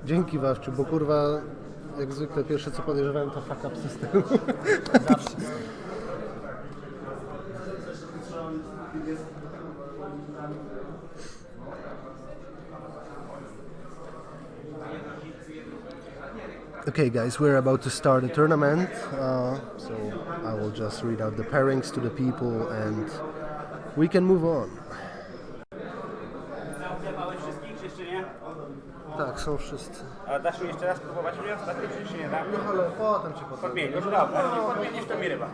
Dzięki Wawciu, bo kurwa, jak zwykle pierwsze co podejrzewałem to fuck up systemu. Zawsze. Okay guys, we're about to start a tournament, so I will just read out the pairings to the people and we can move on. Zaklepałeś wszystkich, jeszcze nie? Tak, są wszyscy. A dasz mi jeszcze raz próbować mnie ostatnio, czy się nie da? No ale potem cię Podmienisz, dobra, jak podmienisz to mi ryba.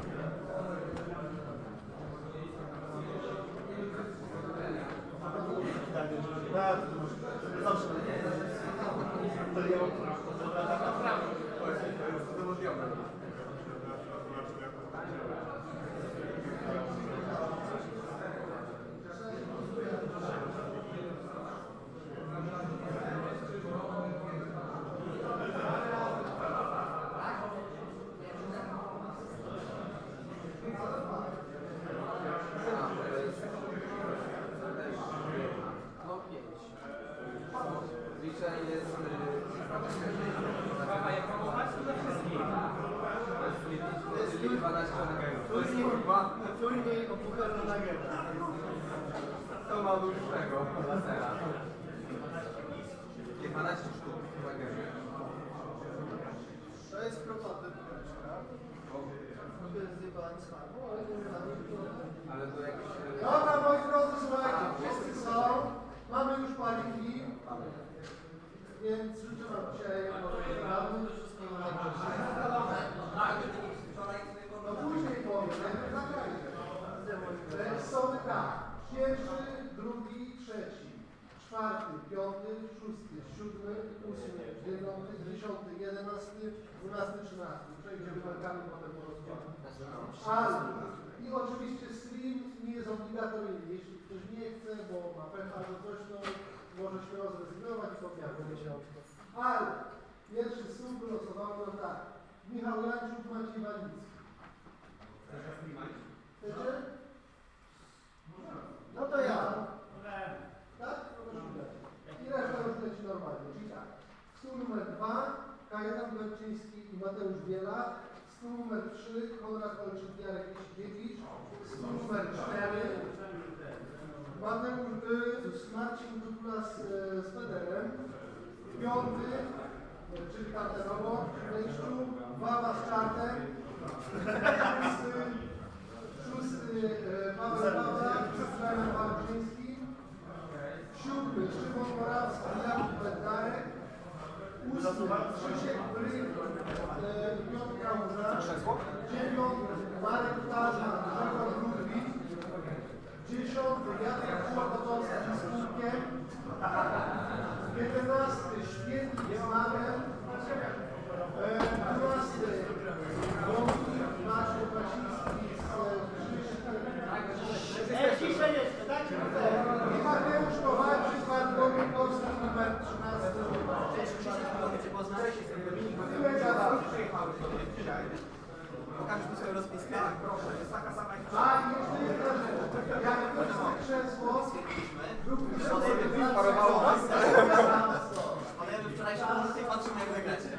Turniej o puchar na nagrywa. To ma dłuższego lasera. 12 sztuk. To jest prototyp. To jest zjebany smak. Ale to jakiś... Dobra, moi drodzy, słuchajcie, wszyscy są. Mamy już pariki. Więc życzę wam dzisiaj mamy wszystkiego najlepszego. No później powiem, najpierw zagrajcie. Są tak, pierwszy, drugi, trzeci, czwarty, piąty, szósty, siódmy, ósmy, dziewiąty, dziesiąty, jedenasty, dwunasty, trzynasty. Przejdziemy walkami potem po rozkładzie. Ale i oczywiście stream nie jest obligatoryjny. Jeśli ktoś nie chce, bo ma pecha albo coś, to może śmiało zrezygnować i popiarkę miesiąca. Ale pierwszy słów wylosowało nam tak. Michał, Jańczuk, Maciej, Wanicki. Chcecie? No to ja. Tak? I reszta już leci normalnie. Czyli tak. Stół numer 2, Kajetan Berczyński i Mateusz Biela. Stół numer 3, Konrad Olczyk-Jarek Kisikiewicz. Stół numer 4, Marcin Kutula z Federem. 5, czyli Kartenowo, w wejściu. Wawa z Czartem. 6, Paweł Pawlak, Przemysław Walczyński. 7, Szymon Morawski, Jakub Bednarek. 8, Krzysiek Bryk, Piotr Kałuża. 9, Marek Tarza, Grzegorz Ludwik. 10, Jacek Kłopotowski z Kółkiem. 11, Świetlik z Marem. 12, Maciej Wanicki z Ciszej jeszcze, tak? I Mateusz Kowalczyk, Bartłomiej Polski, numer 13. Cześć, Krzysiek, poznałeś się z tym Dominikiem. Pokażesz mi swoją rozpiskę? Tak, proszę, jest taka sama jak a, jeszcze jedna rzecz. Jak ktoś chce krzesło, parowało was? Ale ja wczoraj się po prostu patrzymy, jak wygracie.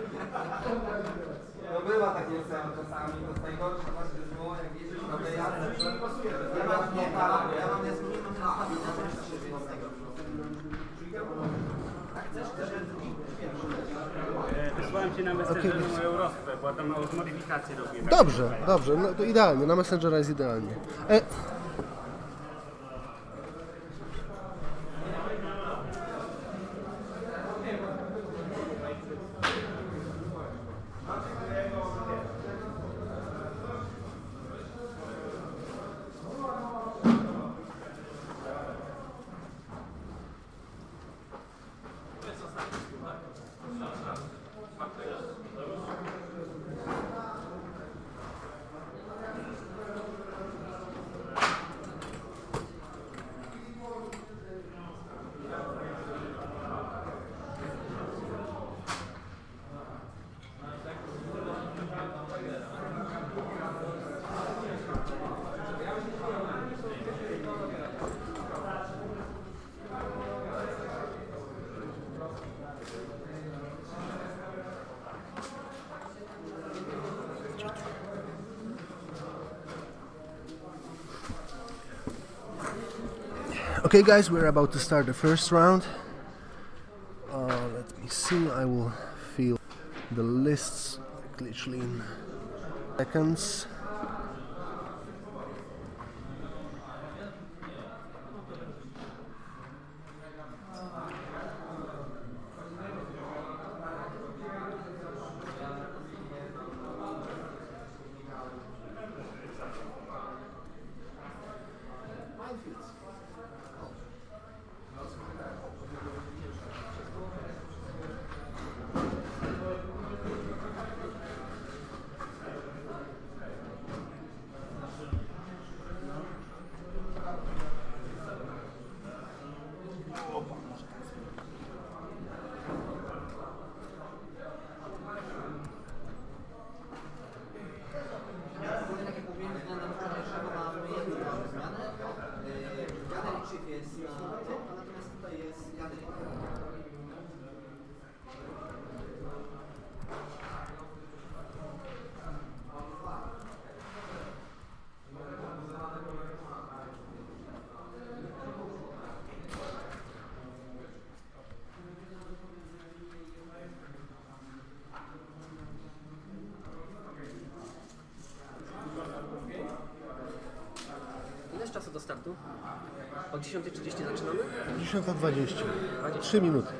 No była takie czasami, to jest najgorsze właśnie było, jak jeździsz na wyjazd. Ja mam jasno, nie mam na to jeszcze z tego. Tak chcesz? Wysłałem Ci na Messengerze moją rozpę, bo tam modyfikacje robię. Dobrze, dobrze, no to idealnie, na Messengera jest idealnie. Okay guys, we're about to start the first round. Let me see, I will feel the lists literally in seconds. Ile jest czasu do startu? O 10:30 zaczynamy? 10:20. 3 minuty.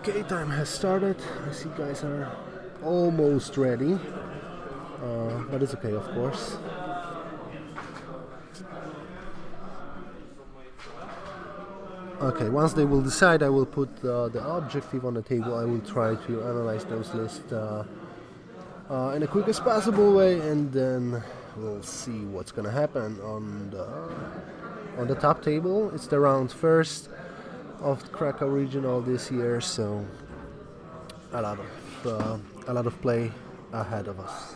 Okay, time has started. I see guys are almost ready, but it's okay, of course. Okay, once they will decide, I will put the objective on the table. I will try to analyze those lists in the quickest possible way, and then we'll see what's gonna happen on the top table. It's the round first of the Kraków regional this year, so a lot of play ahead of us.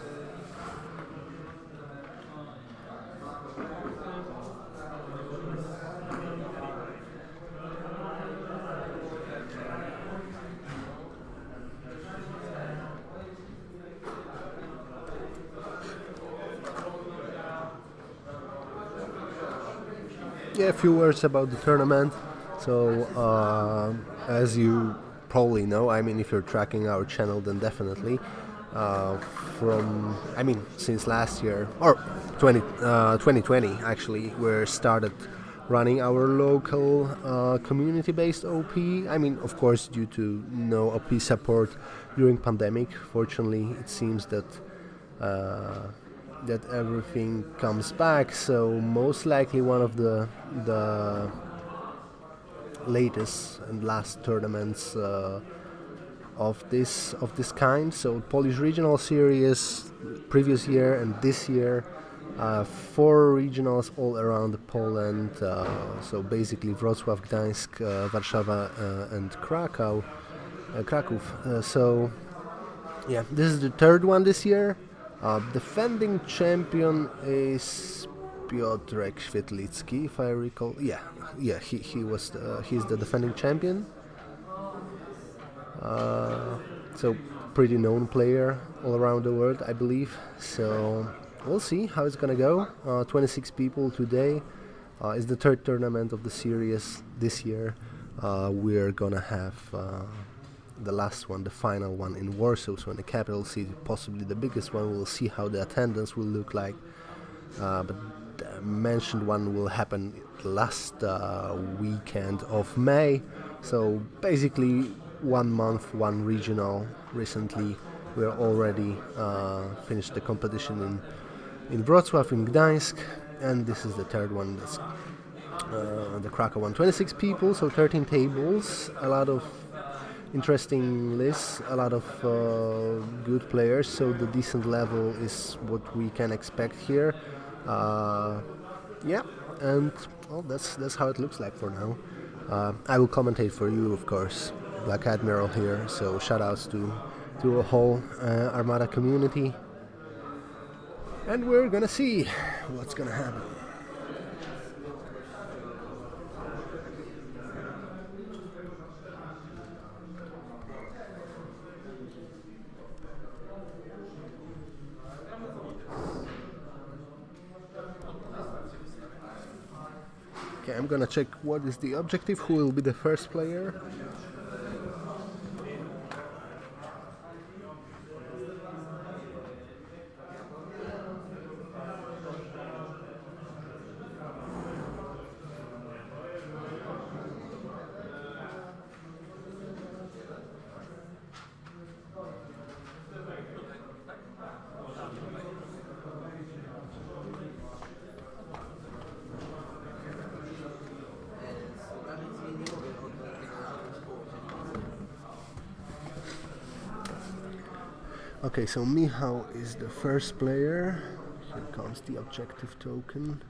Yeah, a few words about the tournament. So, as you probably know, I mean, if you're tracking our channel, then definitely, since last year, or 2020 actually, we started running our local community-based OP. I mean, of course, due to no OP support during pandemic, fortunately, it seems that that everything comes back. So most likely one of the latest and last tournaments of this kind. So Polish Regional Series previous year and this year, 4 regionals all around Poland. So basically Wrocław, Gdańsk, Warszawa, and Kraków. So yeah, this is the third one this year. Defending champion is Piotrek Świetlicki, if I recall. Yeah, he's the defending champion. So pretty known player all around the world, I believe. So we'll see how it's gonna go. 26 people today. It's the third tournament of the series this year. We're gonna have the last one, the final one in Warsaw, so in the capital city, possibly the biggest one. We'll see how the attendance will look like. But the mentioned one will happen last weekend of May. So basically 1 month, one regional. Recently we're already finished the competition in Wrocław, in Gdańsk, and this is the third one. That's the Kraków one. 26 people, so 13 tables, a lot of interesting lists, a lot of good players, so the decent level is what we can expect here. Yeah, and well, that's how it looks like for now. I will commentate for you, of course. Black Admiral here, so shoutouts to the whole Armada community, and we're gonna see what's gonna happen. Okay, I'm gonna check what is the objective, who will be the first player. Okay, so Michał is the first player. Here comes the objective token,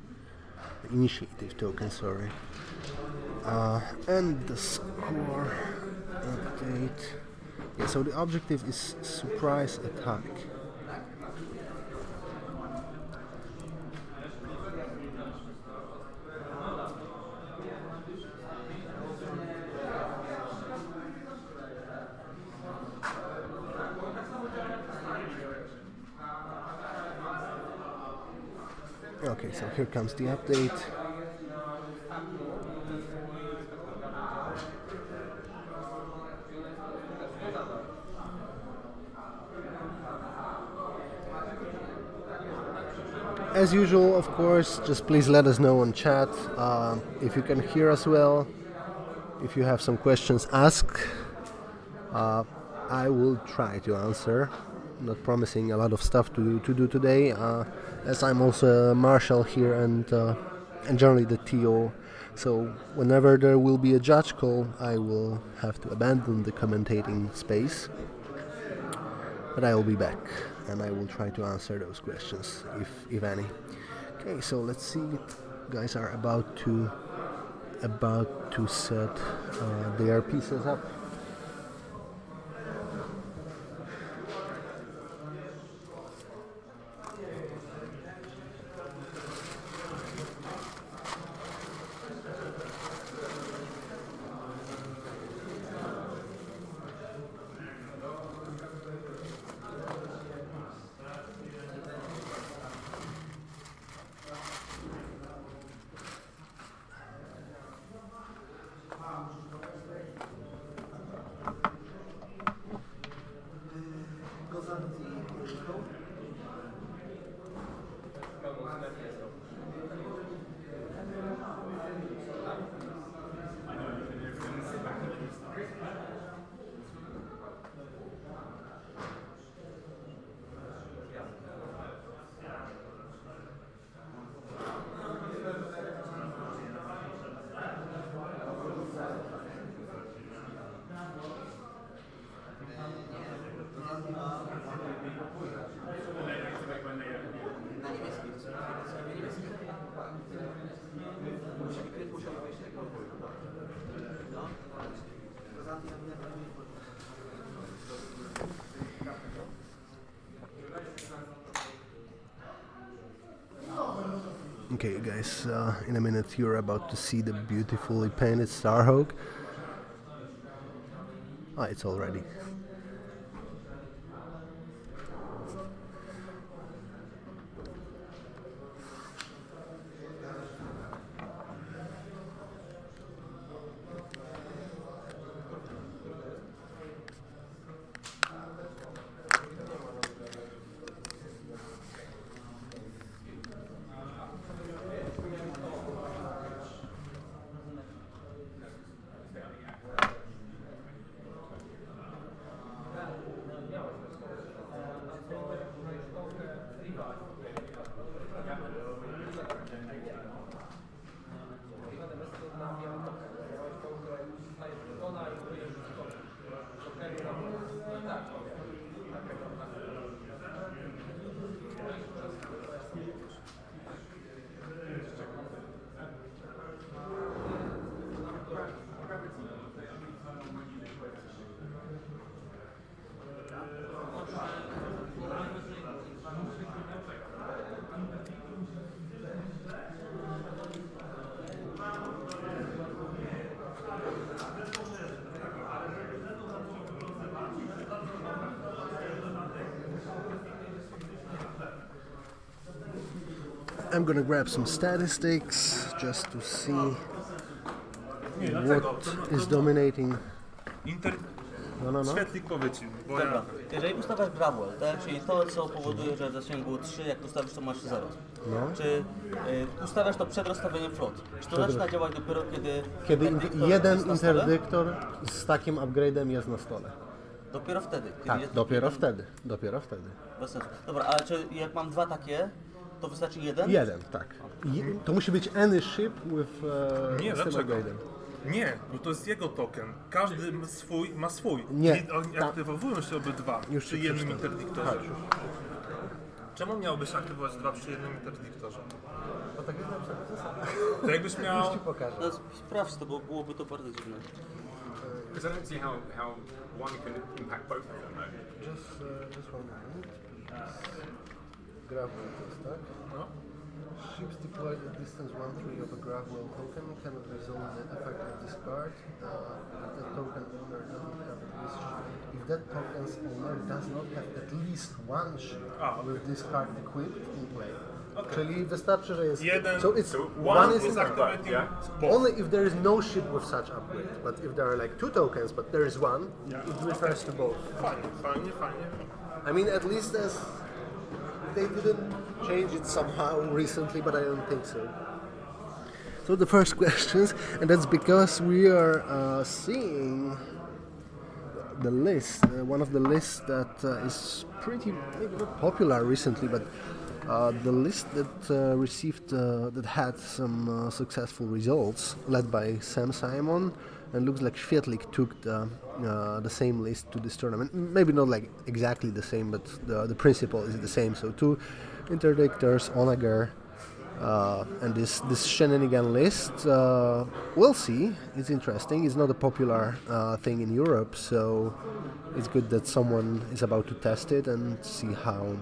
the initiative token, sorry. And the score update. Yeah, so the objective is surprise attack. Okay, so here comes the update. As usual, of course, just please let us know on chat if you can hear us well. If you have some questions, ask. I will try to answer. Not promising a lot of stuff to do today, as I'm also a marshal here and generally the TO. So whenever there will be a judge call, I will have to abandon the commentating space. But I will be back and I will try to answer those questions, if any. Okay, so let's see. Guys are about to set their pieces up. Okay, guys, in a minute you're about to see the beautifully painted Starhawk. Ah, it's all ready. I'm gonna grab some statistics just to see what is dominating. No. Świetlik powiedz im, bo Dobra, jeżeli ustawiasz gravel, tak? Czyli to, co powoduje, że w zasięgu 3, jak ustawisz, to masz 0. No. Czy ustawiasz to przed rozstawieniem float? Czy to zaczyna działać dopiero Kiedy interdyktor jeden jest na stole? interdyktor z takim upgrade'em jest na stole. Dopiero wtedy. Kiedy Tak, jest dopiero wtedy. Bez sensu. Dobra, ale czy jak mam 2 takie, to wystarczy 1? Jeden, tak. To musi być any ship with Nie, z tym dlaczego? upgrade'em. Nie, bo to jest jego token. Każdy ma swój. Nie, I oni aktywowują się obydwa Już przy ci jednym przeczytam. interdyktorze. Czemu miałbyś się aktywować dwa przy jednym interdyktorze? No tak jest napisane w zasadzie. To jakbyś miał... Już ci pokażę. No, sprawdź to, bo byłoby to bardzo dziwne. Because I don't see how one can impact both of them though. Just one moment. Gravel test, tak? No. Ships deployed at distance 1-3 of a gravel token cannot resolve the effect of this card if the token owner doesn't have this ship. If that token's owner does not have at least one ship with this card equipped in play. Okay. Czyli wystarczy, że jest... Jeden. So it's One is is in activating yeah. only if there is no ship with such upgrade. But if there are like 2 tokens, but there is one, it refers to both. Fajnie. I mean, at least as they didn't change it somehow recently, but I don't think so. So the first questions, and that's because we are seeing the list, one of the lists that is pretty maybe not popular recently, but the list that that had some successful results, led by Sam Simon, and looks like Świetlik took the same list to this tournament. Maybe not like exactly the same, but the principle is the same. So 2 interdictors, Onager, and this shenanigan list. We'll see. It's interesting. It's not a popular thing in Europe, so it's good that someone is about to test it and see how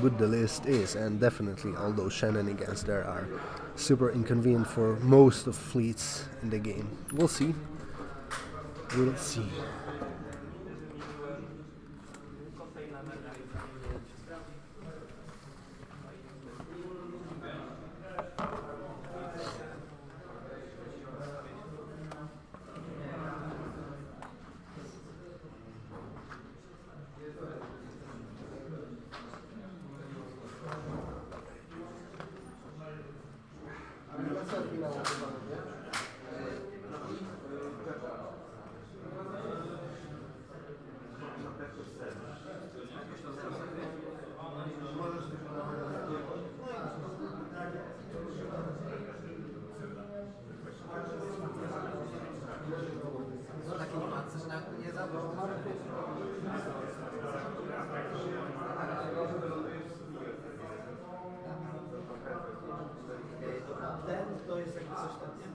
good the list is. And definitely all those shenanigans there are super inconvenient for most of fleets in the game. We'll see. We'll see. To jest jakby coś tam, nie?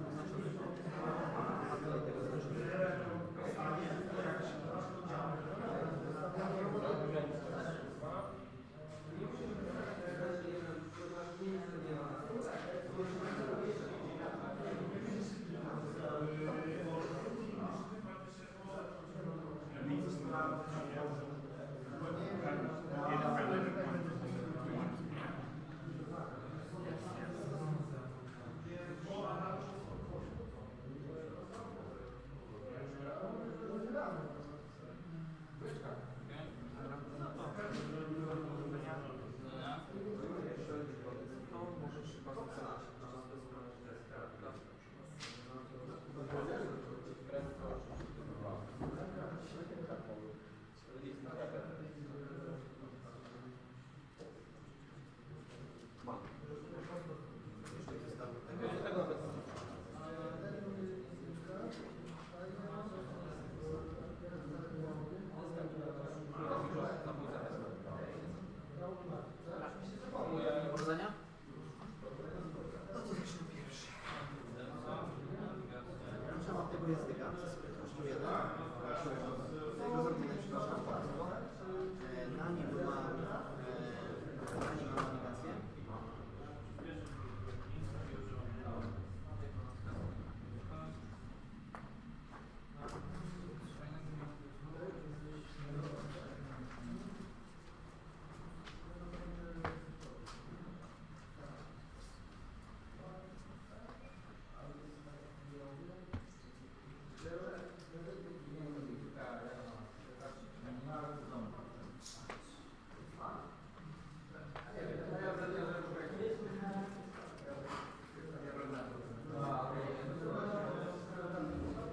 Powodzenia. Temat tego języka z prędkością 1. Jego zrobione przepraszam bardzo. Na nim mam nawigację.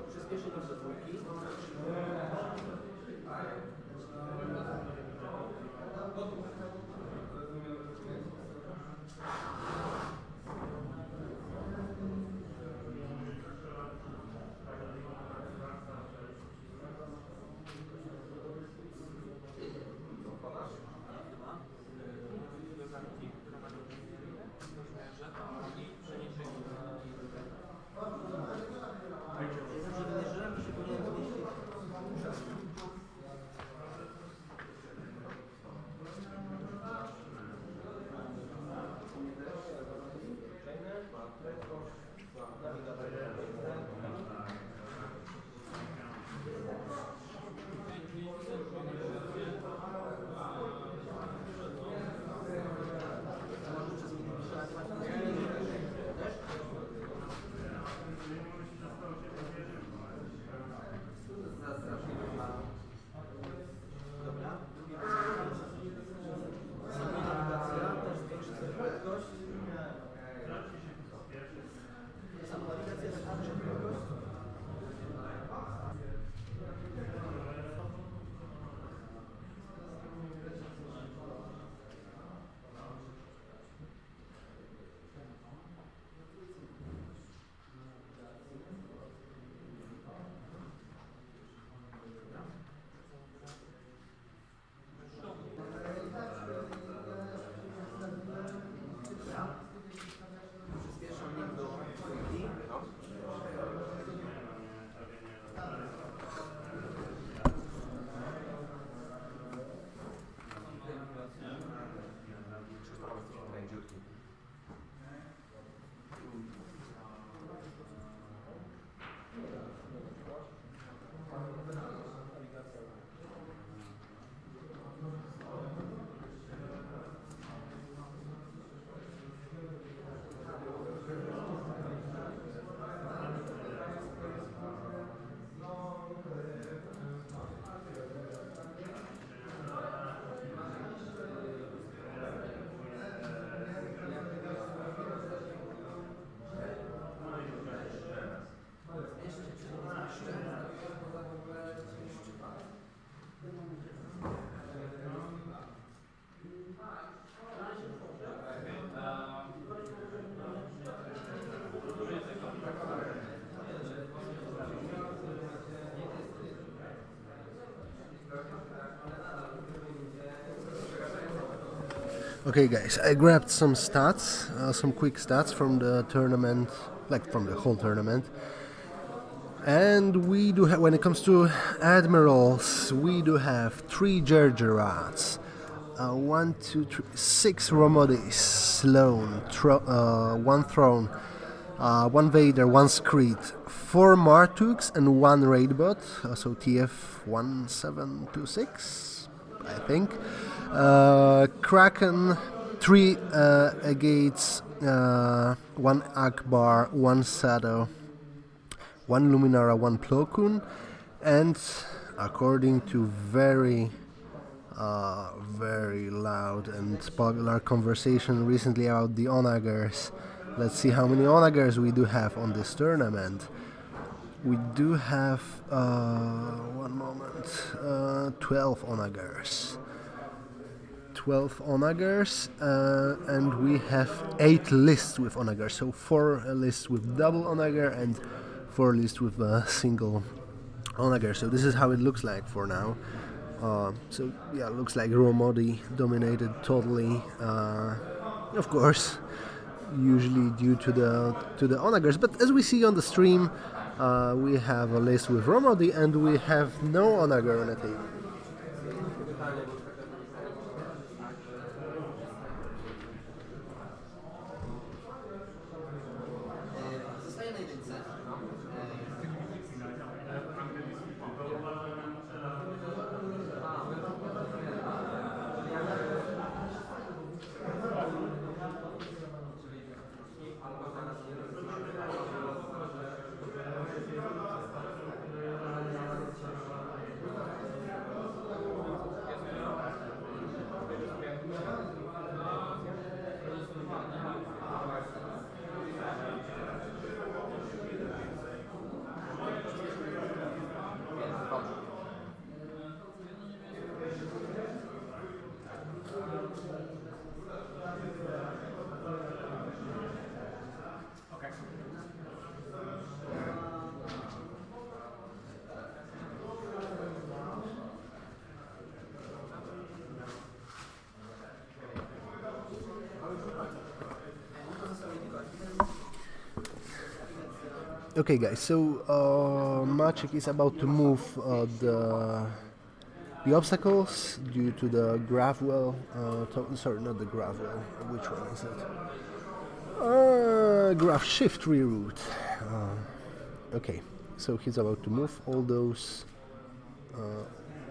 Przyspieszenie do dwójki. Okay, guys, I grabbed some stats, some quick stats from the tournament, like from the whole tournament. And we do have, when it comes to admirals, we do have 3 Gergerats, 1, 2, 3, 6 Romodis, Sloan, 1 Throne, 1 Vader, 1 Screed, 4 Martuks, and 1 Raidbot, so TF1726, I think. Kraken, 3 Agates, 1 Akbar, 1 Sado, 1 Luminara, 1 Plo Koon, and according to very loud and popular conversation recently about the Onagers, let's see how many Onagers we do have on this tournament. we do have, one moment, 12 onagers. 12 onagers, and we have 8 lists with onagers. So 4 lists with double onager and 4 lists with a single onager. So this is how it looks like for now. So yeah, it looks like Romodi dominated totally. Of course, usually due to the onagers. But as we see on the stream, we have a list with Romodi and we have no onager on the table. Okay, guys. So Maciej is about to move the obstacles due to the gravel. Sorry, not the gravel. Which one is it? Graph shift reroute. Okay, so he's about to move all those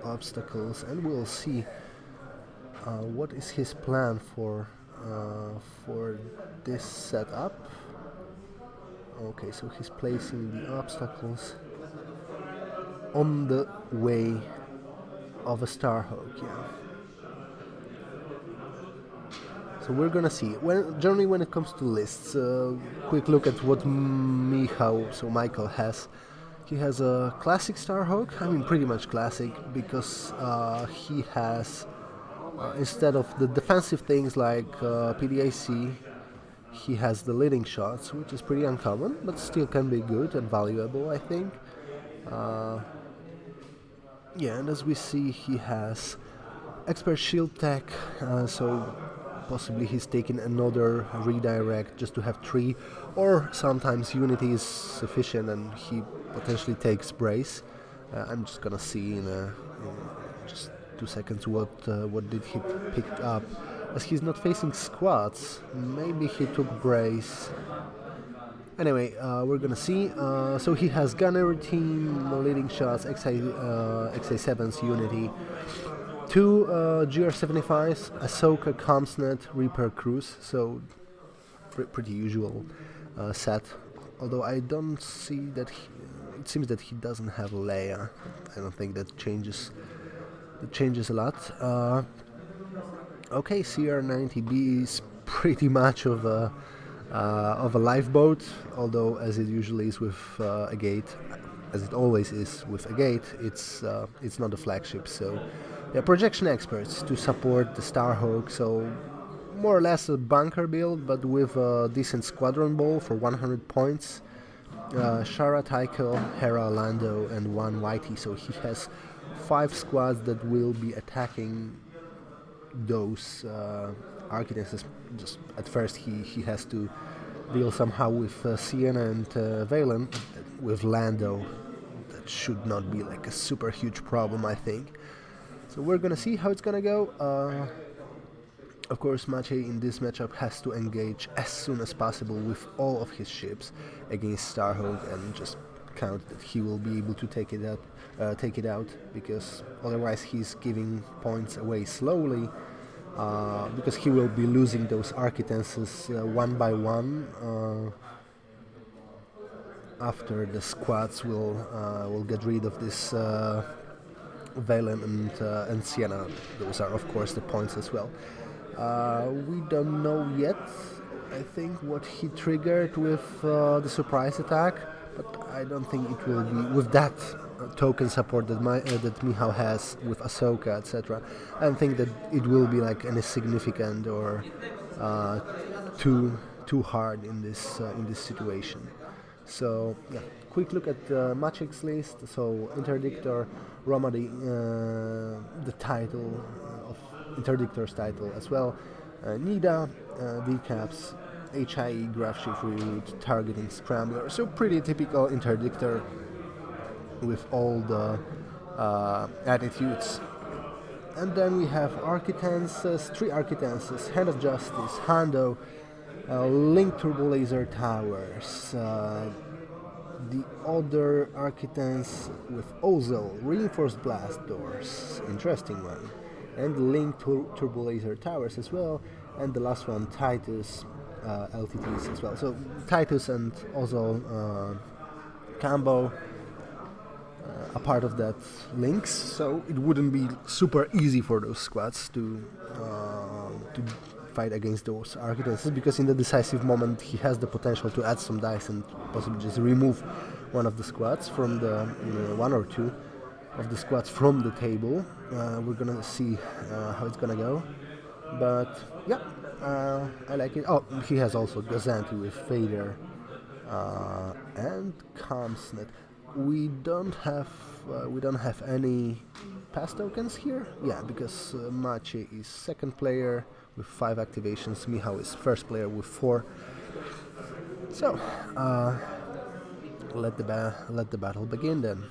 obstacles, and we'll see what is his plan for this setup. Okay, so he's placing the obstacles on the way of a Starhawk, yeah. So we're gonna see. Generally when it comes to lists, quick look at what Michał has. He has a classic Starhawk, I mean pretty much classic, because he has, instead of the defensive things like PDAC, he has the leading shots, which is pretty uncommon, but still can be good and valuable, I think. Yeah, and as we see, he has expert shield tech, so possibly he's taking another redirect just to have 3, or sometimes unity is sufficient and he potentially takes brace. I'm just gonna see in just 2 seconds what did he pick up. As he's not facing squads, maybe he took brace. Anyway, we're gonna see. So he has gunnery team, leading shots, XA7's unity, 2 GR75s, Ahsoka, Comsnet, Reaper Cruise. So pretty usual set. Although I don't see that it seems that he doesn't have Leia. I don't think that changes. It changes a lot. Okay, CR90B is pretty much of a lifeboat, although as it usually is with a gate, as it always is with a gate, it's not a flagship. So yeah, projection experts to support the Starhawk. So more or less a bunker build, but with a decent squadron ball for 100 points. Shara, Tycho, Hera, Lando, and 1 Whitey. So he has 5 squads that will be attacking those architects. Just at first he has to deal somehow with Sienna and Valen. With Lando, that should not be like a super huge problem, I think. So we're gonna see how it's gonna go. Of course, Maciej in this matchup has to engage as soon as possible with all of his ships against Starhawk and just count that he will be able to take it out, because otherwise he's giving points away slowly, because he will be losing those architects one by one after the squads will get rid of this Valen and Sienna. Those are of course the points as well. We don't know yet, I think, what he triggered with the surprise attack. but I don't think it will be with that token support that Michał has with Ahsoka, etc. I don't think that it will be like any significant or too hard in this situation. So yeah, quick look at Maciek's list. So Interdictor, Roma, the title of Interdictor's title as well. Nida, decaps, HIE, graph shift route, targeting scrambler. So pretty typical Interdictor with all the attitudes. And then we have Architenses, 3 Architenses, Hand of Justice, Hando, Link Turbo Laser Towers, the other Architens with Ozel, Reinforced Blast Doors, interesting one, and Link Turbo Laser Towers as well, and the last one, Titus LTTs as well. So Titus and Ozel combo, a part of that links, so it wouldn't be super easy for those squads to fight against those Architects, because in the decisive moment he has the potential to add some dice and possibly just remove one of the squads from the one or two of the squads from the table. We're gonna see how it's gonna go, but yeah, I like it. Oh, he has also Gazanti with Fader and Comsnet. We don't have any pass tokens here. Yeah, because Maciej is second player with 5 activations. Michał is first player with 4. So let the battle begin then.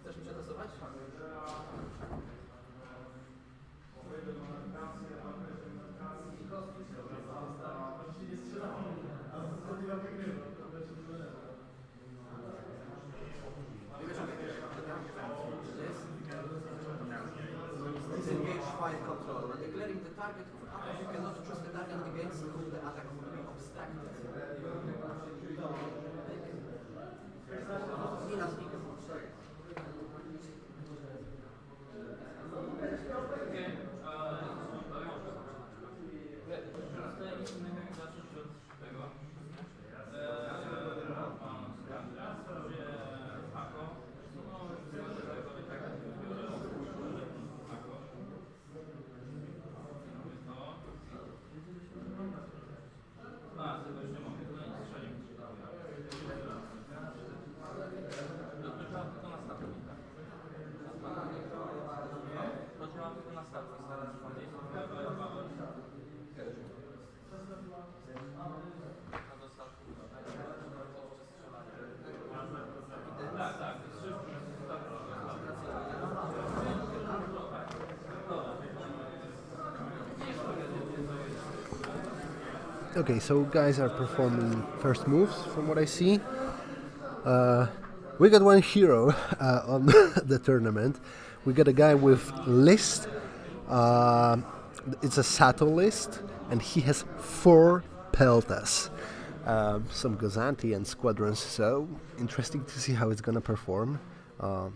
Chcesz mi przetestować? Disengage fire control. When declaring the target of attack, you cannot choose the target against whom the attack will be obstructed. Okay, so guys are performing first moves from what I see. We got one hero on the tournament. We got a guy with list. It's a Sato list, and he has 4 Peltas. Some Gazanti and Squadrons, so interesting to see how it's gonna perform.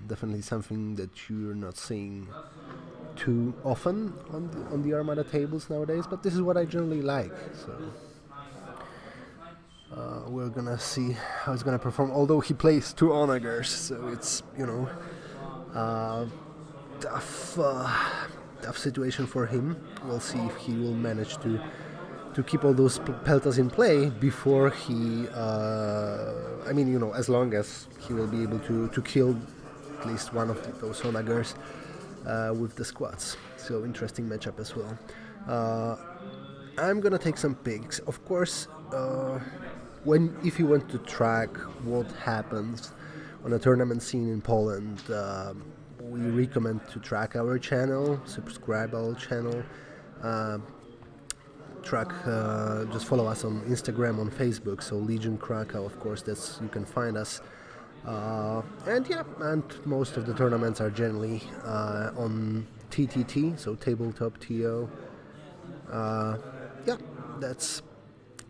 Definitely something that you're not seeing too often on the Armada tables nowadays, but this is what I generally like. So we're gonna see how it's gonna perform. Although he plays 2 Onagers, so it's tough tough situation for him. We'll see if he will manage to keep all those peltas in play before he, I mean, you know, as long as he will be able to kill at least one of those Honagers with the squats. So interesting matchup as well. I'm gonna take some picks. Of course, if you want to track what happens on a tournament scene in Poland, we recommend to track our channel, subscribe our channel, just follow us on Instagram, on Facebook, so Legion Krakow, of course, you can find us. And most of the tournaments are generally on TTT, so Tabletop TO.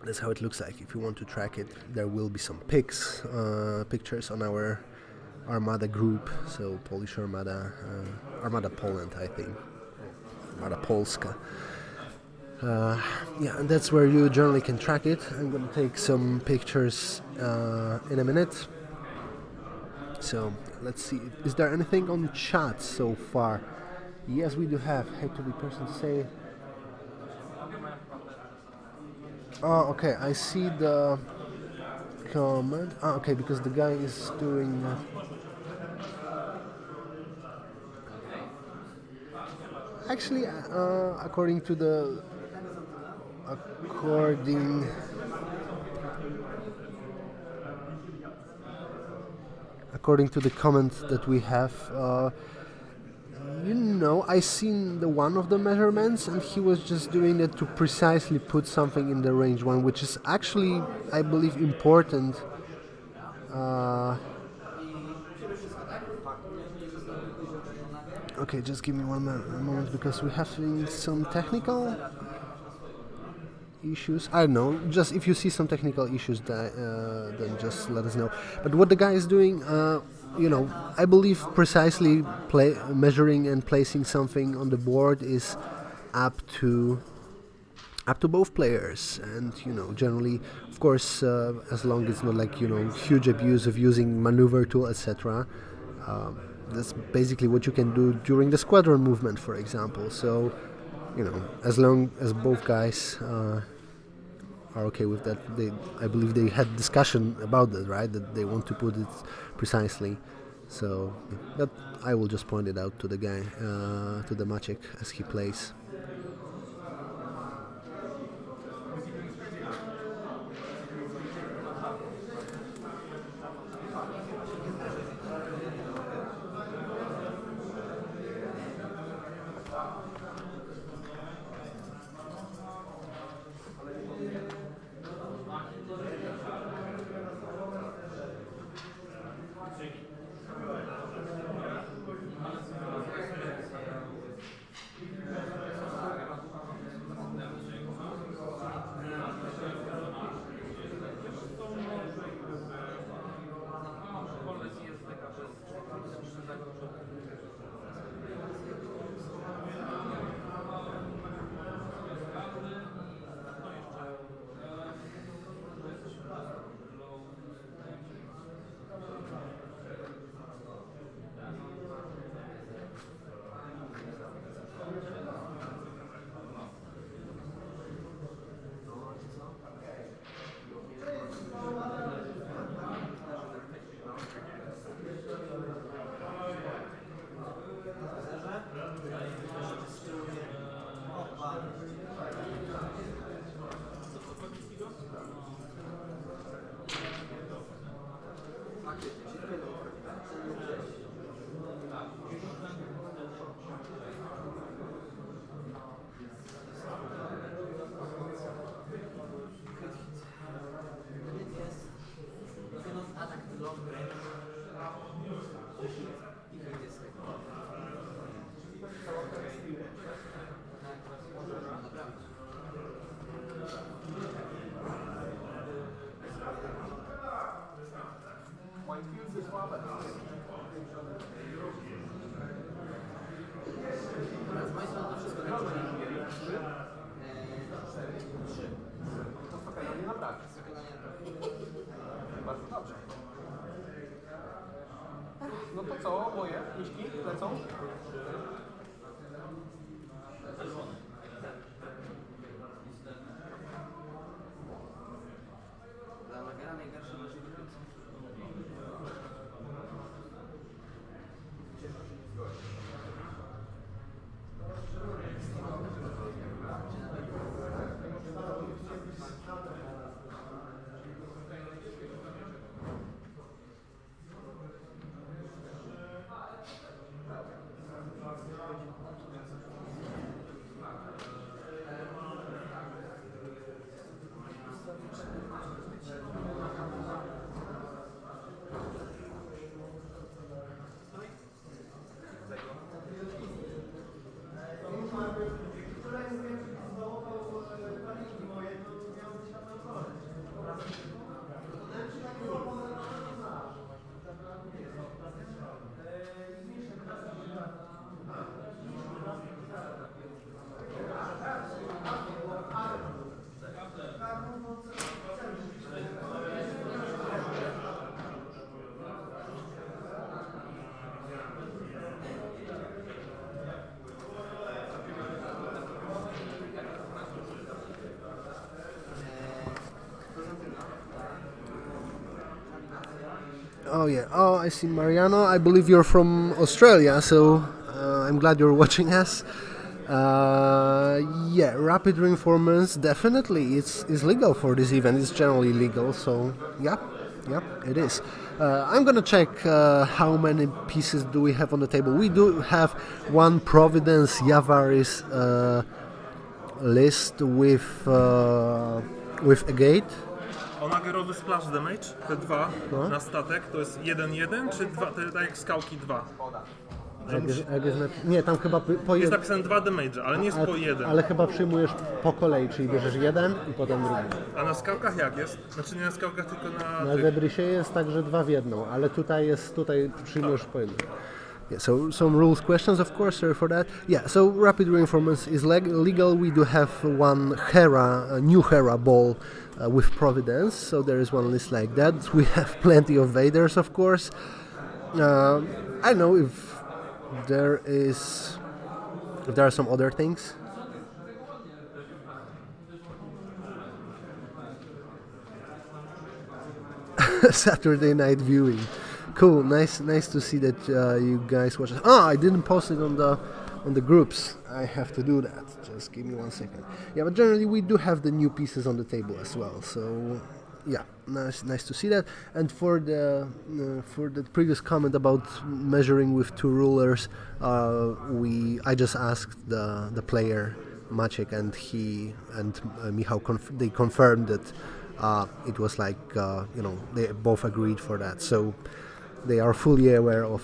That's how it looks like. If you want to track it, there will be some pictures on our Armada group, so Polish Armada, Armada Poland, I think, Armada Polska. And that's where you generally can track it. I'm going to take some pictures in a minute. So let's see, is there anything on chat so far? Yes, we do have. Hate to be person to say. Oh, okay, I see the comment. Okay, because the guy is doing. Actually, according to the comments that we have, I seen the one of the measurements, and he was just doing it to precisely put something in the range one, which is actually, I believe, important. Okay, just give me one moment, because we have some technical issues. I don't know, just if you see some technical issues, then just let us know. But what the guy is doing, I believe precisely measuring and placing something on the board is up to both players, and generally, of course, as long as it's not like huge abuse of using maneuver tool, etc. That's basically what you can do during the squadron movement, for example. So, as long as both guys are okay with that, I believe they had discussion about that, right? That they want to put it precisely. So, but I will just point it out to the guy, to the Maciej, as he plays. No to co, moje miśki lecą? Oh yeah. Oh, I see Mariano. I believe you're from Australia, so I'm glad you're watching us. Yeah, rapid reinforcements definitely. It's legal for this event. It's generally legal, so yeah, it is. I'm gonna check how many pieces do we have on the table. We do have one Providence Yavaris list with a gate. O nagrody splash damage, te dwa No. na statek, to jest 1-1 czy dwa, tak jak skałki 2? Nie, tam chyba po Jest jeden. napisane 2 damage, ale nie jest po 1. Ale chyba przyjmujesz po kolei, czyli bierzesz jeden i potem drugi. A na skałkach jak jest? Znaczy nie na skałkach, tylko na Na tych. Debrysie jest tak, że 2 w 1, ale tutaj przyjmujesz po jednym. Yeah, so some rules questions, of course, sorry for that. Yeah, so rapid reinforcements is legal. We do have one Hera, a new Hera ball with Providence, so there is one list like that. We have plenty of Vaders, of course. I don't know if there are some other things. Saturday night viewing. Cool, nice to see that you guys watch. I didn't post it on the groups. I have to do that. Just give me 1 second. Yeah, but generally we do have the new pieces on the table as well. So yeah, nice to see that. And for the previous comment about measuring with 2 rulers, I just asked the player Maciej, and he and Michał they confirmed that it was like they both agreed for that. So they are fully aware of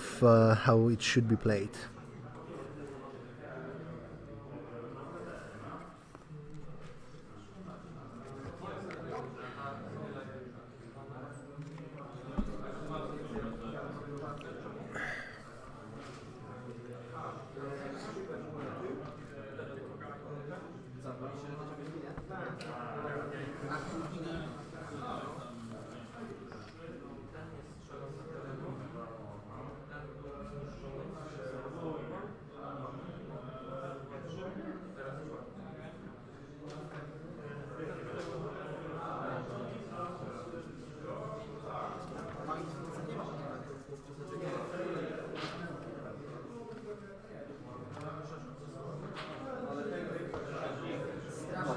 how it should be played.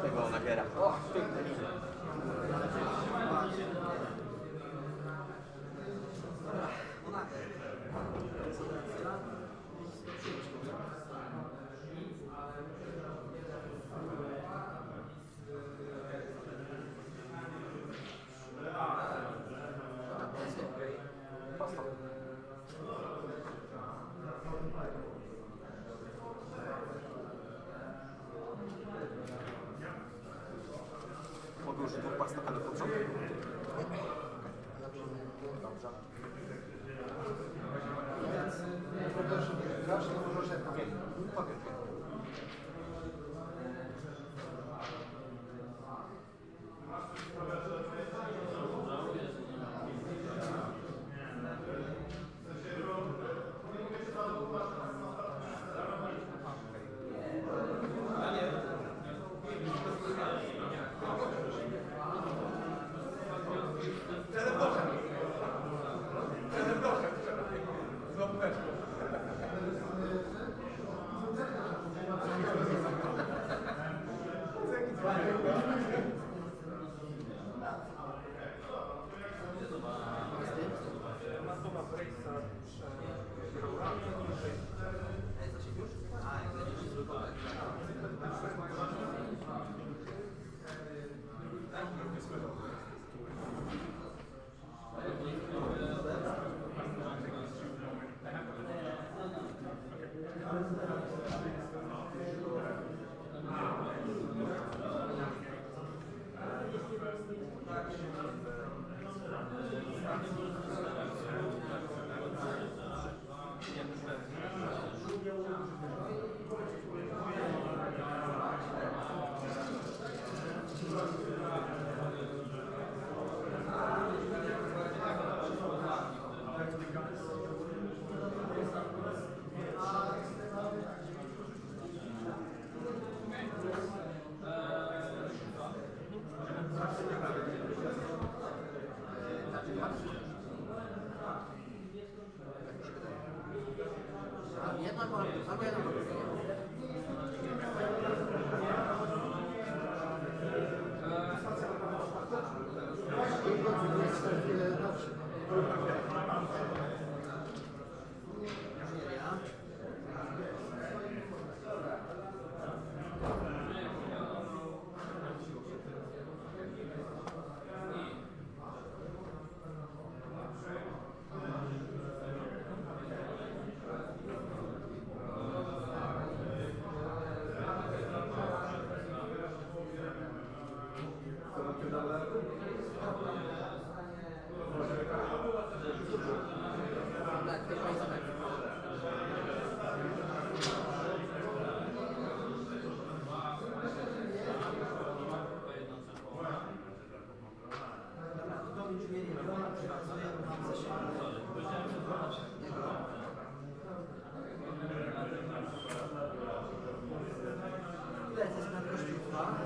Tego nagiera. Mogę już 2 pastakanów od rządu? Grasz, to możesz jak powiem. Inżynieria. Tak, to jest tak. Dobra, to tą inżynierię biorę, pracuję, mam zasięg. Ile jest prędkości 2?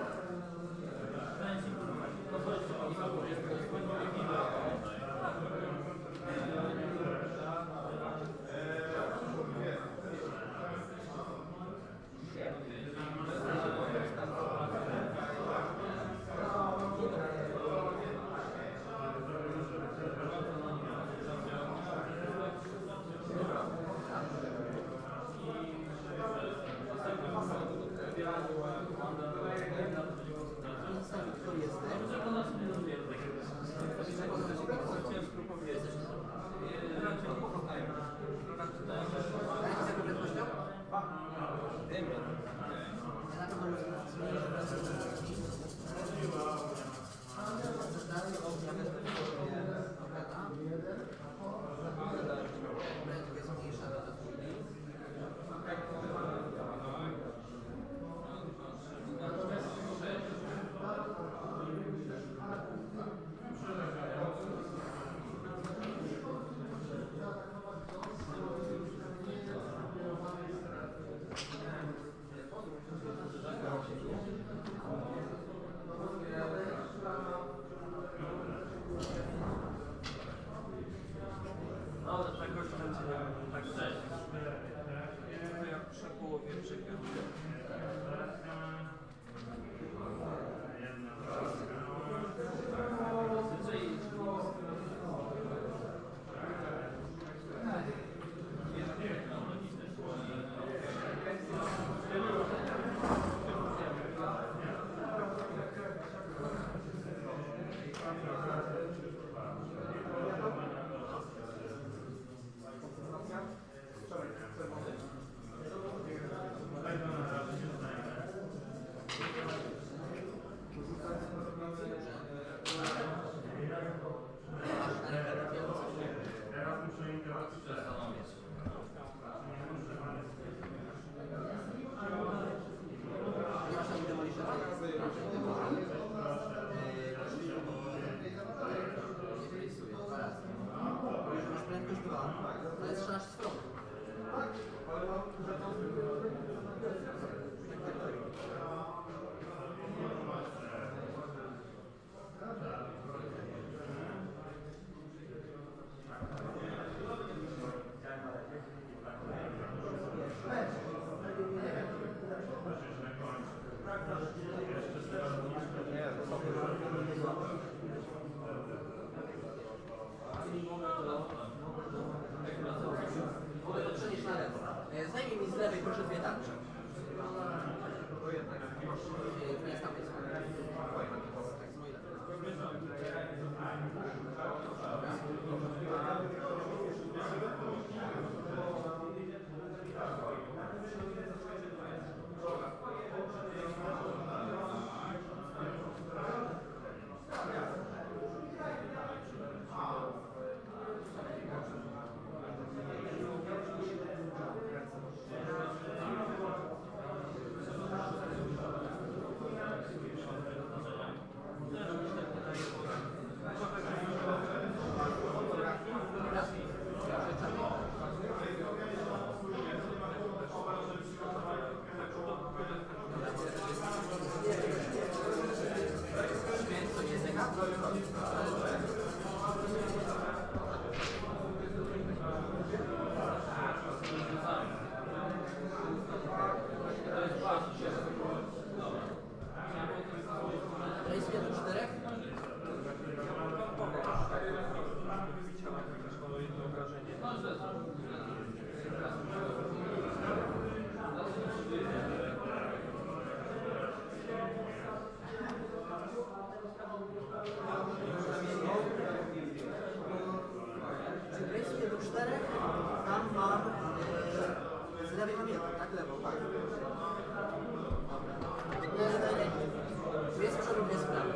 Zajmij mi z lewej proszę dwie tarcze. Nie, z tamtej strony. Tak, z mojej lewej. do 4, tam mam z lewej mam 1, tak? Lewą, tak. Dwie z przodu, dwie z prawej.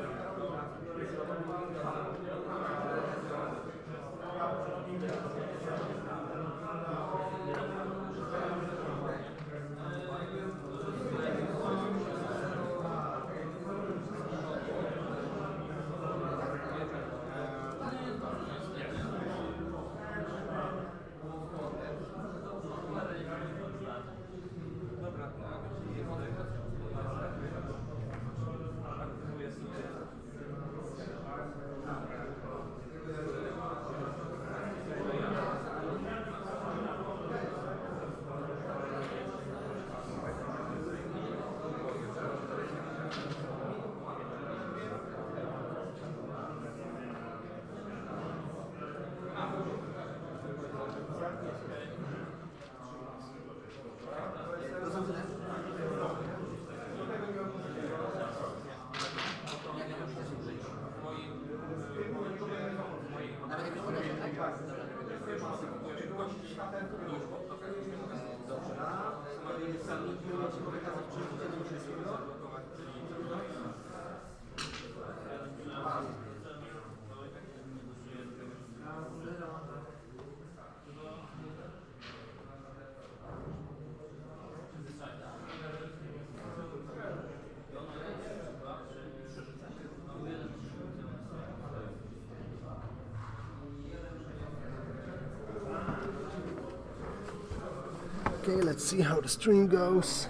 Okay, let's see how the stream goes.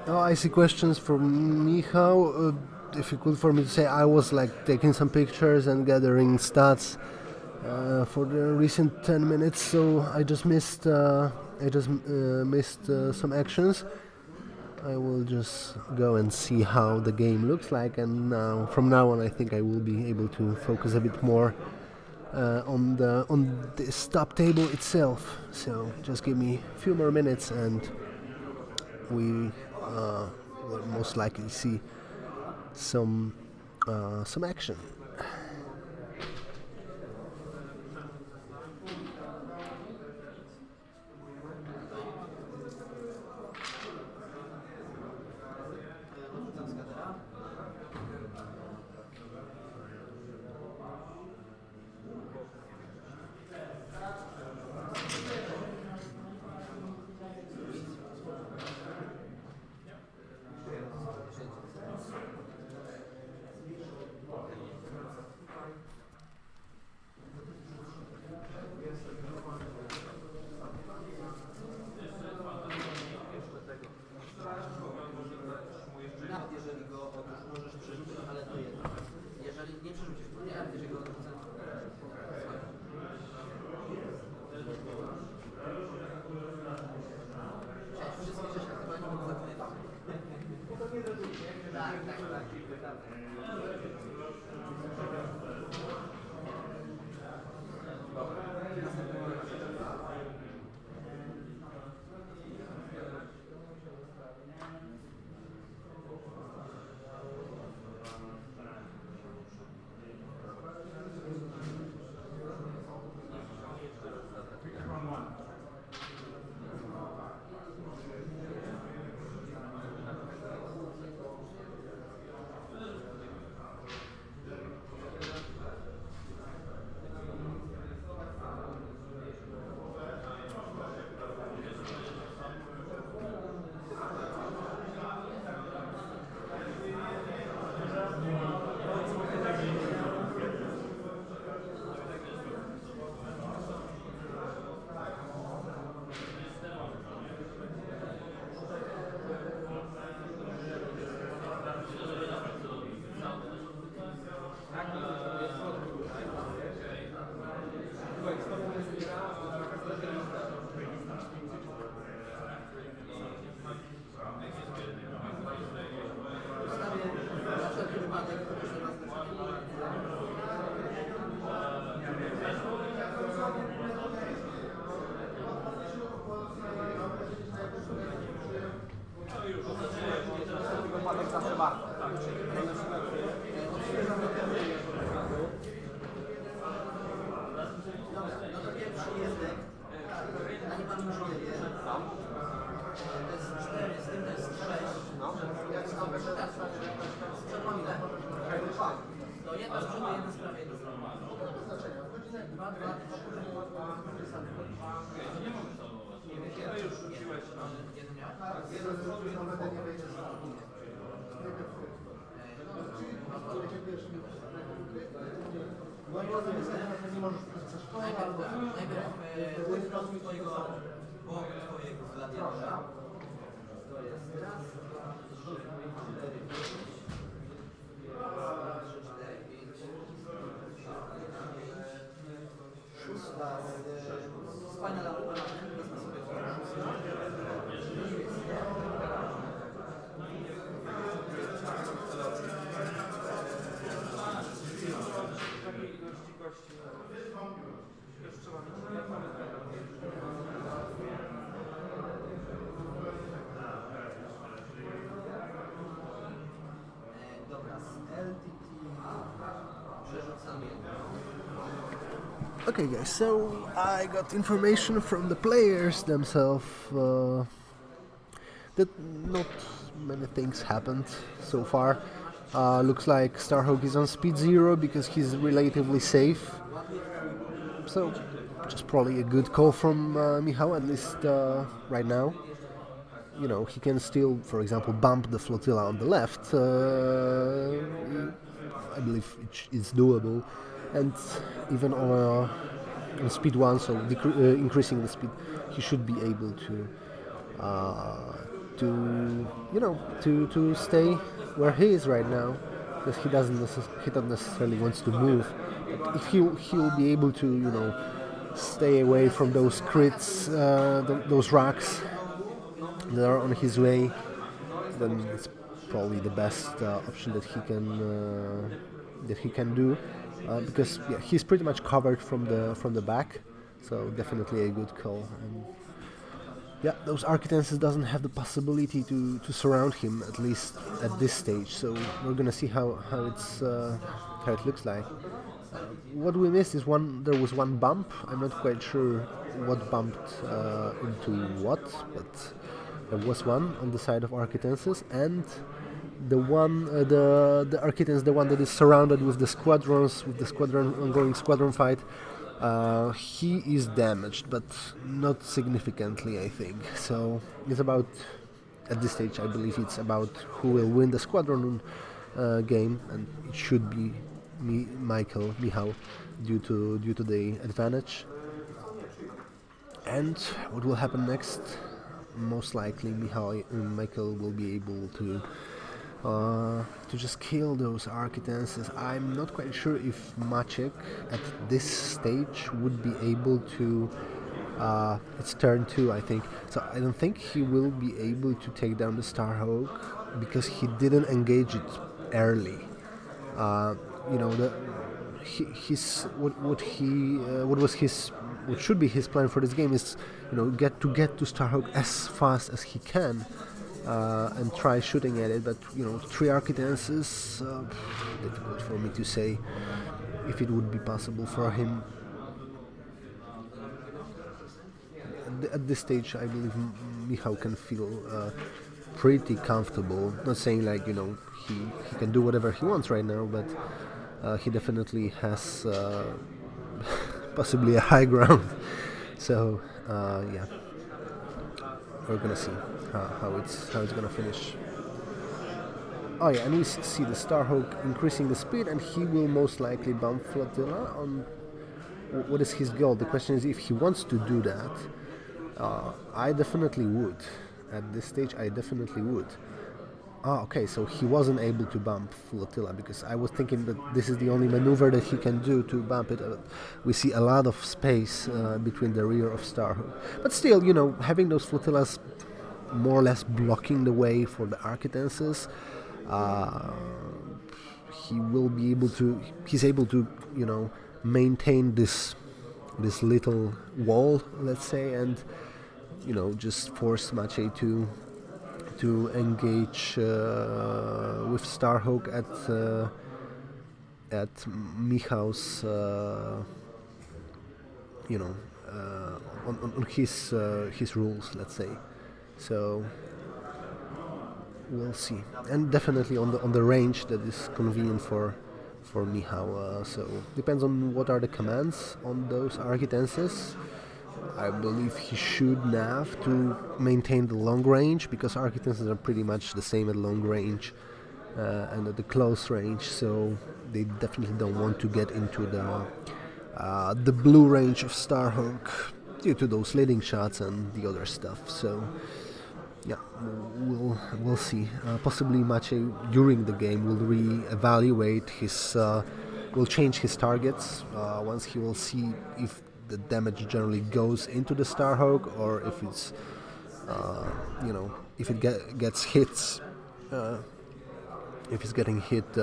Oh, I see questions from Michał. Difficult for me to say. I was like taking some pictures and gathering stats for the recent 10 minutes, so I just missed some actions. I will just go and see how the game looks like, and from now on I think I will be able to focus a bit more on the stop table itself. So just give me a few more minutes and we will most likely see some action. Twojego gladiatora. To jest raz, dwa, trzy, cztery, pięć. Raz, trzy, cztery, pięć. Szósta z Spinal Armada. Wezmę sobie dobra, z LTT przerzucamy. Okay, guys, so I got information from the players themselves that not many things happened so far. Looks like Starhawk is on speed 0 because he's relatively safe. So, just probably a good call from Michał, at least right now. You know, he can still, for example, bump the flotilla on the left. I believe it's doable. And even on speed 1, so increasing the speed, he should be able to stay where he is right now, because he doesn't necessarily wants to move. But if he'll be able to, you know, stay away from those crits, those rocks that are on his way, then it's probably the best option that he can do. Because yeah, he's pretty much covered from the back, so definitely a good call. And yeah, those Architenses doesn't have the possibility to surround him, at least at this stage. So we're gonna see how it looks like. What we missed is there was one bump. I'm not quite sure what bumped into what, but there was one on the side of Architenses, and the one, the Architens, the one that is surrounded with the squadrons, with the ongoing squadron fight, he is damaged, but not significantly, I think. So it's about, at this stage, I believe it's about who will win the squadron game, and it should be Michał, due to the advantage. And what will happen next? Most likely, Michał will be able to just kill those Architenses. I'm not quite sure if Maciej at this stage would be able to. It's turn 2, I think. So I don't think he will be able to take down the Starhawk because he didn't engage it early. You know, what should be his plan for this game is, you know, get to Starhawk as fast as he can. And try shooting at it, but you know, 3 Architenses, difficult for me to say if it would be possible for him. At this stage, I believe Michał can feel pretty comfortable. Not saying like, you know, he can do whatever he wants right now, but he definitely has possibly a high ground. So yeah, we're gonna see how it's gonna finish. Oh yeah, and we see the Starhawk increasing the speed, and he will most likely bump Flotilla on. What is his goal? The question is if he wants to do that. I definitely would. At this stage, I definitely would. Okay, so he wasn't able to bump Flotilla, because I was thinking that this is the only maneuver that he can do to bump it. We see a lot of space between the rear of Starhawk. But still, you know, having those flotillas more or less blocking the way for the Architenses, he's able to, you know, maintain this little wall, let's say, and, you know, just force Maciej to engage with Starhawk at Michał's, you know, on his rules, let's say. So we'll see, and definitely on the range that is convenient for for Michał. So depends on what are the commands on those architenses. I believe he should have to maintain the long range, because architenses are pretty much the same at long range and at the close range, so they definitely don't want to get into the blue range of Starhawk due to those leading shots and the other stuff. So yeah, we'll see. Possibly Maciej during the game will re-evaluate his, will change his targets once he will see if the damage generally goes into the Starhawk, or if it's, if it gets hits, if it's getting hit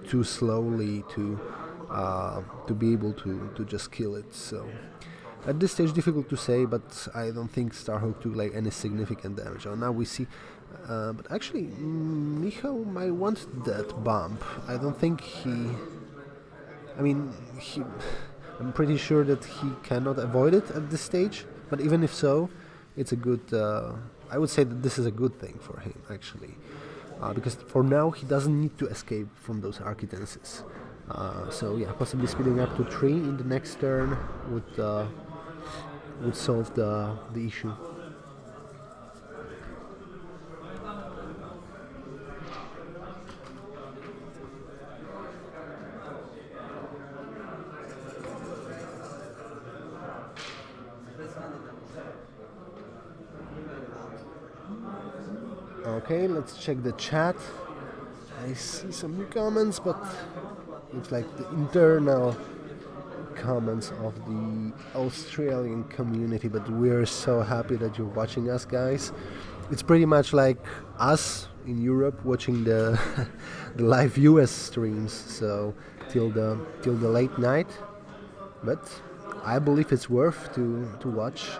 too slowly to be able to just kill it. So at this stage, difficult to say, but I don't think Starhawk took like any significant damage. Now we see, but actually, Michał might want that bump. I don't think I'm pretty sure that he cannot avoid it at this stage, but even if so, it's a good, I would say that this is a good thing for him, actually, because for now he doesn't need to escape from those architenses. So yeah, possibly speeding up to 3 in the next turn would solve the issue. Okay, let's check the chat. I see some new comments, but looks like the internal comments of the Australian community. But we're so happy that you're watching us, guys. It's pretty much like us in Europe watching the the live US streams, so till the late night. But I believe it's worth to watch.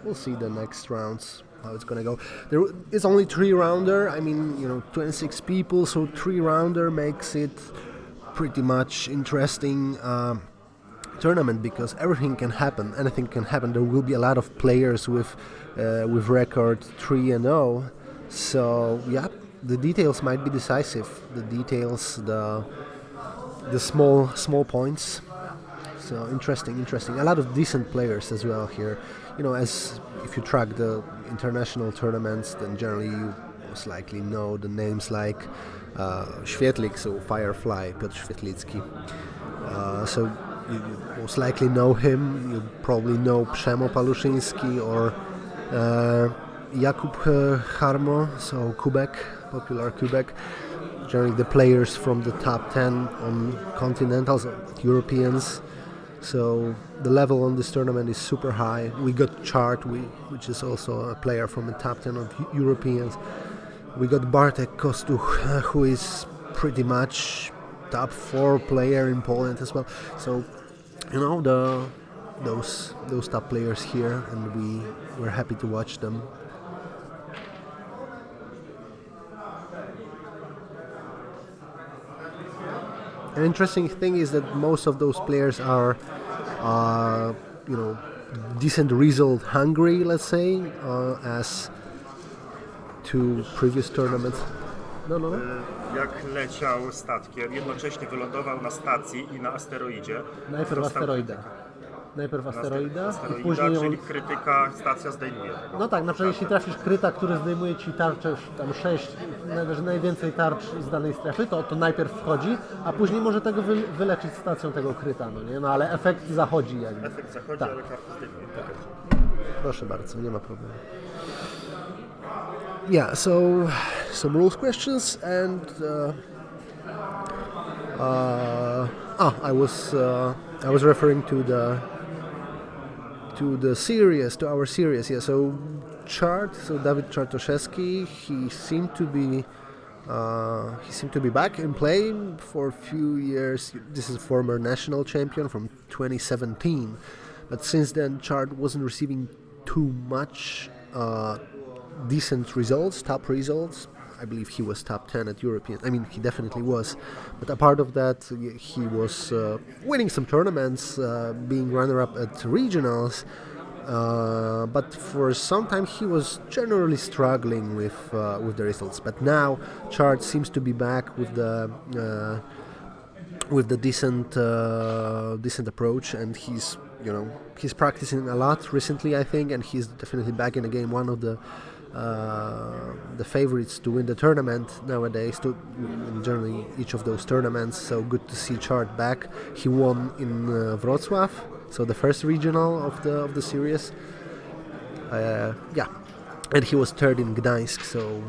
We'll see the next rounds, how it's gonna go. There is only 3-rounder. I mean, 26 people, so 3-rounder makes it pretty much interesting tournament, because everything can happen. Anything can happen. There will be a lot of players with record 3-0. So yeah, the details might be decisive. The details, the small points. So interesting. A lot of decent players as well here. As if you track the international tournaments, then generally you most likely know the names like Świetlik, so Firefly, Piotr Świetlicki. So you most likely know him. You probably know Przemo Paluszyński or Jakub Harmo, so Kubek, popular Kubek. Generally the players from the top 10 on continentals, Europeans. So the level on this tournament is super high. We got Chart, which is also a player from the top 10 of Europeans. We got Bartek Kostuch, who is pretty much top 4 player in Poland as well. So those top players here, and we're happy to watch them. An interesting thing is that most of those players are, decent result hungry, let's say, as to previous tournaments. No. Jak leciał statkiem, jednocześnie wylądował na stacji i na asteroidzie. Najpierw asteroida i później czyli krytyka, stacja zdejmuje. No tak, na przykład jeśli trafisz kryta, który zdejmuje ci tarczę, tam 6, najwięcej tarcz z danej strefy, to najpierw wchodzi, a później może tego wyleczyć stacją tego kryta, no ale efekt zachodzi jakby. Efekt zachodzi, tak. Ale karty zdejmuje. Proszę bardzo, nie ma problemu. Yeah, so some rules questions and I was referring to the series, to our series. Yeah, so Dawid Czartoszewski, he seemed to be back in play for a few years. This is a former national champion from 2017, but since then Chart wasn't receiving too much decent results, top results. I believe he was top 10 at European. I mean, he definitely was. But apart of that, he was winning some tournaments, being runner-up at regionals. But for some time he was generally struggling with the results. But now Chart seems to be back with the decent approach, and he's practicing a lot recently, I think, and he's definitely back in the game. One of the favorites to win the tournament nowadays, in generally each of those tournaments. So good to see Chart back. He won in Wrocław, so the first regional of the series. And he was third in Gdańsk. So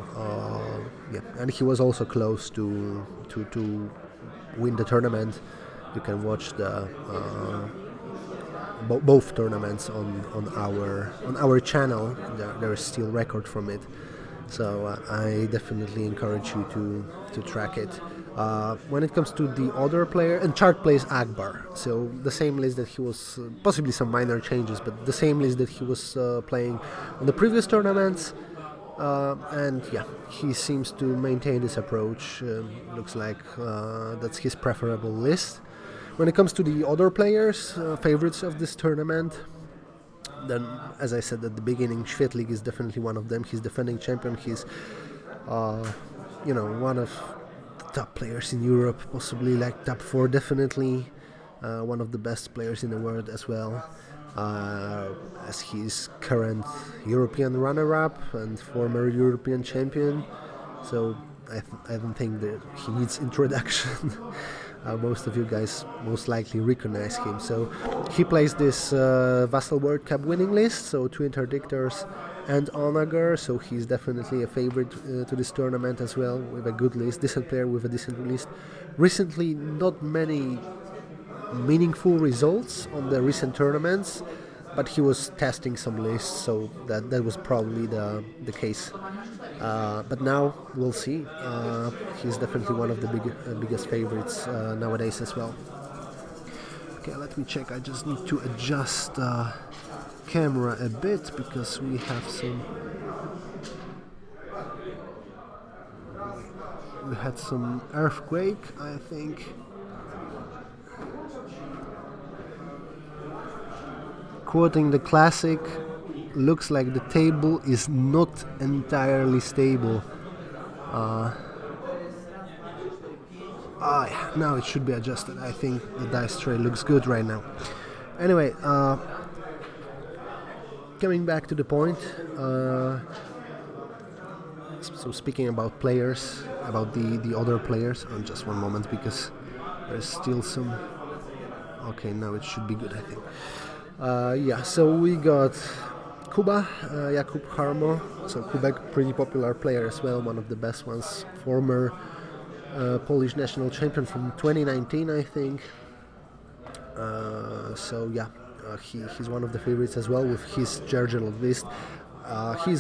and he was also close to win the tournament. You can watch the both tournaments on our channel. There is still record from it, so I definitely encourage you to track it. When it comes to the other player, and Chart plays Akbar, so the same list that he was, possibly some minor changes, but the same list that he was playing on the previous tournaments. And he seems to maintain this approach. Looks like that's his preferable list. When it comes to the other players, favorites of this tournament, then, as I said at the beginning, Świetlik is definitely one of them. He's defending champion. He's, one of the top players in Europe, possibly like top 4, definitely. One of the best players in the world as well. As he's current European runner-up and former European champion, so I don't think that he needs introduction. Most of you guys most likely recognize him. So he plays this Vassal World Cup winning list, so 2 interdictors and Onager, so he's definitely a favorite to this tournament as well, with a good list, decent player with a decent list. Recently, not many meaningful results on the recent tournaments, but he was testing some lists, so that was probably the case. But now we'll see. He's definitely one of the biggest favorites nowadays as well. Okay, let me check. I just need to adjust camera a bit because we had some earthquake, I think. Quoting the classic, looks like the table is not entirely stable. Now it should be adjusted. I think the dice tray looks good right now. Anyway, coming back to the point. So speaking about players, about the other players, just one moment because there's still some. Okay, now it should be good, I think. So we got Kuba, Jakub Harmo. So Kubek, pretty popular player as well, one of the best ones. Former Polish national champion from 2019, I think. He's one of the favorites as well with his Gergerod list. He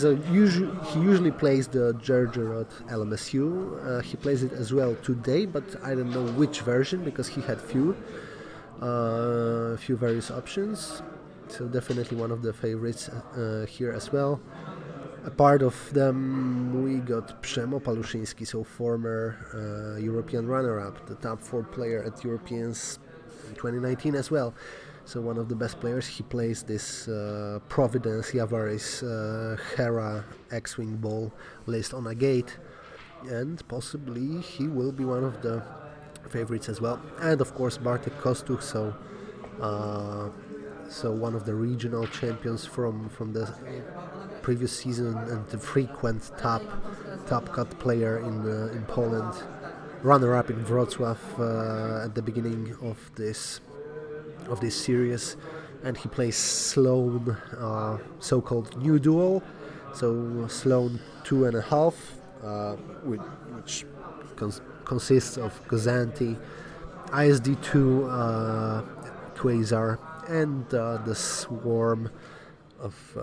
usually plays the Gergerod LMSU. He plays it as well today, but I don't know which version because he had few various options, so definitely one of the favorites here as well. A part of them we got Przemo Paluszyński, so former European runner-up, the top 4 player at Europeans in 2019 as well, so one of the best players. He plays this Providence Javaris Hera X-Wing Ball list on a gate, and possibly he will be one of the favorites as well. And of course Bartek Kostuch, so one of the regional champions from the previous season and the frequent top cut player in Poland, runner-up in Wrocław at the beginning of this series, and he plays Sloan, so-called new duel, so Sloan 2.5, which consists of Gozanti, ISD2 Quasar, and the swarm of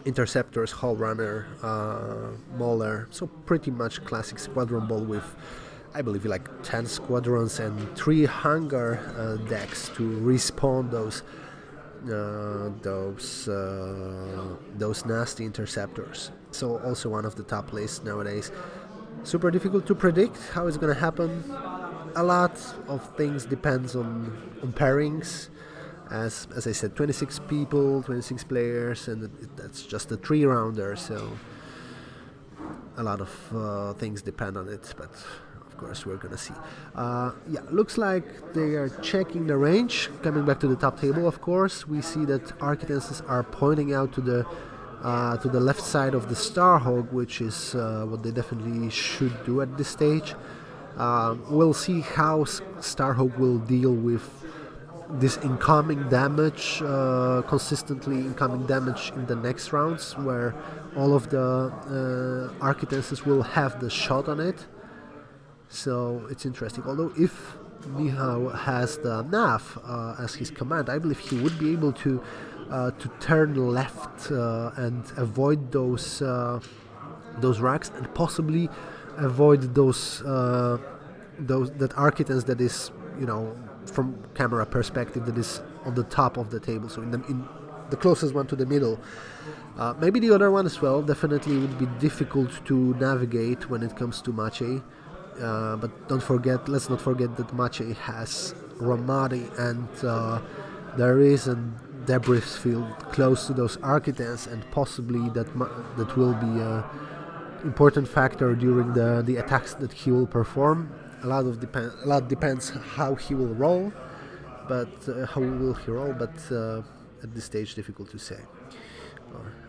interceptors, Hull Runner, Mauler. So pretty much classic squadron ball with, I believe, like 10 squadrons and 3 hangar decks to respawn those nasty interceptors. So also one of the top lists nowadays. Super difficult to predict how it's going to happen. A lot of things depends on pairings As I said, 26 people, 26 players, and that's just a 3-rounder, so a lot of things depend on it, but of course we're gonna see. Yeah, looks like they are checking the range. Coming back to the top table, of course, we see that Architects are pointing out to the left side of the Starhawk, which is what they definitely should do at this stage. We'll see how Starhawk will deal with this incoming damage, consistently incoming damage in the next rounds, where all of the Architects will have the shot on it. So it's interesting. Although if Michał has the nav as his command, I believe he would be able to turn left and avoid those racks, and possibly avoid that Architects that is, you know, from camera perspective, that is on the top of the table, so in the closest one to the middle. Maybe the other one as well. Definitely would be difficult to navigate when it comes to Maciej. But let's not forget that Maciej has Armada, and there is a debris field close to those Architects, and possibly that will be an important factor during the attacks that he will perform. A lot depends how he will roll, but at this stage, difficult to say.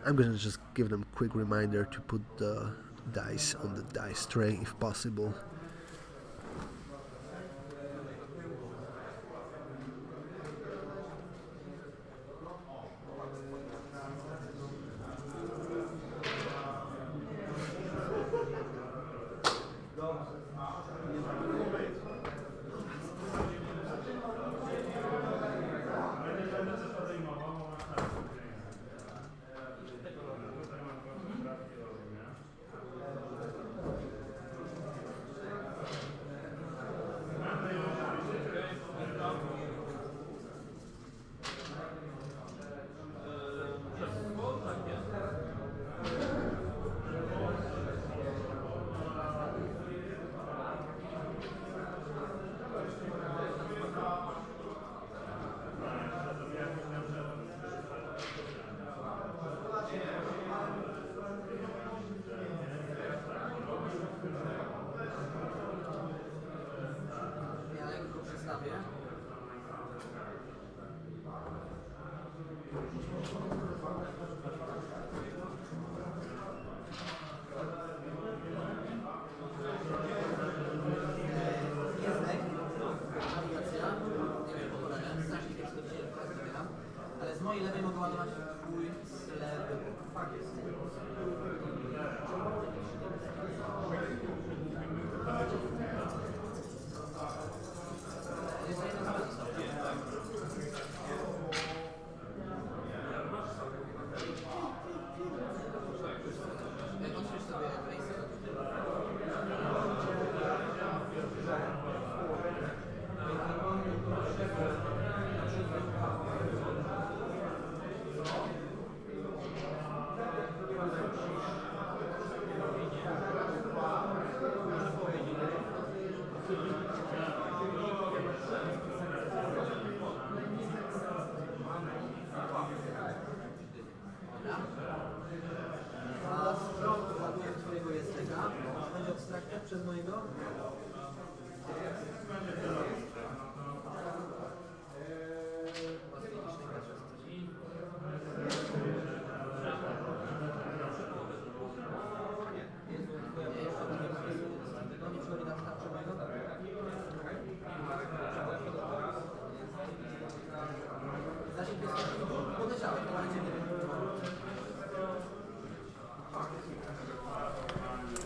I'm gonna just give them a quick reminder to put the dice on the dice tray if possible.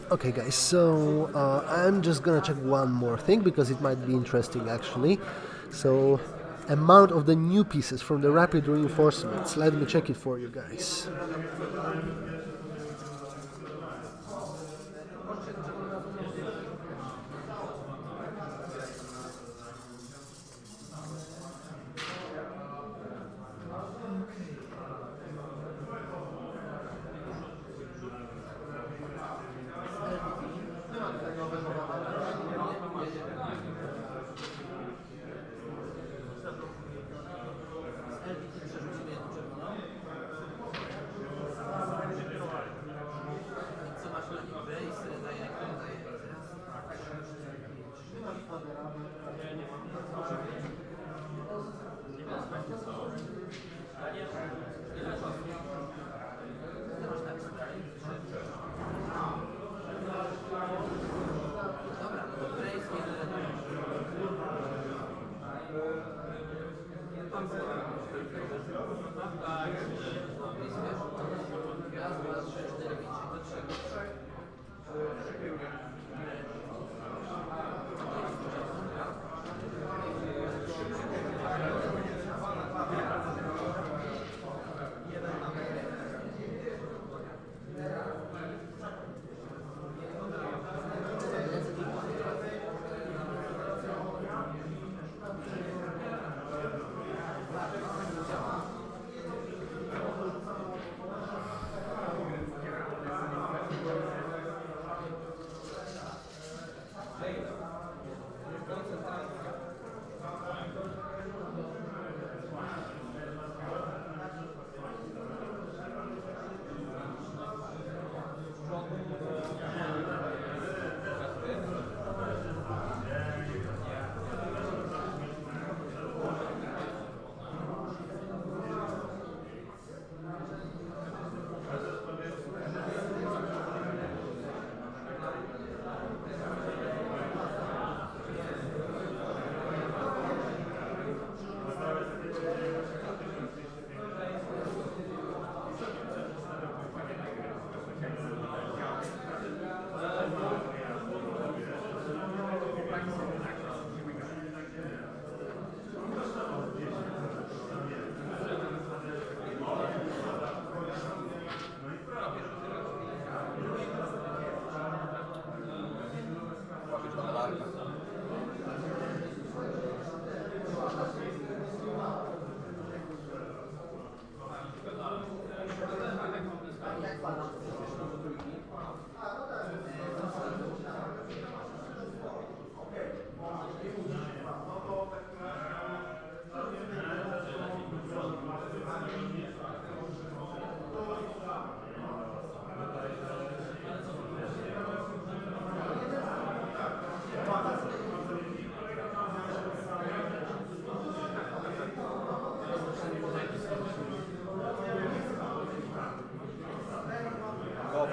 Okay guys, so I'm just gonna check one more thing because it might be interesting actually. So, amount of the new pieces from the rapid reinforcements. Let me check it for you guys.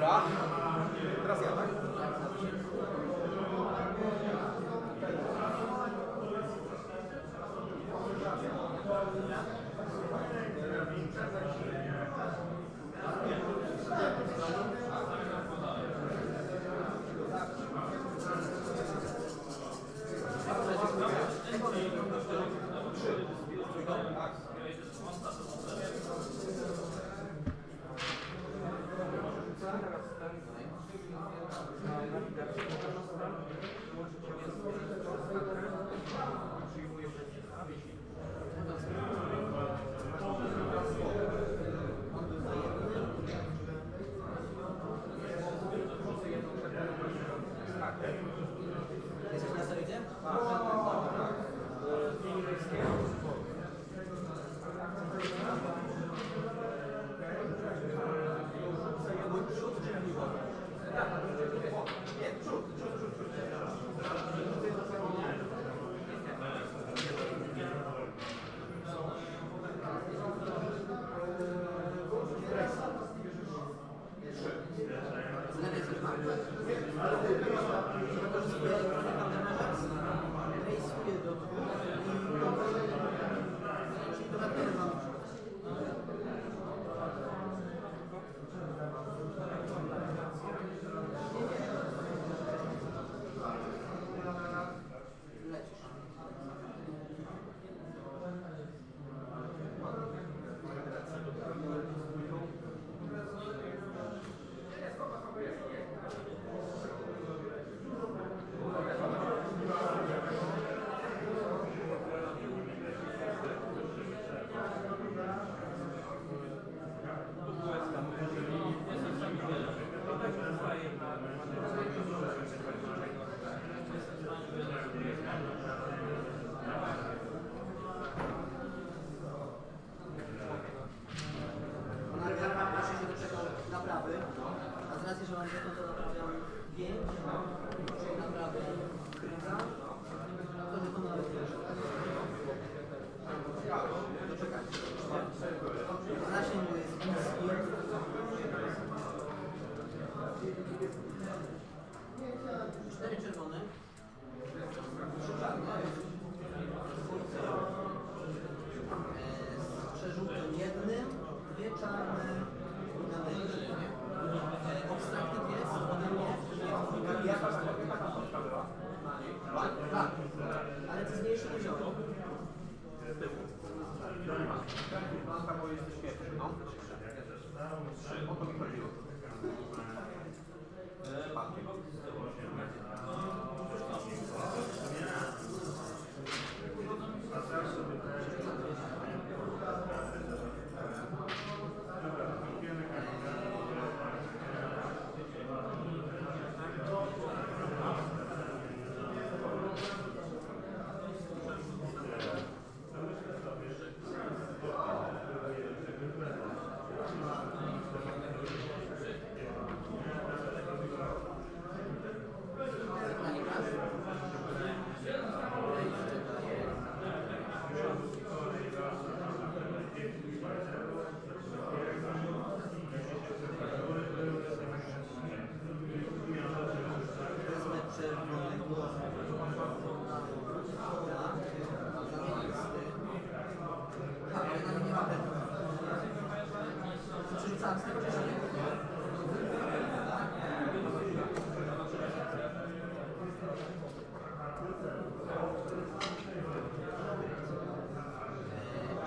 Dobra. Teraz ja, tak? Jesteś na sterydzie? Przód czy piwo? Nie, przód. Z lewej coś mam. Wykorzystuję rejsuję do dwóch i dodatkowo mam. Lecisz. Proszę się do czego naprawy, a z racji, że mam beton, to naprawiam 5, czyli naprawiam kryza, to że to nawet jeszcze. To czekajcie. Zasięg jest niski. Cztery czerwone. 3 czarne. Z przerzutkiem jednym, 2 czarne i na wejście. Obstraktyw jest ode mnie. Jak abstraktyw? Tak, ale to zmniejszy poziom. Banka, bo jest śmierci. No, 3. O to mi chodziło. Przerzucałem z tego wcześniej.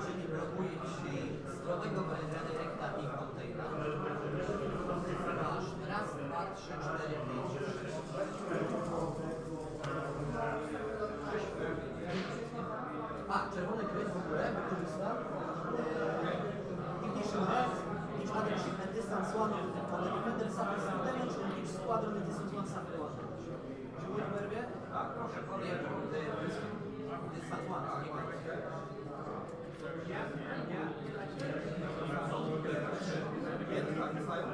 Czyli brakuje Ci zdrowego dyrekta i kontajna. Masz raz, 2, 3, 4, 5, 6. A, czerwony gryz w ogóle wykorzystam. Ignition head, each other shipment distance 1 for the defender suffers some damage and each squadron in distance 1 suffers 1 damage. Czy mój numer wie? Tak, proszę. Nie, distance 1, nie koniec. Jeden, tak? Zostają?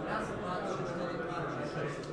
Raz, 2, 3, 4, 5, 6.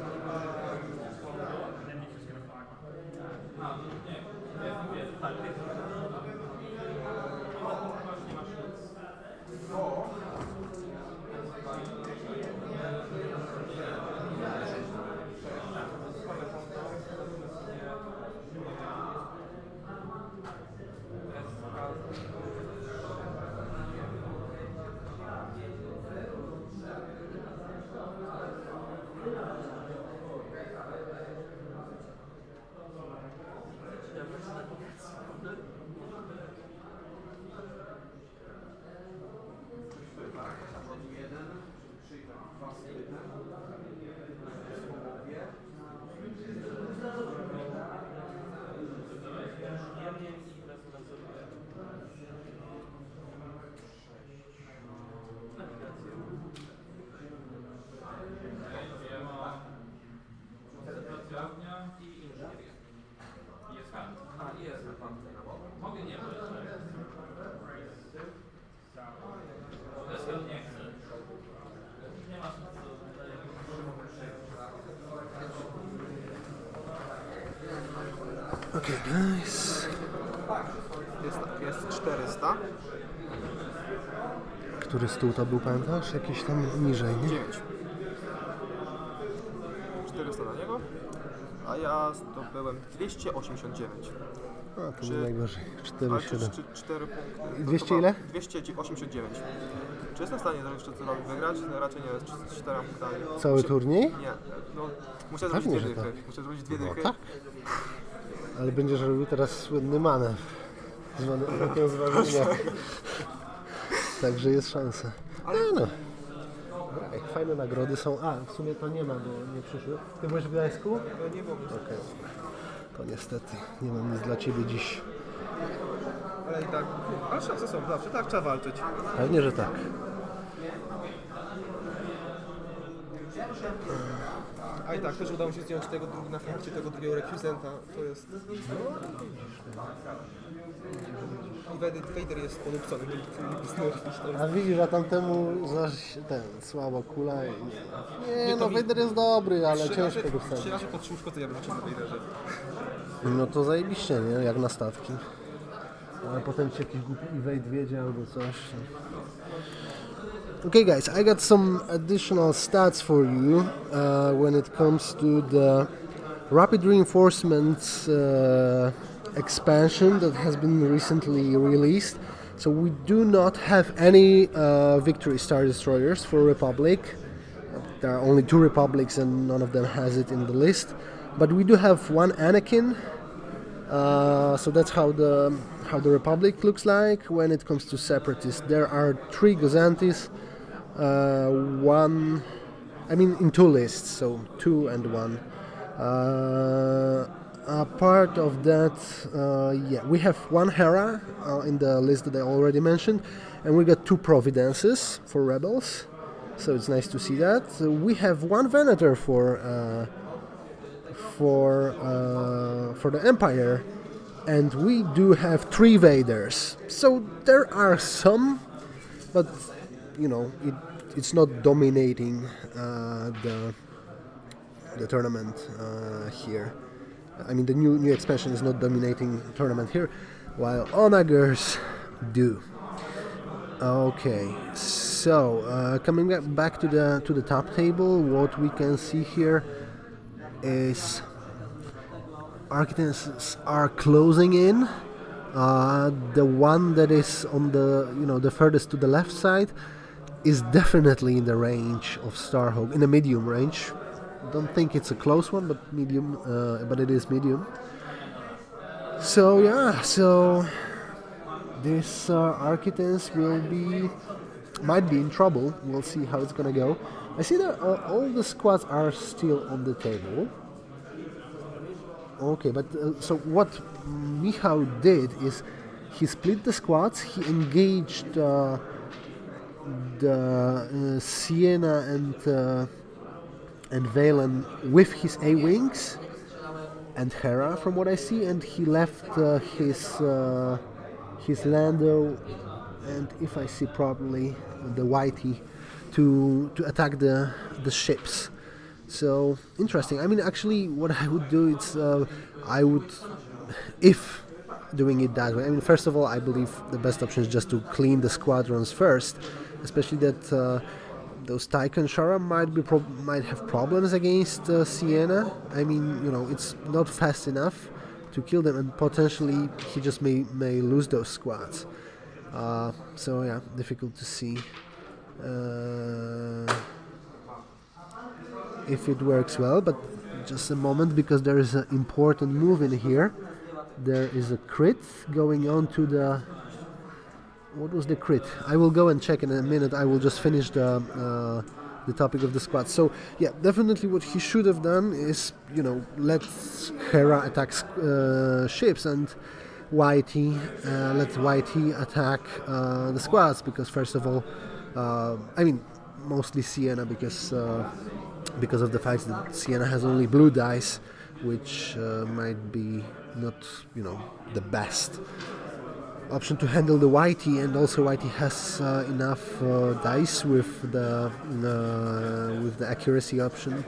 Okay, guys. Jest 400. Który stół to był, pamiętasz? Jakiś tam niżej, nie? 9. 400 na niego. A ja zdobyłem 289. A, to był najgorzej. Ale 4,7. 4 punkty. 200 ile? 289. Czy jestem w stanie jeszcze co robić wygrać? No, raczej nie, z 4 punktami. Cały turniej? Nie. No, muszę zrobić Pewnie, dwie że dychy. tak. Muszę zrobić dwie No dychy. tak. Ale będziesz robił teraz słynny manewr. Zwany efektem zważenia. Także jest szansa. No. Dobra, fajne nagrody są. A, w sumie to nie ma, bo nie przyszły. Ty byłeś w Gdańsku? Nie było. Okej. To niestety nie mam nic dla Ciebie dziś. Ale i tak. Ale szanse są zawsze, tak trzeba walczyć. Pewnie, że tak. A i tak też udało mi się zdjąć tego na fakcie tego drugiego rekwizenta. To jest. I Vader jest podupcony. A widzisz, a tamtemu zaś ten, słaba kula i... Nie, no Vader jest dobry, ale ciężko go wsadzić. 3 razy pod uszkodzenia wrócił na Vaderze. No to zajebiście, nie? Jak na statki. Ale potem ci jakiś głupi evade wiedzie albo coś. Okay guys, I got some additional stats for you when it comes to the rapid reinforcements expansion that has been recently released. So we do not have any Victory Star Destroyers for Republic. There are only 2 Republics and none of them has it in the list. But we do have 1 Anakin. So that's how the Republic looks like. When it comes to Separatists, there are 3 Gozantis. 1, I mean in 2 lists, so 2 and 1. A part of that, yeah, we have 1 Hera in the list that I already mentioned, and we got 2 Providences for Rebels, so it's nice to see that. We have 1 Venator for the Empire, and we do have 3 Vaders. So there are some, but you know, it's not dominating the tournament here. I mean, the new expansion is not dominating the tournament here, while Onagers do. Okay, so coming back to the top table, what we can see here is Architects are closing in. The one that is on the furthest to the left side is definitely in the range of Starhawk, in the medium range. Don't think it's a close one, but medium, but it is medium. So yeah, so this Architects might be in trouble. We'll see how it's gonna go. I see that all the squads are still on the table. Okay, but so what Michał did is he split the squads. He engaged the Sienna and Valen with his A-wings and Hera, from what I see, and he left his Lando and, if I see properly, the Whitey to attack the ships. So interesting. I mean, actually, what I would do is I would, if doing it that way. I mean, first of all, I believe the best option is just to clean the squadrons first, especially that those Tycho and Shara might have problems against Sienna. I mean, you know, it's not fast enough to kill them, and potentially he just may lose those squads. So yeah, difficult to see if it works well, but just a moment, because there is an important move in here. There is a crit going on to the... What was the crit? I will go and check in a minute. I will just finish the topic of the squad. So yeah, definitely what he should have done is, you know, let Hera attack ships and Whitey, let Whitey attack the squads, because first of all, I mean, mostly Sienna, because of the fact that Sienna has only blue dice, which might be not, you know, the best option to handle the Whitey, and also Whitey has enough dice with the accuracy option.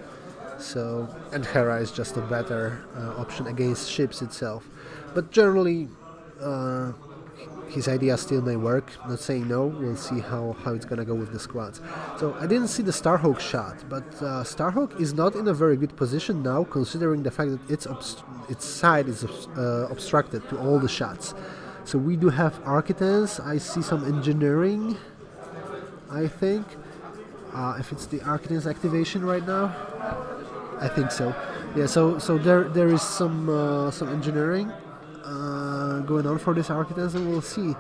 So, and Hera is just a better option against ships itself. But generally, his idea still may work. Not saying no. We'll see how it's gonna go with the squads. So I didn't see the Starhawk shot, but Starhawk is not in a very good position now, considering the fact that its side is obstructed to all the shots. So we do have Architects. I see some engineering, I think. If it's the Architects activation right now, I think so. Yeah. So there is some engineering going on for this Architects, and we'll see.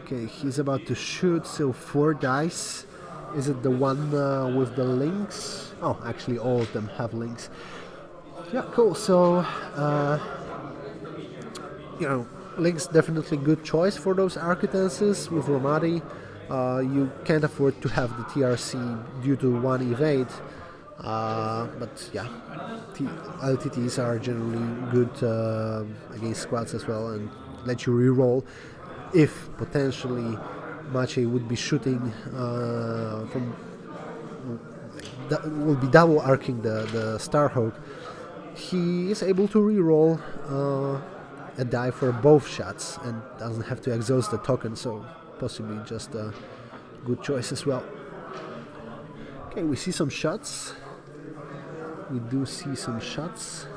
Okay, he's about to shoot. So 4 dice. Is it the one with the links? Oh, actually, all of them have links. Yeah, cool. So links definitely good choice for those Architects with Ramadi. You can't afford to have the TRC due to 1 evade, but yeah, LTTs are generally good against squads as well and let you reroll if potentially Maciej would be shooting will be double arcing the Starhawk. He is able to reroll a die for both shots and doesn't have to exhaust the token, so possibly just a good choice as well. Okay, we see some shots. We do see some shots.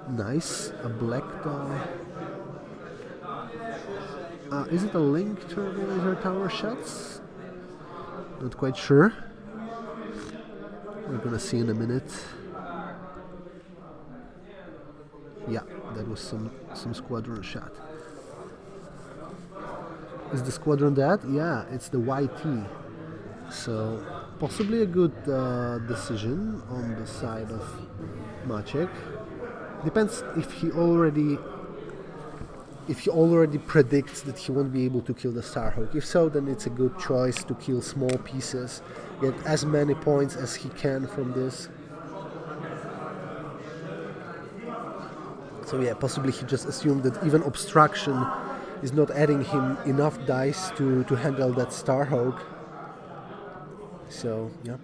Nice, a black die. Is it a link turbo laser tower shots? Not quite sure. We're gonna see in a minute. Yeah, that was some squadron shot. Is the squadron that? Yeah, it's the YT. So possibly a good decision on the side of Maciej. Depends if he already predicts that he won't be able to kill the Starhawk. If so, then it's a good choice to kill small pieces, get as many points as he can from this. So yeah, possibly he just assumed that even obstruction is not adding him enough dice to handle that Starhawk. So yeah,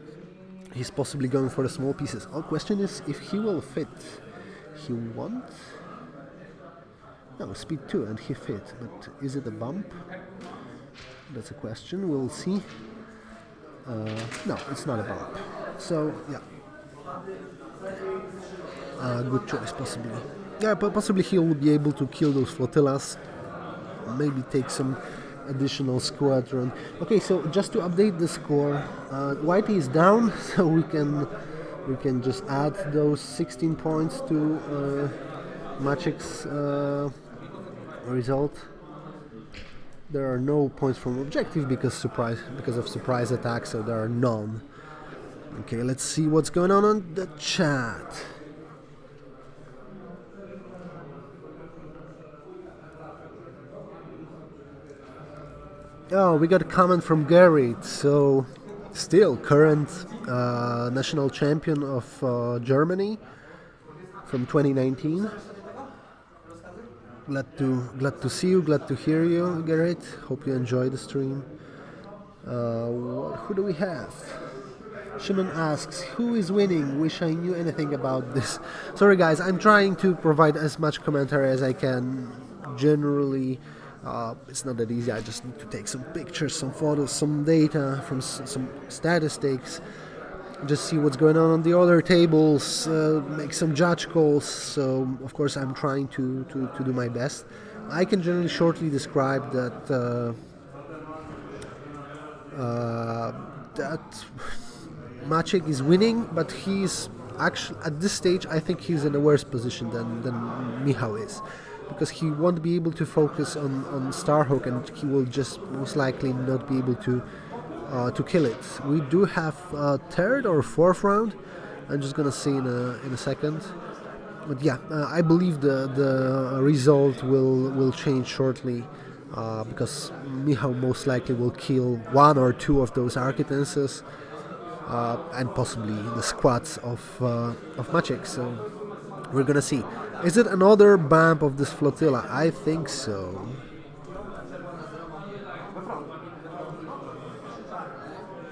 he's possibly going for the small pieces. Our question is if he will fit. He won't. No, speed 2 and he fit, but is it a bump? That's a question, we'll see. No, it's not a bump. So yeah, good choice possibly. Yeah, but possibly he will be able to kill those flotillas. Maybe take some additional squadron. Okay, so just to update the score, Whitey is down, so we can just add those 16 points to Maciek's result. There are no points from objective because of surprise attack, so there are none. Okay, let's see what's going on the chat. Oh, we got a comment from Gary. So, still current national champion of Germany from 2019. Glad to see you. Glad to hear you, Garrett. Hope you enjoy the stream. Who do we have? Shimon asks, who is winning? Wish I knew anything about this. Sorry guys, I'm trying to provide as much commentary as I can. Generally, it's not that easy. I just need to take some pictures, some photos, some data from some statistics, just see what's going on the other tables, make some judge calls. So of course I'm trying to do my best. I can generally shortly describe that that Maciej is winning, but he's actually at this stage I think he's in a worse position than Michał is, because he won't be able to focus on Starhawk and he will just most likely not be able to kill it. We do have third or fourth round. I'm just gonna see in a second. But yeah, I believe the result will change shortly, because Michał most likely will kill one or two of those architects, and possibly the squads of Maciej. So we're gonna see. Is it another bump of this flotilla? I think so.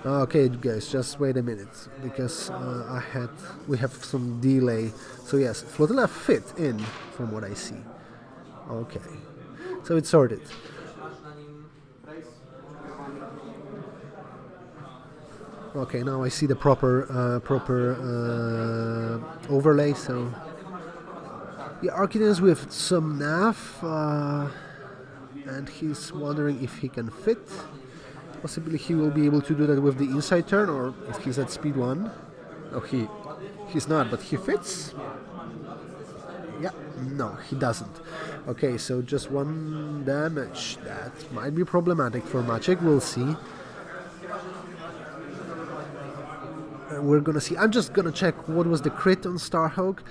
Okay, guys, just wait a minute because we have some delay. So yes, Flotilla fit in from what I see. Okay, so it's sorted. Okay, now I see the proper overlay. So yeah, Archidens with some nav, and he's wondering if he can fit. Possibly he will be able to do that with the inside turn, or if he's at speed 1. No, he's not, but he fits. Yeah, no, he doesn't. Okay, so just 1 damage. That might be problematic for Maciej. We'll see. We're gonna see. I'm just gonna check what was the crit on Starhawk.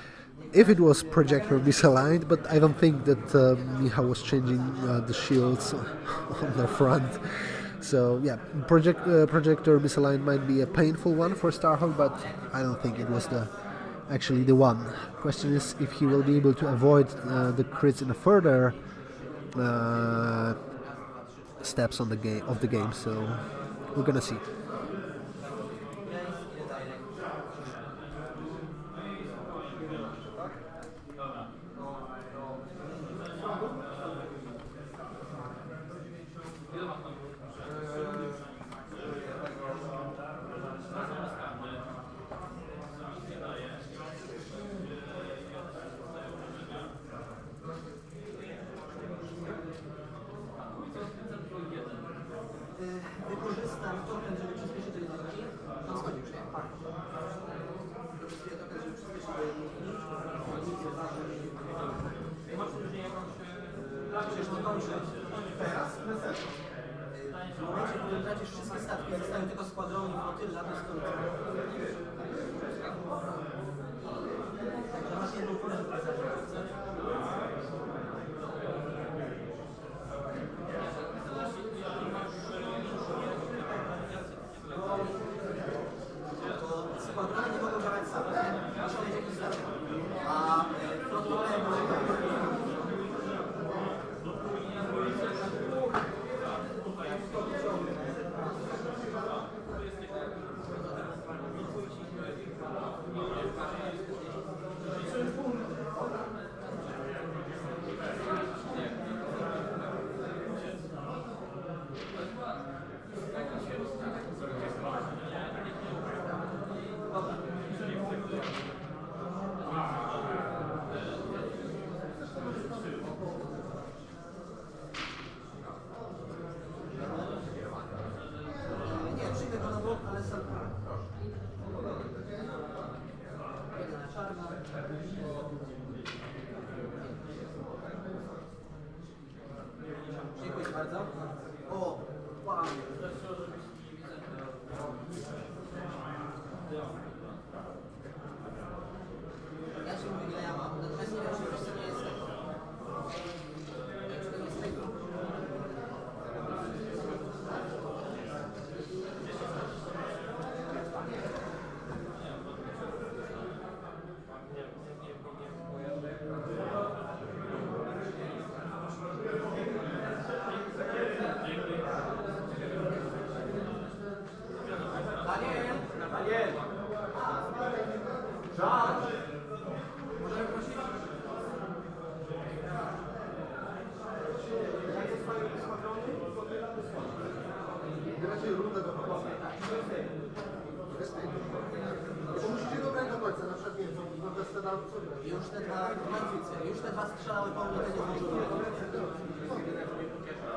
If it was projector misaligned, but I don't think that Michał was changing the shields on the front. So yeah, projector misaligned might be a painful one for Starhawk, but I don't think it was actually the one. Question is if he will be able to avoid the crits in the further steps of the game. So we're gonna see. Wykorzystam token, żeby przyspieszyć do jedynki. No schodzi już, nie? Tak. Wykorzystuję token, żeby przyspieszyć do jedynki. Przecież to kończy. Teraz? W momencie, w którym tracisz wszystkie statki, zostają tylko składrony i flotylla, to jest koniec. Także masz jedną kulę, żeby zacząć. Składrony nie mogą działać same. Muszą mieć jakiś zaczep. A flotyle może dziękuję bardzo. O, wow. Ja ci mówię, ile ja mam. Natomiast nie wiem, czy wiesz, co nie jest tego. Czy to nie jest tego? Gracie rundę do końca. Bo musicie dobrać do końca, na przykład nie wiem, no Western albo co grać. Już te dwa strzelały po mnie, to nie zdążyły.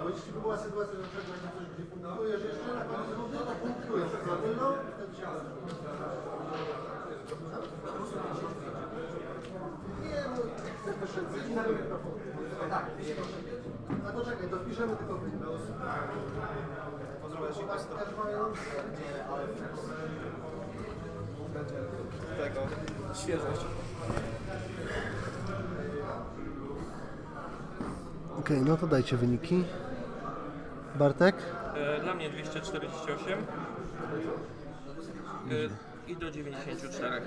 Bo jeśli by była sytuacja, że na przykład będzie coś, gdzie punktujesz jeszcze na koniec rundy, to punktujesz. No, wtedy się nie, no, Tak. a to czekaj, to wpiszemy tylko Windows. Też mają... Tego, świeżość. Okej, no to dajcie wyniki. Bartek? Dla mnie 248 i do 94.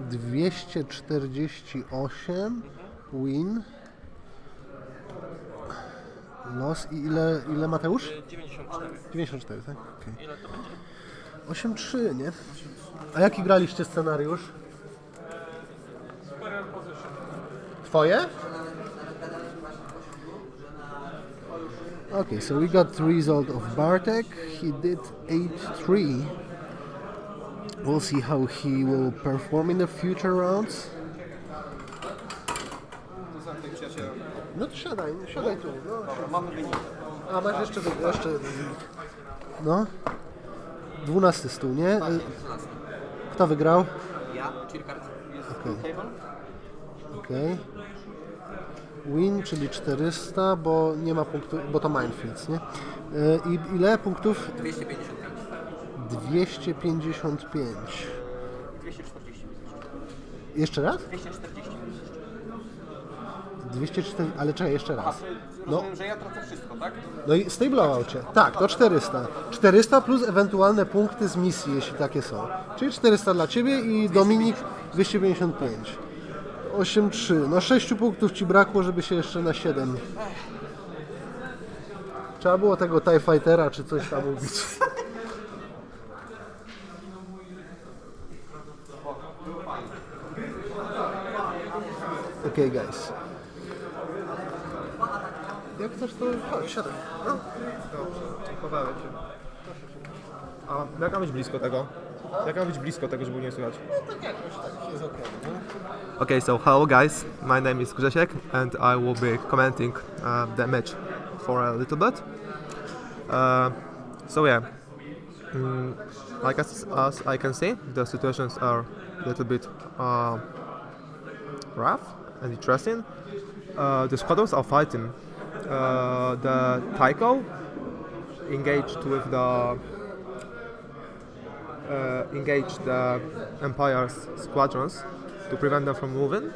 248 win. Los i ile Mateusz? 94. 94, tak? Okay. Ile to będzie? 8-3, nie? A jaki graliście scenariusz? Twoje? Okay, so we got the result of Bartek. He did 8-3. We'll see how he will perform in the future rounds. To są tych przyjaciele. No to siadaj tu. No. Dobra, mamy wynik. A masz jeszcze no. 12 stół, nie? Kto wygrał? Ja, czyli kart jest Okej. table. Okej. Win, czyli 400, bo nie ma punktów, bo to minefields, nie? I ile punktów? 255. 255. 240. Jeszcze raz? 240. 204, ale czekaj, jeszcze raz. Rozumiem, że ja tracę wszystko, tak? No i stablował cię. Tak, to 400. 400 plus ewentualne punkty z misji, jeśli takie są. Czyli 400 dla ciebie i Dominik 255. 8-3. No 6 punktów ci brakło, żeby się jeszcze na 7. Trzeba było tego TIE Fightera czy coś tam ubić. Okay, guys. Jak chcesz, to chodź, siadaj. No. Dobrze, pobawię się. A jak mam być blisko tego? Jak mam być blisko tego, żeby nie słychać? Jest okej, nie? Okay, so hello guys, my name is Grzesiek and I will be commenting the match for a little bit. So yeah, like as I can see, the situations are a little bit rough and interesting. The squadrons are fighting. The Tycho engaged with the Empire's squadrons to prevent them from moving.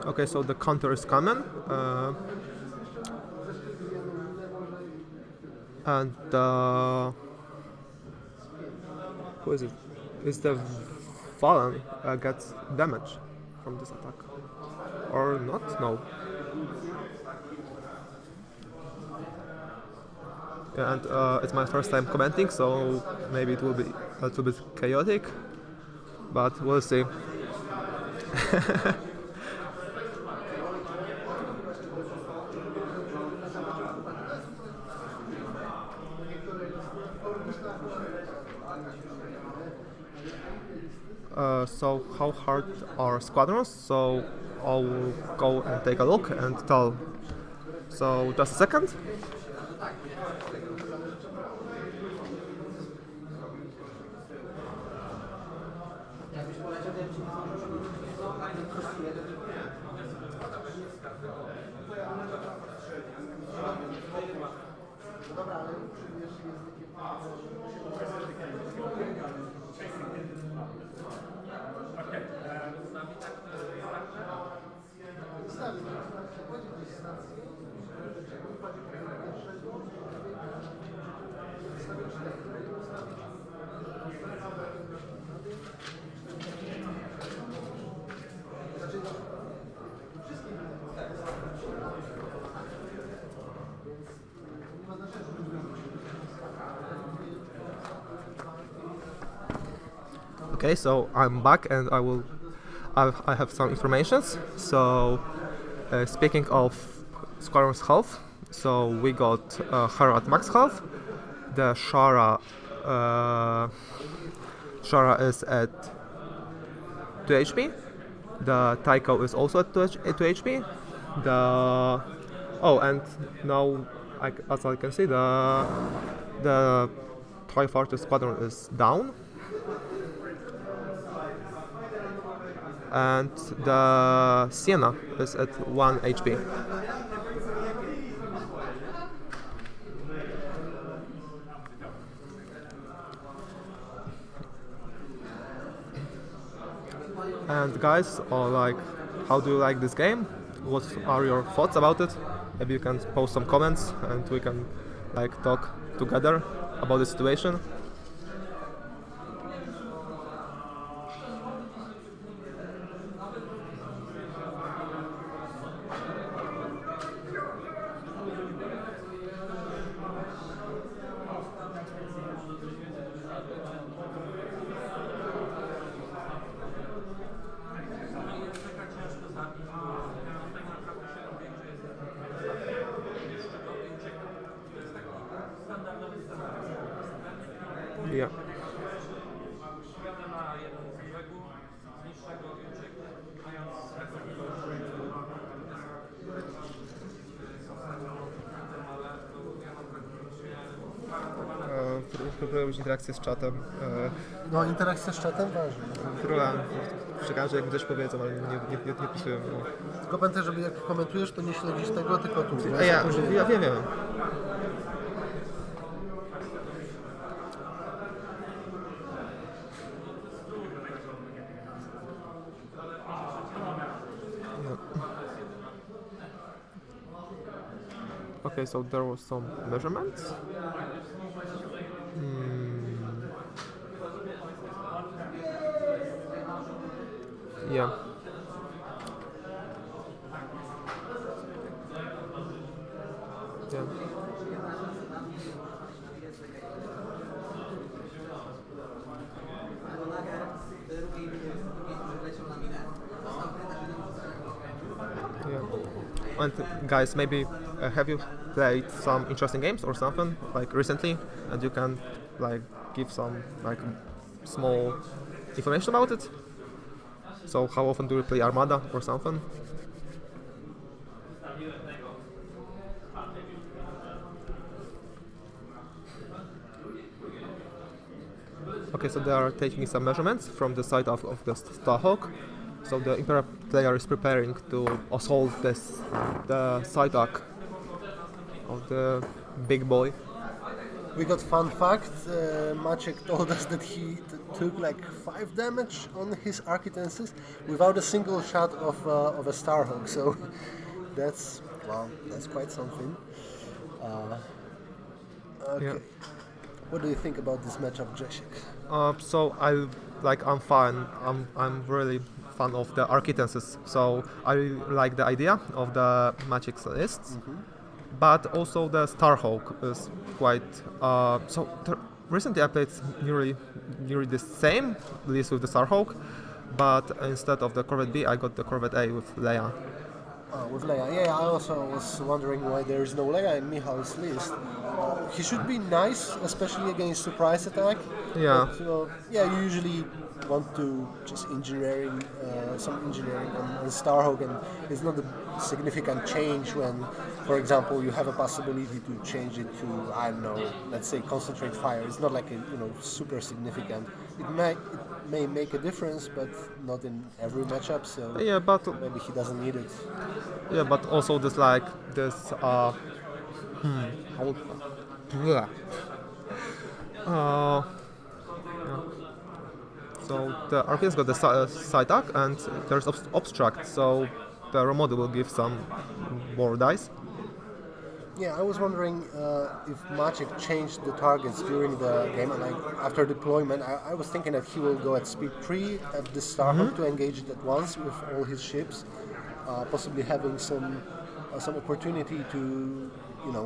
Okay, so the counter is coming, and who is it? Is the Fallen gets damage from this attack, or not? No. Yeah, and it's my first time commenting, so maybe it will be a little bit chaotic, but we'll see. So how hard are squadrons? So I'll go and take a look and tell. So just a second. Okay, so I'm back and I have some informations. So speaking of squadron's health, so we got her at max health. The Shara is at 2 HP. The Tycho is also at 2 HP. And now as I can see, the Trifortress squadron is down. And the Sienna is at 1 HP. And guys, like, how do you like this game? What are your thoughts about it? Maybe you can post some comments and we can like talk together about the situation. Yeah. Próbuję interakcję z czatem. No, interakcja z czatem ważna. Próbowałem. Czekałem, że jak coś powiedzą, ale nie pisują. Tylko pamiętaj, żeby jak komentujesz, to nie śledzisz tego, tylko tu. Ja wiem. Okay, so there was some measurements. Yeah. Yeah. Yeah. And guys, maybe have you played some interesting games or something like recently, and you can like give some like small information about it? So how often do you play Armada or something? Okay, so they are taking some measurements from the side of the Starhawk. So the Imperial player is preparing to assault the side arc of the big boy. We got fun fact. Maciej told us that he took like 5 damage on his Architensis without a single shot of a Starhawk. So that's quite something. Okay. Yeah. What do you think about this matchup, Jacek? So I'm fine. I'm really fan of the Architensis. So I like the idea of the Magic's lists. But also the Starhawk is quite. Recently I played nearly the same list with the Starhawk, but instead of the Corvette B, I got the Corvette A with Leia. With Leia, yeah, I also was wondering why there is no Leia in Michal's list. He should be nice, especially against surprise attack. Yeah. But, you usually want to just some engineering on Starhawk, and it's not a significant change when, for example, you have a possibility to change it to, I don't know, let's say concentrate fire. It's not like super significant. It may make a difference, but not in every matchup. So Yeah, but maybe he doesn't need it. yeah, but also this. Yeah. So the Architects got the side arc and there's obstruct, so the Armada will give some more dice. Yeah, I was wondering if Maciej changed the targets during the game, and after deployment, I was thinking that he will go at speed 3 at the Starhawk to engage it at once with all his ships, possibly having some opportunity to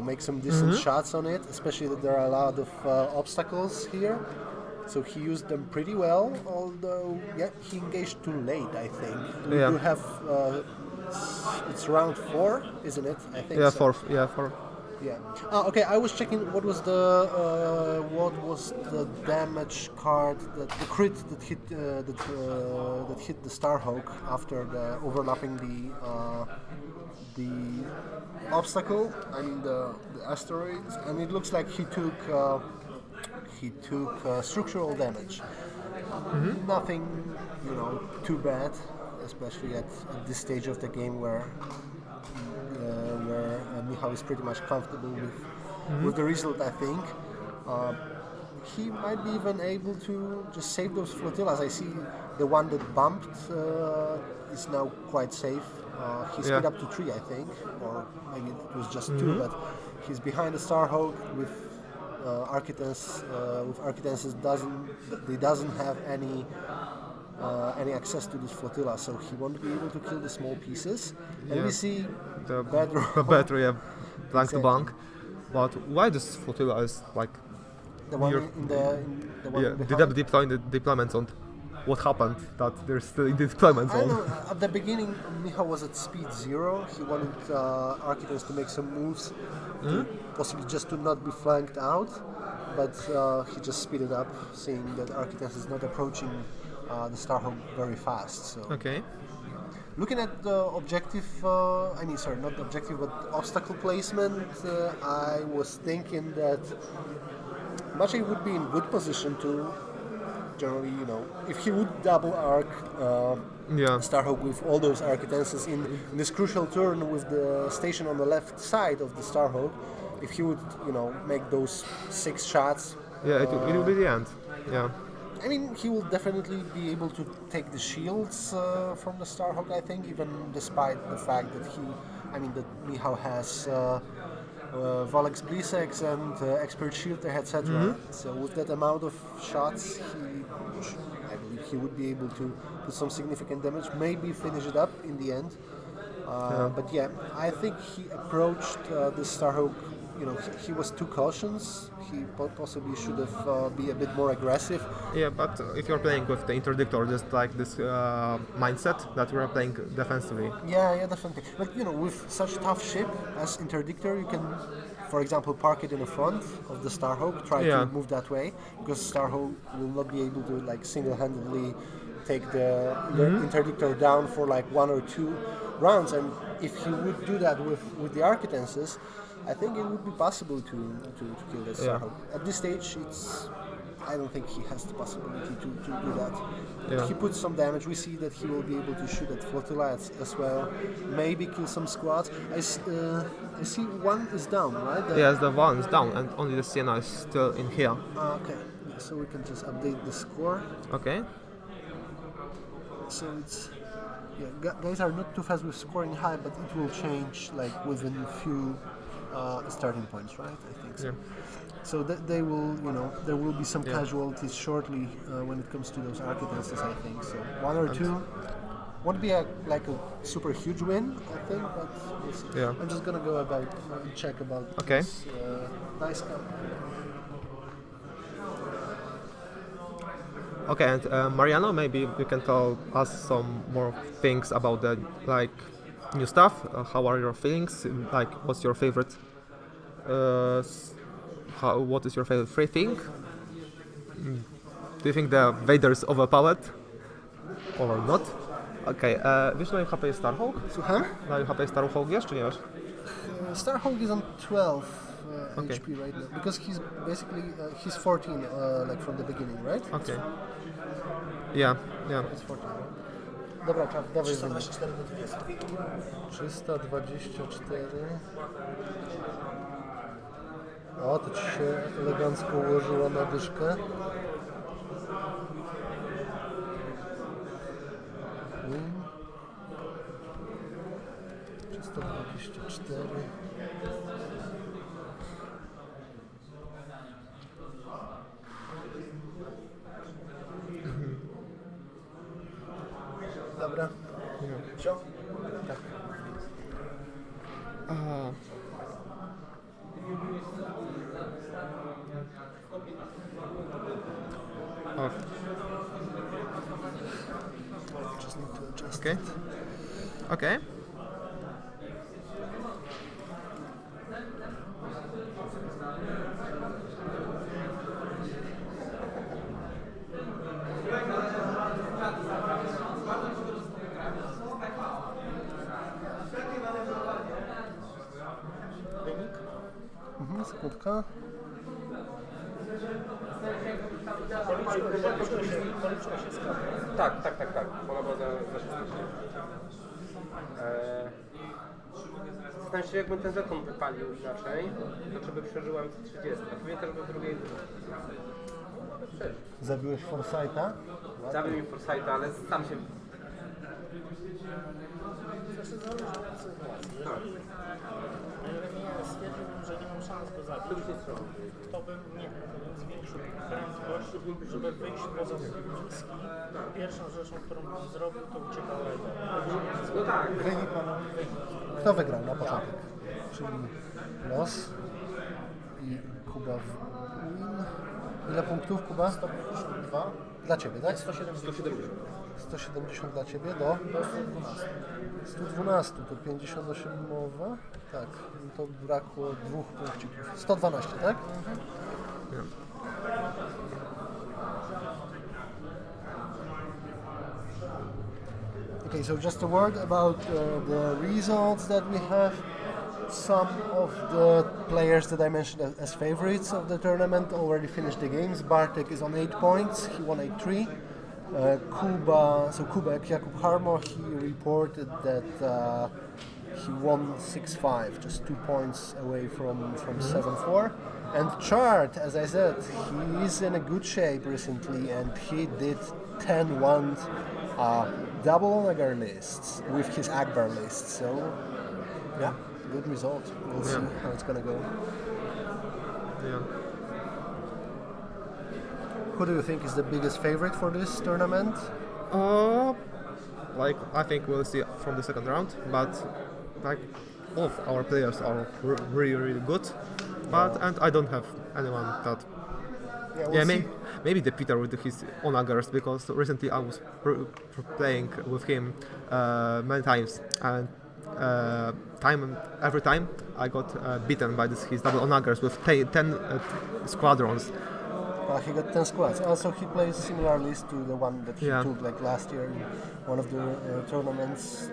make some decent shots on it, especially that there are a lot of obstacles here. So he used them pretty well, although he engaged too late, I think. We do have it's round 4, isn't it? I think. Yeah, so. 4. Yeah, 4. Yeah. Okay, I was checking what was the damage card, the crit that hit that hit the Starhawk after the overlapping the obstacle, I mean the asteroids, and it looks like he took structural damage. Nothing, too bad, especially at this stage of the game where Michał is pretty much comfortable with the result, I think. he might be even able to just save those flotillas. I see the one that bumped is now quite safe. He speed up to 3, I think, or maybe it was just 2, but he's behind the Starhawk with Architenses doesn't have any access to this flotilla, so he won't be able to kill the small pieces. And we see the bedrock. battery, blank to blank. But why this flotilla is like The one You're- in the one did behind. they deploy the deployments on what happened that they're still in the deployment I zone? know. At the beginning, Michał was at speed 0. He wanted Architects to make some moves, to possibly just to not be flanked out. But he just speeded up, seeing that Architects is not approaching the Starhawk very fast. So, Okay. looking at the objective, not the objective, but obstacle placement, I was thinking that Maciej would be in good position to generally, if he would double arc Starhawk with all those Architenses in this crucial turn with the station on the left side of the Starhawk, if he would, make those 6 shots. Yeah, it will be the end. Yeah. I mean, he will definitely be able to take the shields from the Starhawk, I think, even despite the fact that that Michał has Volex Blisex and Expert Shield, etc. So with that amount of shots, I believe he would be able to put some significant damage, maybe finish it up in the end. But yeah, I think he approached the Starhawk. He was too cautious. He possibly should have be a bit more aggressive. Yeah, but if you're playing with the interdictor, just like this mindset that you are playing defensively. Yeah, definitely. But with such tough ship as interdictor, you can, for example, park it in the front of the Starhawk, try to move that way, because Starhawk will not be able to single-handedly take the interdictor down for 1 or 2 rounds. And if he would do that with the Architenses, I think it would be possible to kill the Starhawk. At this stage, I don't think he has the possibility to do that. Yeah. He puts some damage. We see that he will be able to shoot at flotilla as well. Maybe kill some squads. I see one is down, right? Yes, the one is down, and only the Sienna is still in here. Okay. So we can just update the score. Okay. So it's guys are not too fast with scoring high, but it will change within a few starting points, right? I think so. Yeah. So they will, there will be some casualties shortly when it comes to those Architenses, I think. So 1 or 2 won't be a super huge win, I think, but we'll see. Yeah. I'm just gonna go about and check about Okay. this nice camp. Okay, and Mariano, maybe you can tell us some more things about the new stuff. How are your feelings? What's your favorite? What is your favorite free thing? Do you think the Vader is overpowered or not? Okay, wiesz na HP jest Starhawk? Słucham? Na HP jest Starhawk wiesz, czy nie wiesz? Starhawk is on 12 Okay. HP right now because he's basically he's 14 from the beginning, right? Okay. Yeah. He's 14, right? Dobra, dawaj 324 do 20. 324. O, to ci się elegancko ułożyło na dyszkę. 324. Dobra. Co? Tak. Just need to adjust. Okay. Okay. Sekundka. Tak. Ona była za 16. Zastanawiam się, jakbym ten zeton wypalił inaczej, to czy by przeżyłem te 30. A pewnie też by w drugiej... No, by przeżył. Zabiłeś Forsytha? Zabił mi Forsytha, ale sam się... Nie, stwierdziłbym, że nie mam szans go zabić. To bym nie zwiększył prędkość, żeby wyjść poza ściski. Pierwszą rzeczą, którą bym zrobił, to uciekał Raider. No tak. Wynik pan... Kto wygrał na początek? Czyli los i Kuba w win. Ile punktów, Kuba? 152. Dla Ciebie, tak? 170. 170 dla Ciebie do 112. 112 to 58 mowa. Tak, to brakło 2 punkcików. 112, tak? Okay, so just a word about the results that we have. Some of the players that I mentioned as favorites of the tournament already finished the games. Bartek is on 8 points, he won 8-3. Kubek, Jakub Harmo, he reported that he won 6-5, just 2 points away from 7-4. And Chart, as I said, he is in a good shape recently and he did 10-1 double on Agar lists with his Akbar list. So, yeah, good result. We'll see how it's gonna go. Yeah. Who do you think is the biggest favorite for this tournament? Like I think we'll see from the second round, but like all of our players are really good. But and I don't have anyone that. Maybe the Peter with his own Agars, because recently I was playing with him many times, and every time I got beaten by his double Onagers with 10 squadrons. He got 10 squads. Also, he plays similar list to the one that he took like last year in one of the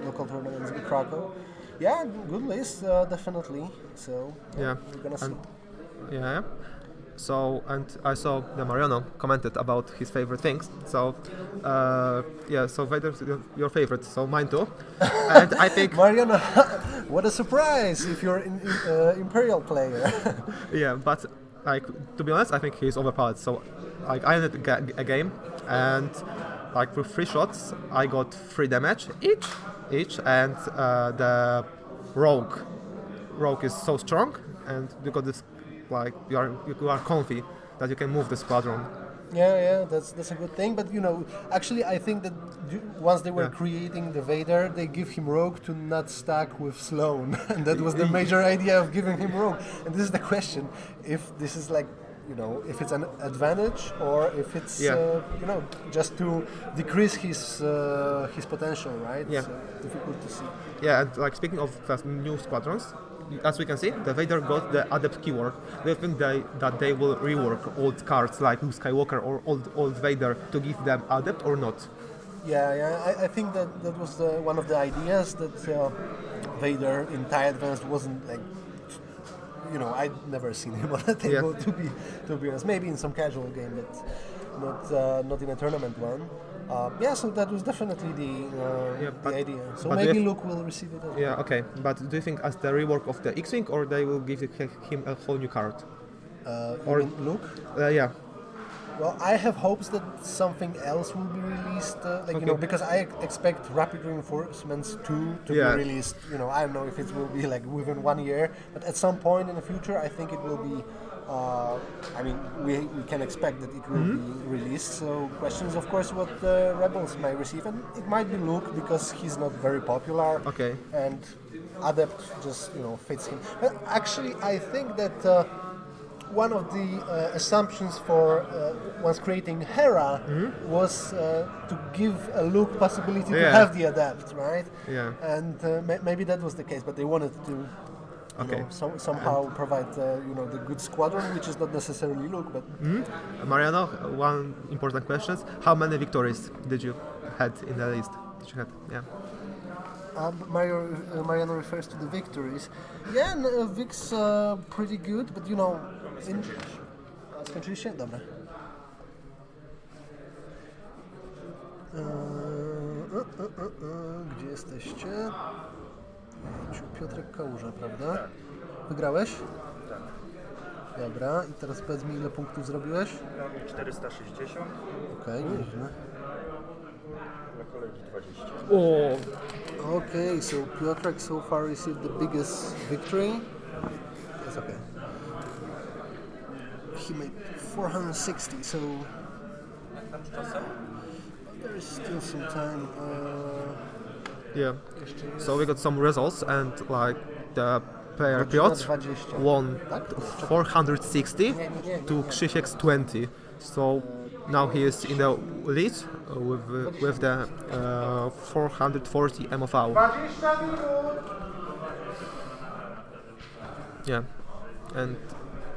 local tournaments in Kraków. Yeah, good list, definitely. So we're gonna see. Yeah. So, and I saw that Mariano commented about his favorite things. So, so Vader's your favorite, so mine too. And I think Mariano, what a surprise if you're an Imperial player. Yeah, but like to be honest, I think he's overpowered. So, like I ended a game, and like with 3 shots, I got 3 damage each, and the rogue is so strong, and you got this. Like you are comfy that you can move the squadron. Yeah, that's a good thing. But actually, I think that once they were creating the Vader, they give him Rogue to not stack with Sloane, and that was the major idea of giving him Rogue. And this is the question: if this is like, if it's an advantage or if it's just to decrease his potential, right? Yeah. So difficult to see. Yeah, and like speaking of new squadrons. As we can see, the Vader got the Adept keyword. Do you think that they will rework old cards like Luke Skywalker or old Vader to give them Adept or not? Yeah. I think that was one of the ideas that Vader in TIE Advanced wasn't like. I'd never seen him on a table to be honest. Maybe in some casual game, but not in a tournament one. So that was definitely the idea. So maybe Luke will receive it. Yeah, okay. But do you think as the rework of the X-Wing, or they will give him a whole new card? Or Luke? Yeah. Well, I have hopes that something else will be released, because I expect Rapid Reinforcements 2 to be released. I don't know if it will be like within 1 year, but at some point in the future, I think it will be. We can expect that it will be released. So, question is, of course, what the Rebels may receive, and it might be Luke because he's not very popular. Okay. And Adept just fits him. But actually, I think that. One of the assumptions for once creating Hera was to give a Luke possibility to have the Adept, right? Yeah. And maybe that was the case, but they wanted to somehow provide the good squadron, which is not necessarily Luke, but. Mariano, one important question: how many victories did you had in the list? Did you have? Yeah. Mariano refers to the victories. Yeah, Vic's pretty good, but skończyliście? Dobra. Gdzie jesteście? Piotrek Kałuża, prawda? Wygrałeś? Tak. Dobra, i teraz powiedz mi, ile punktów zrobiłeś? Mam 460, Okej, nieźle. dla kolegi 20. Oh, Okay, so Piotrek so far received the biggest victory. That's okay. He made 460, so there is still some time. yeah. So we got some results, and like the player Godzina Piotr 20. won Tak? 460 to Krzysiek's 20. So now he is in the lead with the 440 MOV. 20 minut! Yeah, and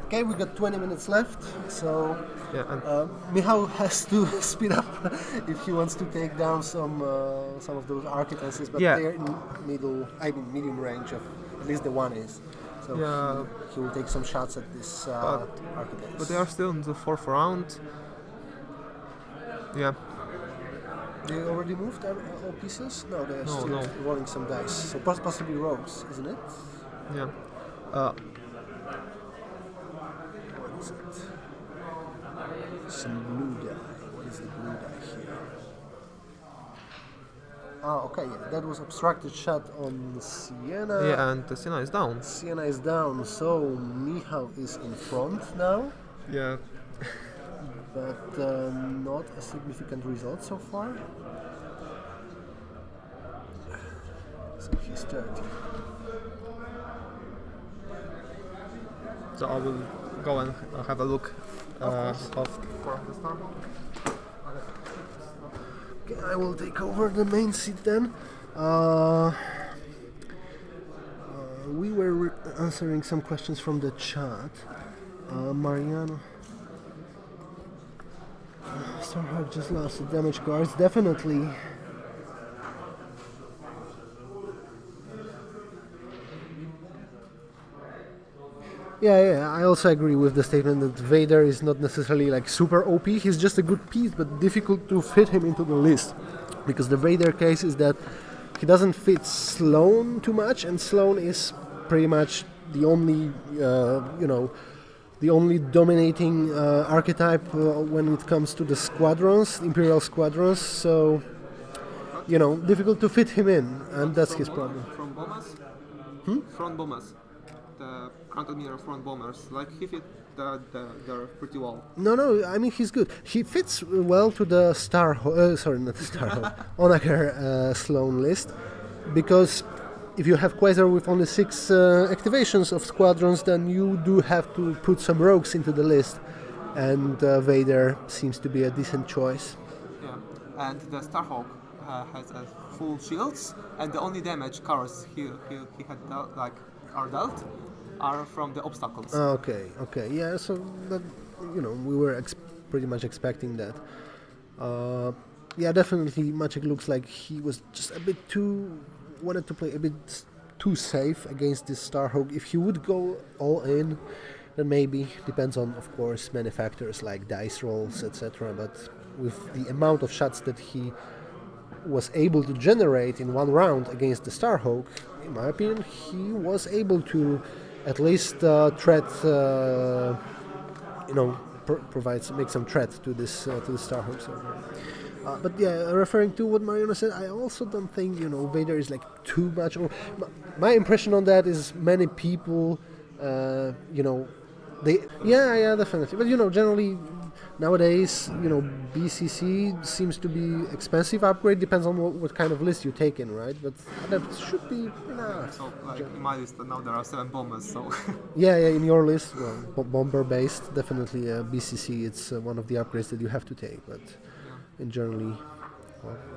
Okay, we got 20 minutes left, so yeah, and Michał has to speed up if he wants to take down some of those architects, but Yeah. they're in medium range of at least the one is. So Yeah. he will take some shots at this architects. but they are still in the fourth round. Yeah, They already moved all pieces? No, they're No, still no. rolling some dice. So possibly rogues, isn't it? yeah. What is it? Some blue die. What is the blue die here? Ah, okay, yeah, that was obstructed shot on Siena. Yeah, and Siena is down. Siena is down, so Michał is in front now, Yeah. but not a significant result so far. So he's 30. So I will go and have a look of the start. Okay, I will take over the main seat then. We were answering some questions from the chat. Mariano. Starhawk just lost the damage cards, definitely. Yeah, I also agree with the statement that Vader is not necessarily like super OP. He's just a good piece, but difficult to fit him into the list. Because the Vader case is that he doesn't fit Sloan too much, and Sloan is pretty much the only, the only dominating archetype when it comes to the squadrons, Imperial squadrons. So, difficult to fit him in, and that's his problem. From bombers? Front bombers. The counter-mirror front bombers. Like he fit they're pretty well. No, I mean he's good. He fits well to the Onager Sloan list, because if you have Quasar with only 6 activations of squadrons, then you do have to put some rogues into the list, and Vader seems to be a decent choice. Yeah, and the Starhawk has full shields, and the only damage cards he had are dealt are from the obstacles. Okay, yeah. So that, we were pretty much expecting that. Yeah, definitely. Maciej looks like he was just a bit wanted to play a bit too safe against this Starhawk. If he would go all in, then maybe, depends on, of course, many factors like dice rolls, etc. But with the amount of shots that he was able to generate in one round against the Starhawk, in my opinion, he was able to at least make some threat to this to the Starhawk. So. But yeah, referring to what Mariano said, I also don't think Vader is like too much. Or my impression on that is many people, they definitely. But generally nowadays, BCC seems to be expensive upgrade. Depends on what kind of list you take in, right? But that should be enough. So like in my list now there are 7 bombers. So yeah, in your list, well, bomber based, definitely BCC. It's one of the upgrades that you have to take, but. And generally,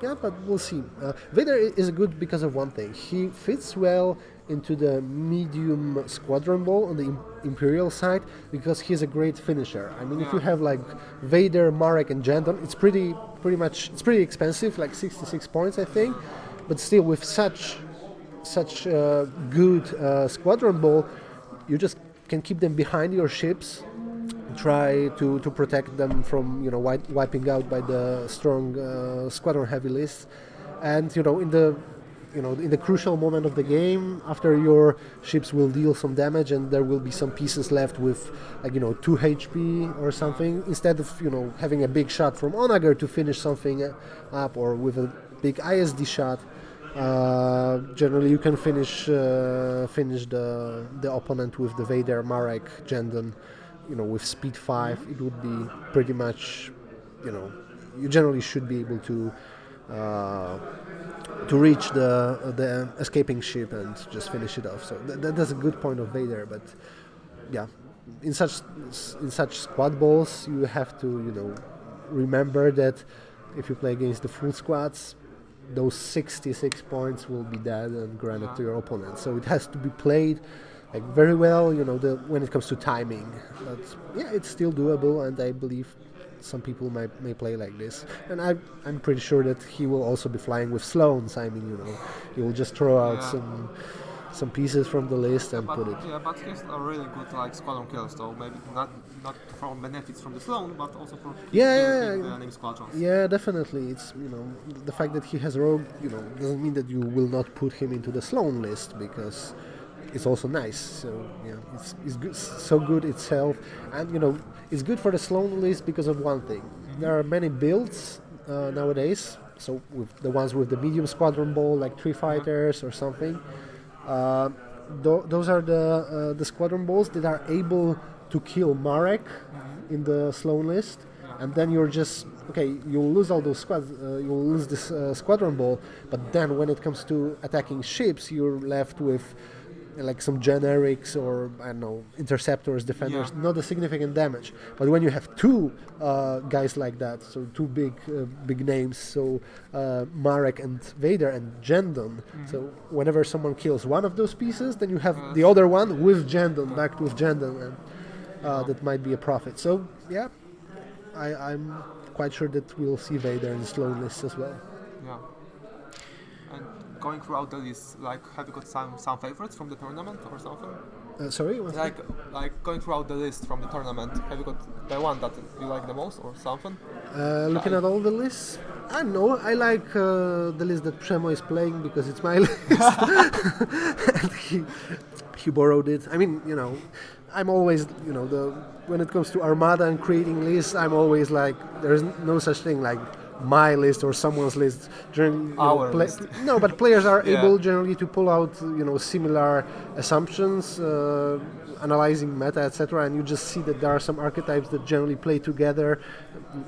but we'll see. Vader is good because of one thing. He fits well into the medium squadron ball on the Imperial side because he's a great finisher. I mean, if you have like Vader, Marek, and Jandon, it's pretty expensive, like 66 points, I think. But still, with such good squadron ball, you just can keep them behind your ships. Try to protect them from wiping out by the strong squadron heavy list, and in the in the crucial moment of the game, after your ships will deal some damage and there will be some pieces left with 2 HP or something, instead of having a big shot from Onager to finish something up, or with a big ISD shot, generally you can finish the opponent with the Vader, Marek, Jendon, with speed 5. It would be pretty much, you generally should be able to reach the escaping ship and just finish it off. So that's a good point of Vader. But yeah, in such squad balls, you have to remember that if you play against the full squads, those 66 points will be dead and granted to your opponent. So it has to be played very well, when it comes to timing. But yeah, it's still doable, and I believe some people may play like this. And I'm pretty sure that he will also be flying with Sloans. I mean, he will just throw out some pieces from the list and put it. Yeah, but he's a really good squadron killer, so maybe not from benefits from the Sloan, but also from the enemy squadrons. Yeah, definitely. It's the fact that he has Rogue, doesn't mean that you will not put him into the Sloan list, because it's also nice. So yeah, it's good, so good itself, and it's good for the Sloan list because of one thing. There are many builds nowadays. So with the ones with the medium squadron ball, like 3 fighters or something, those are the squadron balls that are able to kill Marek in the Sloan list, and then you're just you'll lose all those squads, you'll lose this squadron ball, but then when it comes to attacking ships, you're left with some generics, or I don't know, interceptors, defenders, not a significant damage. But when you have 2 guys like that, so 2 big names, so Marek and Vader and Jendon, so whenever someone kills one of those pieces, then you have the other one with Jendon, backed with Jendon, and that might be a profit. So yeah, I'm quite sure that we'll see Vader in the Sloan list as well. Yeah. And going throughout the list, have you got some favorites from the tournament or something? Sorry? Like going throughout the list from the tournament, have you got the one that you like the most or something? Looking at all the lists, I don't know. I like the list that Przemo is playing because it's my list. And he borrowed it. I mean, I'm always, when it comes to Armada and creating lists, I'm always like, there's no such thing like my list or someone's list. List. No, but players are able generally to pull out similar assumptions, analyzing meta, etc., and you just see that there are some archetypes that generally play together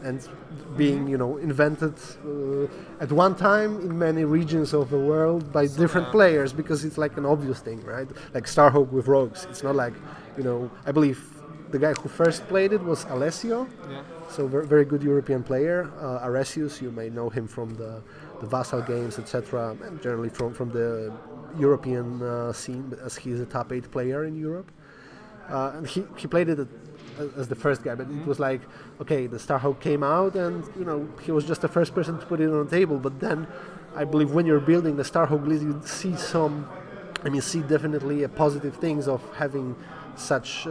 and being invented at one time in many regions of the world by different players, because it's like an obvious thing, right? Like Starhawk with rogues. It's not like I believe the guy who first played it was Alessio, so very good European player. Aresius, you may know him from the Vassal games, etc., and generally from the European scene, as he is a top 8 player in Europe. And he played it as the first guy, but it was like, the Starhawk came out, and he was just the first person to put it on the table. But then, I believe when you're building the Starhawk list, you see definitely positive things of having such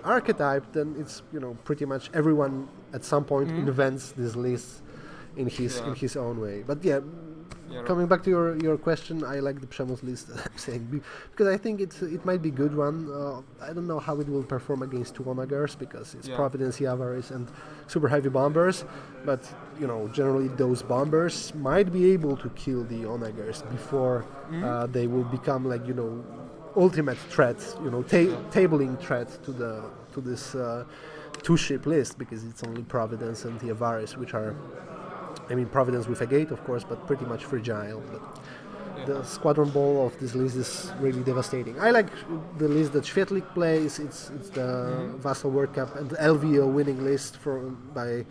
archetype. Then it's pretty much everyone at some point invents this list in his own way. But yeah, coming back to your question, I like the Przemo's list, I'm saying, because I think it might be a good one. I don't know how it will perform against 2 Onagers, because it's Providence, Yavaris, and super heavy bombers. But generally those bombers might be able to kill the Onagers before they will become ultimate threat, tabling threat to this 2-ship list, because it's only Providence and the Yavaris, which are, Providence with a gate, of course, but pretty much fragile. But the squadron ball of this list is really devastating. I like the list that Świetlik plays. It's the Vassal World Cup and the LVO winning list by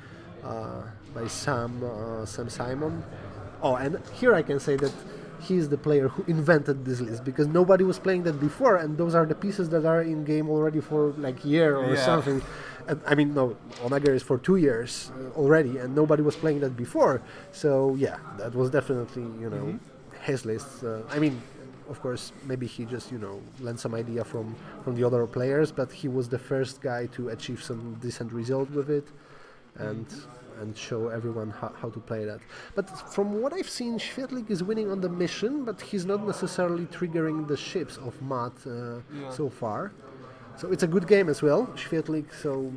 Sam Simon. Oh, and here I can say that he's the player who invented this list, because nobody was playing that before, and those are the pieces that are in game already for like a year or something. No, Onager is for 2 years already, and nobody was playing that before. So yeah, that was definitely his list. Of course, maybe he just lent some idea from the other players, but he was the first guy to achieve some decent result with it, and and show everyone how to play that. But from what I've seen, Świetlik is winning on the mission, but he's not necessarily triggering the ships of Mat so far. So it's a good game as well, Świetlik. So,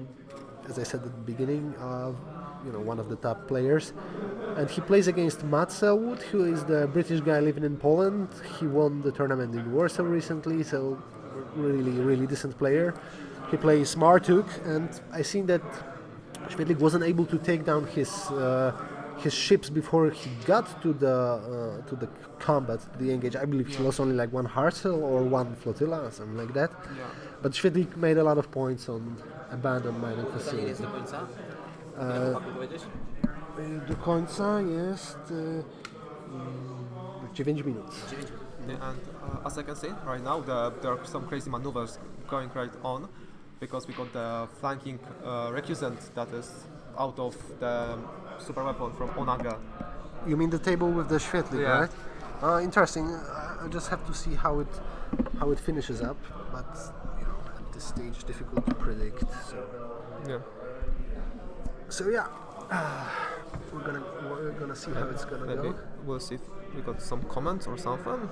as I said at the beginning, one of the top players. And he plays against Matt Selwood, who is the British guy living in Poland. He won the tournament in Warsaw recently, so really decent player. He plays Martuk, and I think that Świetlik wasn't able to take down his ships before he got to the combat, the engage. I believe he lost only like one Harcel or one flotilla or something like that. Yeah. But Świetlik made a lot of points on abandoned mining facility. Do końca jest 9 minut. Yeah, and as I can see right now, there are some crazy maneuvers going right on, because we got the flanking recusant that is out of the super weapon from Onaga. You mean the table with the Świetlik, Yeah. right? Interesting. I just have to see how it finishes up, but at this stage, difficult to predict. So yeah, we're gonna see how it's gonna Maybe go. we'll see if we got some comments or something.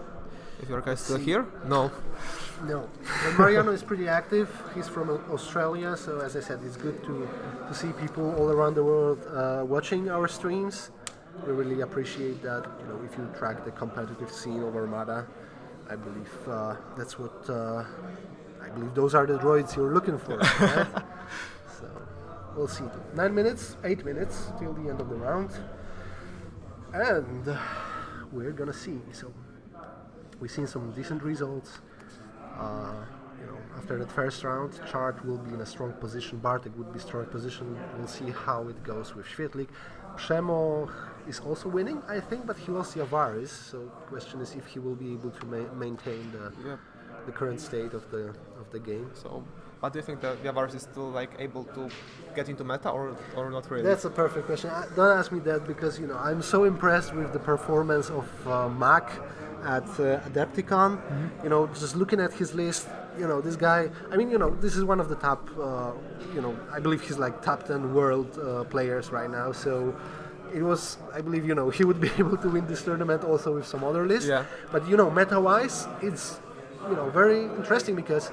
If your guys still here? No. No, but Mariano is pretty active. He's from Australia, so as I said, it's good to see people all around the world watching our streams. We really appreciate that. If you track the competitive scene of Armada, I believe that's what I believe those are the droids you're looking for. Right? So we'll see. 9 minutes, 8 minutes till the end of the round, and we're gonna see. So we've seen some decent results. After that first round, Chart will be in a strong position. Bartek would be strong position. We'll see how it goes with Świetlik. Przemo is also winning, I think, but he lost Javaris. So the question is if he will be able to maintain the current state of the game. So, but do you think that Javaris is still able to get into meta or not really? That's a perfect question. Don't ask me that, because I'm so impressed with the performance of Mac at Adepticon. Just looking at his list, this guy, this is one of the top, I believe he's like top 10 world players right now. So it was, I believe, he would be able to win this tournament also with some other lists. Yeah. But, meta-wise, it's, very interesting because,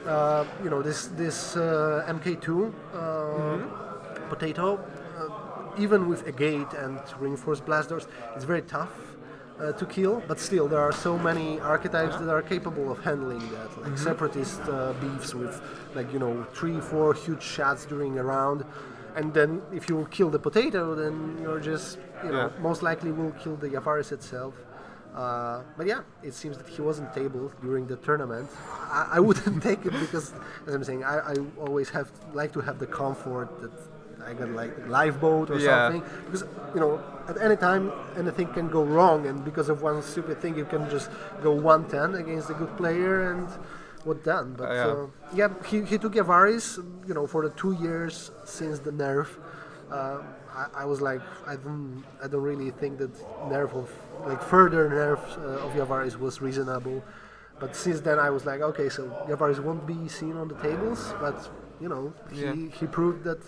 this MK2 potato, even with a gate and reinforced blast doors, it's very tough to kill, but still there are so many archetypes that are capable of handling that, like separatist beefs with 3-4 huge shots during a round, and then if you kill the potato, then you're just most likely will kill the Javaris itself. But yeah, it seems that he wasn't tabled during the tournament. I wouldn't take it because, as I'm saying, I always like to have the comfort that I got like a lifeboat or something, because at any time anything can go wrong, and because of one stupid thing you can just go 110 against a good player and what done. But he took Javaris, for the 2 years since the nerf. I was like, I don't really think that further nerfs of Javaris was reasonable. But since then I was like, okay, so Javaris won't be seen on the tables, but he proved that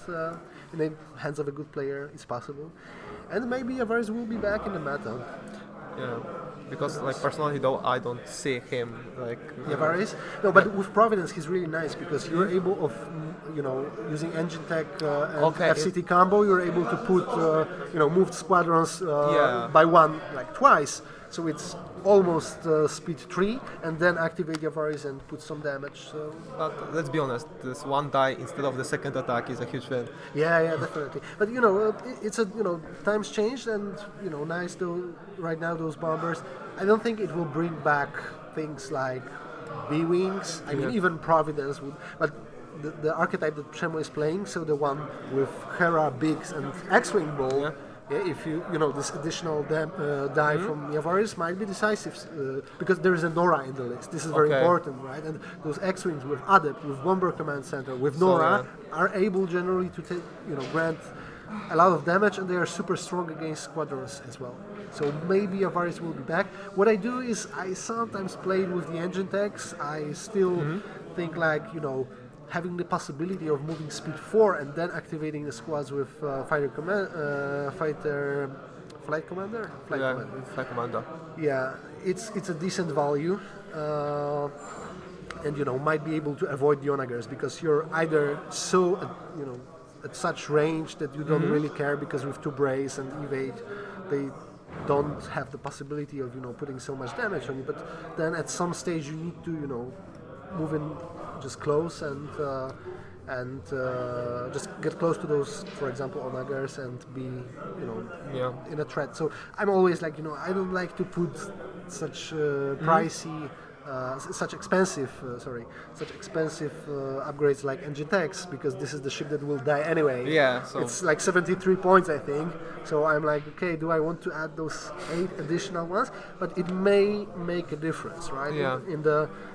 in the hands of a good player it's possible, and maybe Javaris will be back in the meta. Yeah, because personally though, I don't see him Javaris. No, but with Providence he's really nice because you're able of using engine tech and FCT combo, you're able to put moved squadrons by one twice. So it's almost speed 3, and then activate Javaris and put some damage. So. But let's be honest, this one die instead of the second attack is a huge win. Yeah, definitely. But it's times changed, and nice though. Right now, those bombers, I don't think it will bring back things like B-wings. I mean, even Providence would, but. The archetype that Przemo is playing, so the one with Hera, Biggs, and X-wing ball. If this additional die from Javaris might be decisive, because there is a Nora in the list. This is very important, right? And those X-wings with Adept, with Bomber Command Center, with Nora are able generally to grant a lot of damage, and they are super strong against squadrons as well. So maybe Javaris will be back. What I do is I sometimes play with the engine techs. I still think having the possibility of moving speed 4 and then activating the squads with flight commander. Flight commander. Yeah, it's a decent value, and might be able to avoid the onagers because you're either so at such range that you don't really care because with 2 brace and evade they don't have the possibility of putting so much damage on you. But then at some stage you need to move in just close and just get close to those, for example, onagers and be in a threat. So I'm always like I don't like to put such pricey. Such expensive upgrades like engine techs because this is the ship that will die anyway. Yeah, so it's like 73 points, I think. So I'm like, okay, do I want to add those 8 additional ones? But it may make a difference, right? Yeah.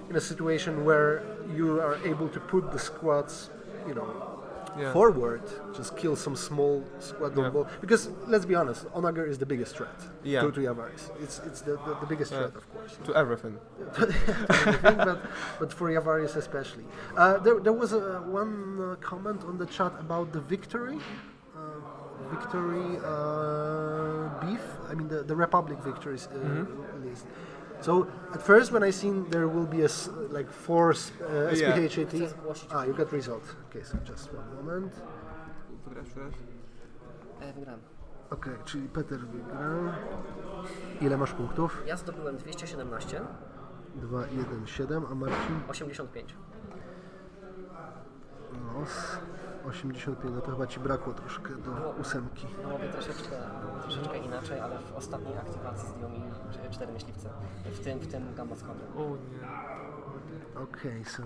In a situation where you are able to put the squads, forward, just kill some small squadron ball. Because let's be honest, Onager is the biggest threat to Yavaris. It's the biggest threat, of course. To everything. but for Yavaris especially. There was one comment on the chat about the victory beef. I mean the Republic victories list. So at first, when I seen there will be 4 SPHAT, you got result. Okay, so just one moment. Wygrałem. Okej, czyli Peter wygrał. Ile masz punktów? Ja zdobyłem 217. 217, a Marcin? 85. Los. 85, no to chyba ci brakło troszkę do 8. Byłoby troszeczkę inaczej, ale w ostatniej aktywacji zdjął mi 4 myśliwce. W tym Gamma Squadron. O nie. Okay, so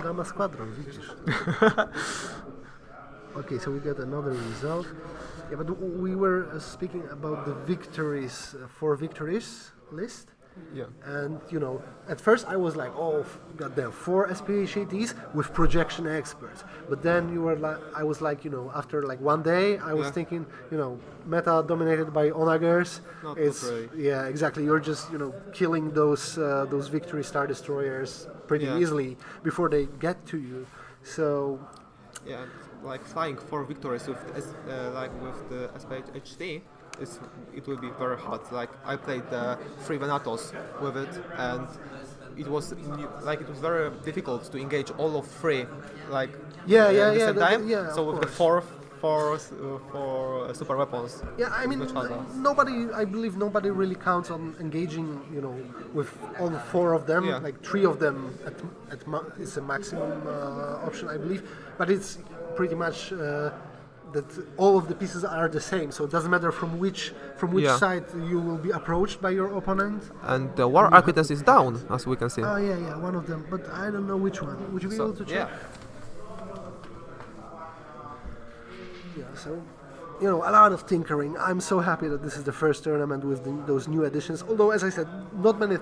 Gamma Squadron, widzisz. Okay, so we got another result. Yeah, but we were speaking about the victories, 4 victories list. Yeah. And at first I was like, oh, goddamn, 4 SPHATs with projection experts. But then I was like, after like one day, I was thinking, meta dominated by onagers. Not yeah, exactly. You're just killing those victory star destroyers pretty easily before they get to you. So yeah, like flying 4 victories with the SPHT. It will be very hard. Like I played 3 Venatos with it, and it was very difficult to engage all of 3 at the same time. So with the 4 super weapons. Yeah, I mean, I believe nobody really counts on engaging, with all 4 of them. Yeah. Like 3 of them is a maximum option, I believe. But it's pretty much. That all of the pieces are the same, so it doesn't matter from which side you will be approached by your opponent. And the War Architect is down, as we can see. Oh yeah, one of them, but I don't know which one. Would you be able to check? Yeah, so a lot of tinkering. I'm so happy that this is the first tournament with those new additions. Although, as I said, not many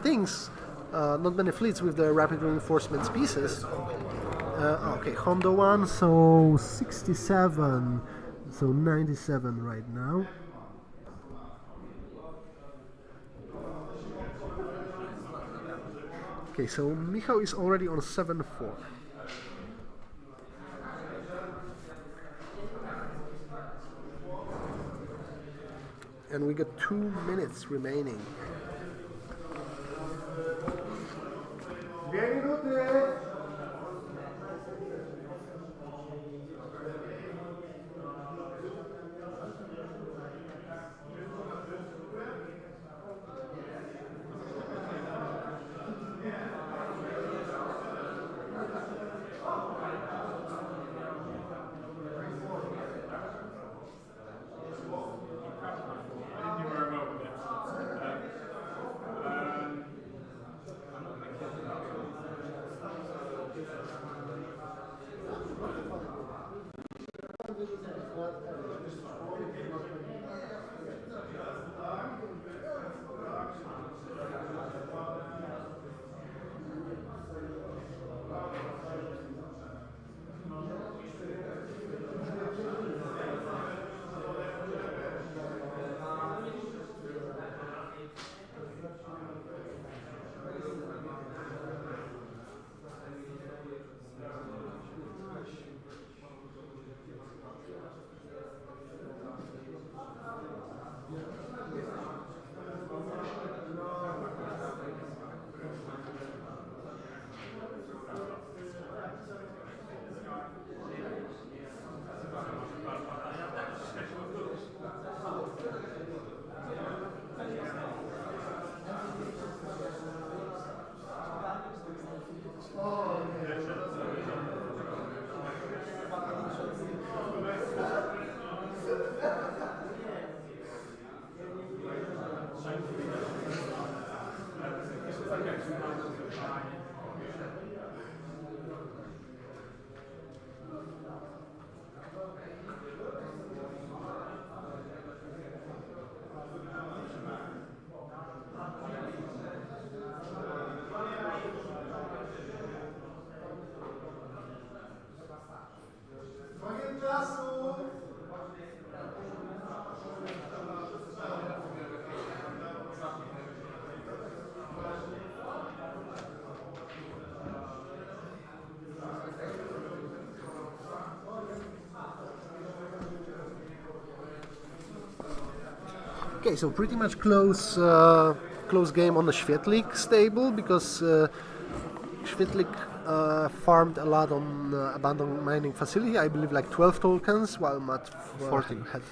fleets with the rapid reinforcements pieces. Okay, Hondo one, so 67. So 97 right now. Okay, so Michał is already on 7-4. And we got 2 minutes remaining. 2 minuty! Okay, so pretty much close game on the Świetlik stable because Świetlik farmed a lot on abandoned mining facility. I believe like 12 tokens, while Matt 14. had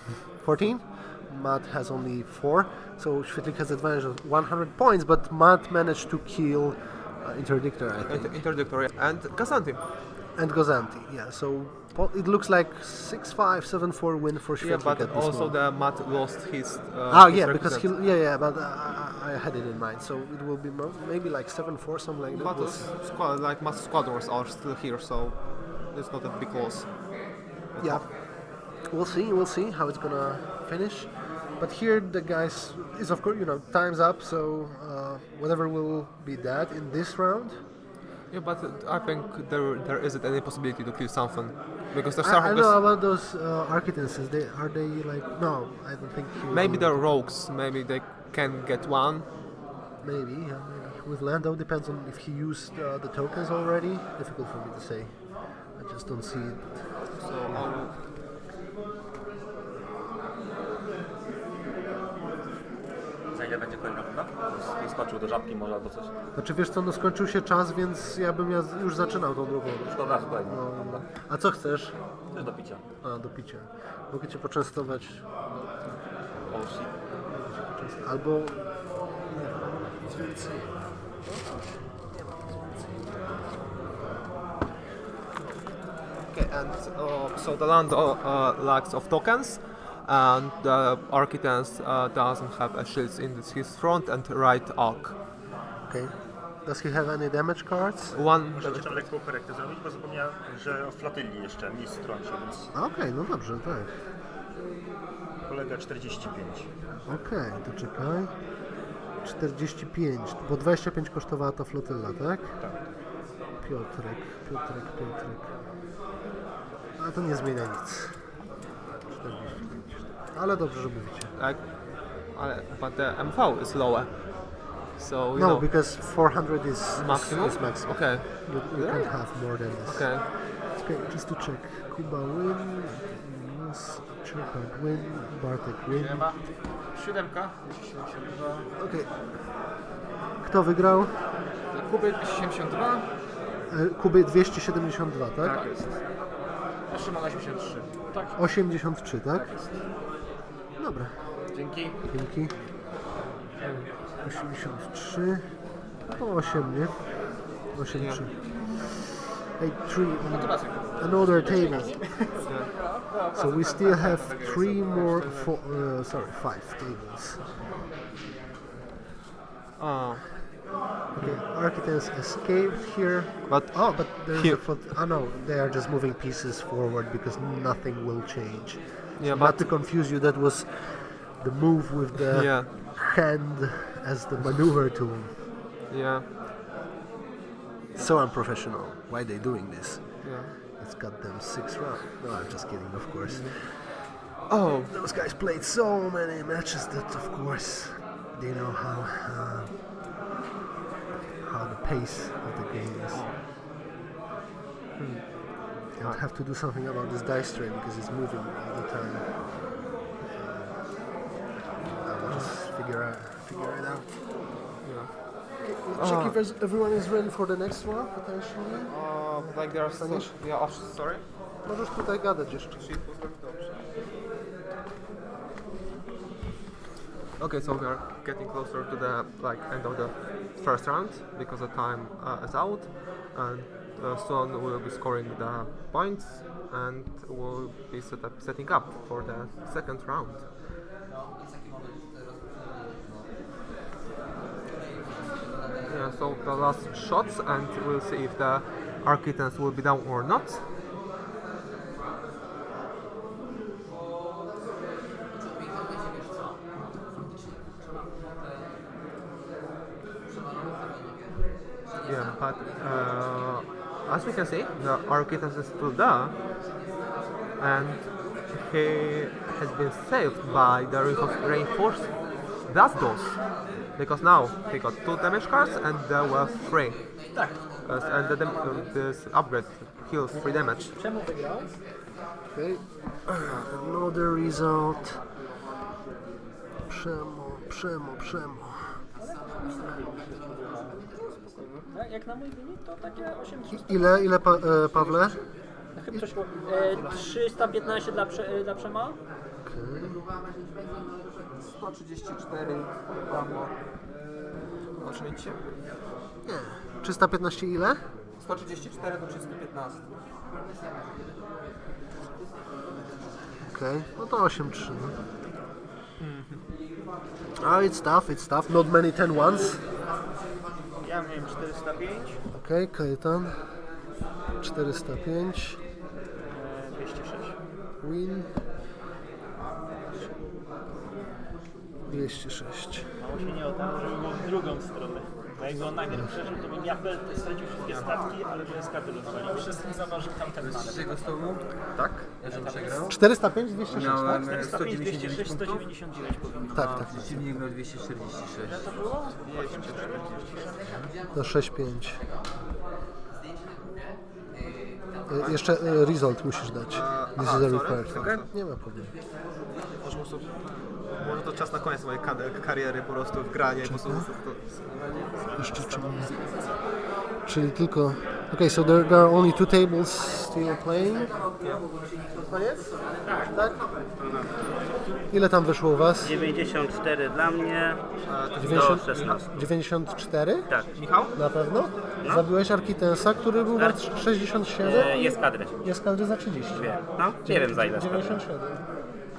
14. Matt has only 4, so Świetlik has advantage of 100 points, but Matt managed to kill Interdictor, I think. Interdictor and Gazanti. And Gozanti, yeah. So it looks like 6-5, 7-4 win for Świetlik. Yeah, but at this also moment. the Matt lost his. Yeah, because but I had it in mind. So it will be maybe like 7-4, something like that. But Matt's squadrons are still here, so it's not a big loss. Yeah, we'll see how it's gonna finish. But here the guys is of course time's up. So whatever will be that in this round. Yeah, but I think there isn't any possibility to kill something because the I know about those architects. Are they like no? I don't think. Maybe they're rogues. Maybe they can get one. Maybe, yeah, maybe. With Lando depends on if he used the tokens already. Difficult for me to say. I just don't see it. So Za ile będzie kolejna runda? Skoczył do żabki może albo coś. Znaczy wiesz co, no skończył się czas, więc ja bym już zaczynał tą drugą. Już od razu kolejna. No. A co chcesz? Coś do picia. A, do picia. Mogę cię poczęstować. Oh shit. Albo... Nie nic więcej. okay, and so the land lacks of tokens, and the Architect doesn't have shields in his front and right arc. Okay. Does he have any damage cards? One. Muszę jeszcze lekką korektę zrobić, bo zapomniałem, że o flotylli jeszcze mi strącił, więc Okej, no dobrze, tak. kolega 45. Okej, to czekaj. 45, bo 25 kosztowała ta flotylla, tak? Tak. Piotrek. Ale to nie zmienia nic. 45. Ale dobrze, że mówicie. But the MV is lower. So you No, know, because 400 is maximum. Is maximum. Okay. You can't have more than this. Okay. Okay, just to check. Kuba win, Mas, Czerpak win, Bartek win. 7, 272. Okay. Kto wygrał? Kuby 272. Kuby 272, tak? Tak jest. A Szymon 83. Tak. 83, tak? Dobra. Dzięki. Dzięki. 83. To 8, nie? 83. Hey, 3 on another table. So we still have 3 more, 5 tables. Okay, Architects escaped here. But there's here- no, they are just moving pieces forward because nothing will change. Yeah, Not but to confuse you, that was the move with the yeah, hand as the maneuver tool. yeah, So unprofessional. Why are they doing this? yeah. It's got them 6 rounds. No, I'm just kidding, of course. Oh, Those guys played so many matches that, of course, they know how the pace of the game is. I'll have to do something about this dice tray because it's moving all the time. I'll just figure it out. yeah. Check if everyone is ready for the next one, potentially. Like there are Spanish? Yeah. Oh, sorry. Możesz tutaj gadać jeszcze. Okay, so we are getting closer to the end of the first round because the time is out, and soon we'll be scoring the points, and we'll be setting up for the second round. Yeah, so the last shots, and we'll see if the Architects will be down or not. Yeah, but as we can see, the Architect is still there, and he has been saved by the reinforced blast dose, because now he got 2 damage cards and there were 3. And this upgrade heals 3 damage. Czemu wygrałeś? Okay. Another result. Przemo. Jak na mój wynik to takie 800. Ile Pawle? Chyba coś 315 dla Przema. 134 damo. Oczywiście. Nie. 315 ile? 134 do 315. Okej, no to 8-3. It's tough. Not many 10 ones. Ja miałem 405. Okej, Kajetan. 405. 206. Win. 206. Mało się nie odało, żeby było w drugą stronę. Bo jakby on najpierw przeżył, to bym ja stracił wszystkie statki, ale to jest karty rozwalił. Wszystkim zaważył tamten manewr. Z tego stołu? Tak? Ja żebym przegrał. 405, 206, tak? Miałem 405, 199 206, punktów. 199 powinno. Tak. Przeciwnik miał 246. To było? To 6-5. Jeszcze result musisz dać. This is a required. Okay. Nie ma problemu. Może to czas na koniec mojej kariery po prostu w granie. Jeszcze czyli tylko... Okay, so there are only 2 tables still playing. Koniec? Tak? Ile tam wyszło u was? 94 dla mnie, 16. 94? Tak. Michał? Na pewno? Zabiłeś Arkitensa, który był wart 67? Jest kadry. Jest kadry za 30. No, nie wiem za ile. 97.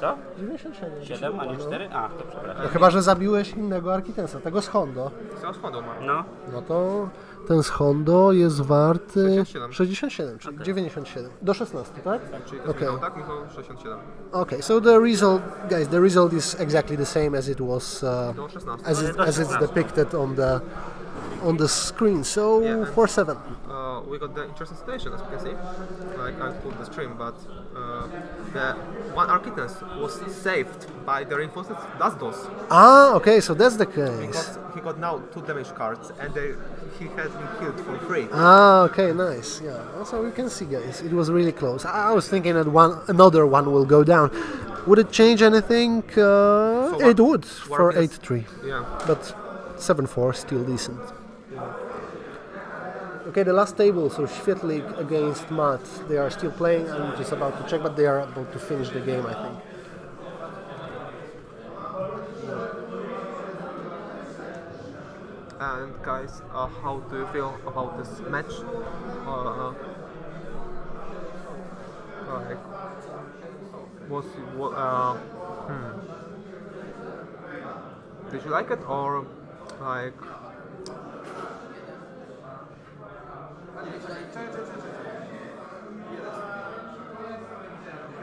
Co? 97. 7, a nie 4? A, to przepraszam. No chyba, że zabiłeś innego Arkitensa, tego z Hondo. Co z Hondą mam? No, No to ten z Hondo jest wart 67. 67, czyli 97. Do 16, tak? Czyli to jest Michał, tak? Michał 67. Okay, so the result, guys, the result is exactly the same as it was, Do 16. as it's depicted on the screen. So Yeah. 4-7. We got the interesting situation, as you can see. Like I pulled the stream, but the one Architect was saved by the reinforced dust dose. Ah, okay, so that's the case. Because he got now 2 damage cards, and he has been healed for free. Ah, okay, nice. Yeah. So you can see, guys, it was really close. I was thinking that another one will go down. Would it change anything? It would for 8-3, Yeah. but 7-4 still decent. Okay, the last table, so Świetlik against Matt. They are still playing. I'm just about to check, but they are about to finish the game, I think. And guys, how do you feel about this match? Like, did you like it or like?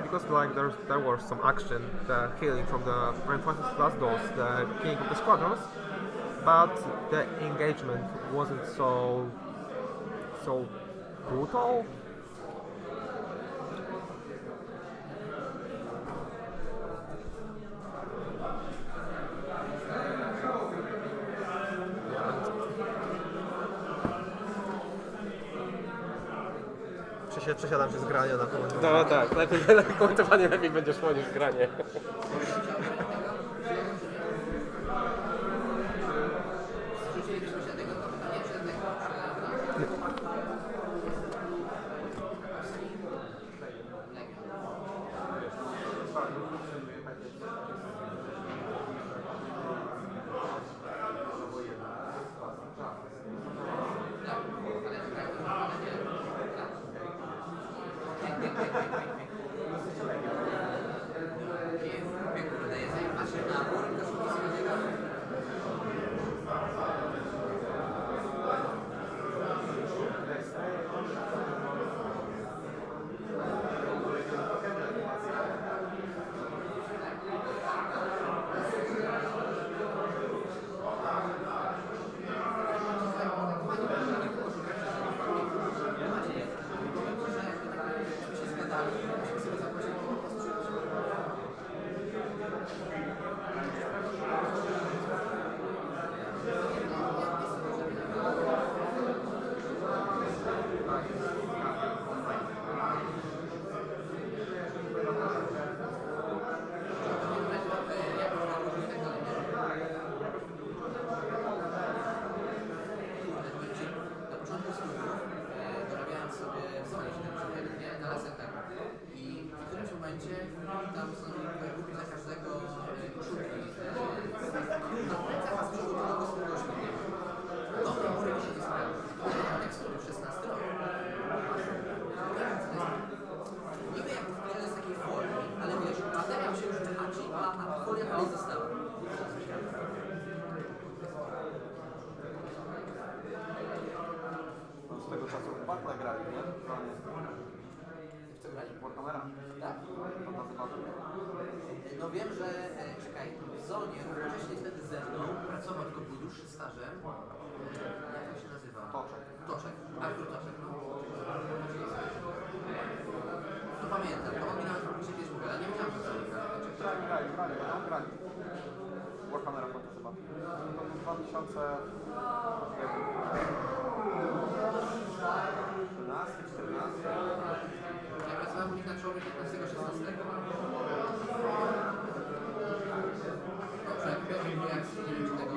Because like there was some action, the healing from the reinforced last dose, the king of the squadrons, but the engagement wasn't so brutal. Przesiadam się z grania na komentowanie. No tak, lepiej komentowanie lepiej będzie szło niż granie. Maciej, momencie tam są kupić za każdego koszulki na plecach, a z przodu logo swojego śmiechu. Dobry mury mi się nie sprawdza. Tekstury w 16 rok. Niby jak wklejone z takiej folii, ale wiesz, materiał się już wyhaczy, a folia dalej została. Z tego czasu w Battle grali, nie? Co grać? Warhammera. Tak? No wiem, że czekaj, w zonie równocześnie wtedy ze mną pracował tylko był dłuższy stażem. Jak to się nazywa? Toczek. Toczek. Artur Toczek, no. To pamiętam, to on mi nawet faktycznie kiedyś mówił, ale nie wiedziałem, co oni Grali. Warhammera to chyba. To 2000... 14. Ja pracowałem u nich na przełomie 15-16. Dobrze, jak Piotr był jak nie wiem, czy tego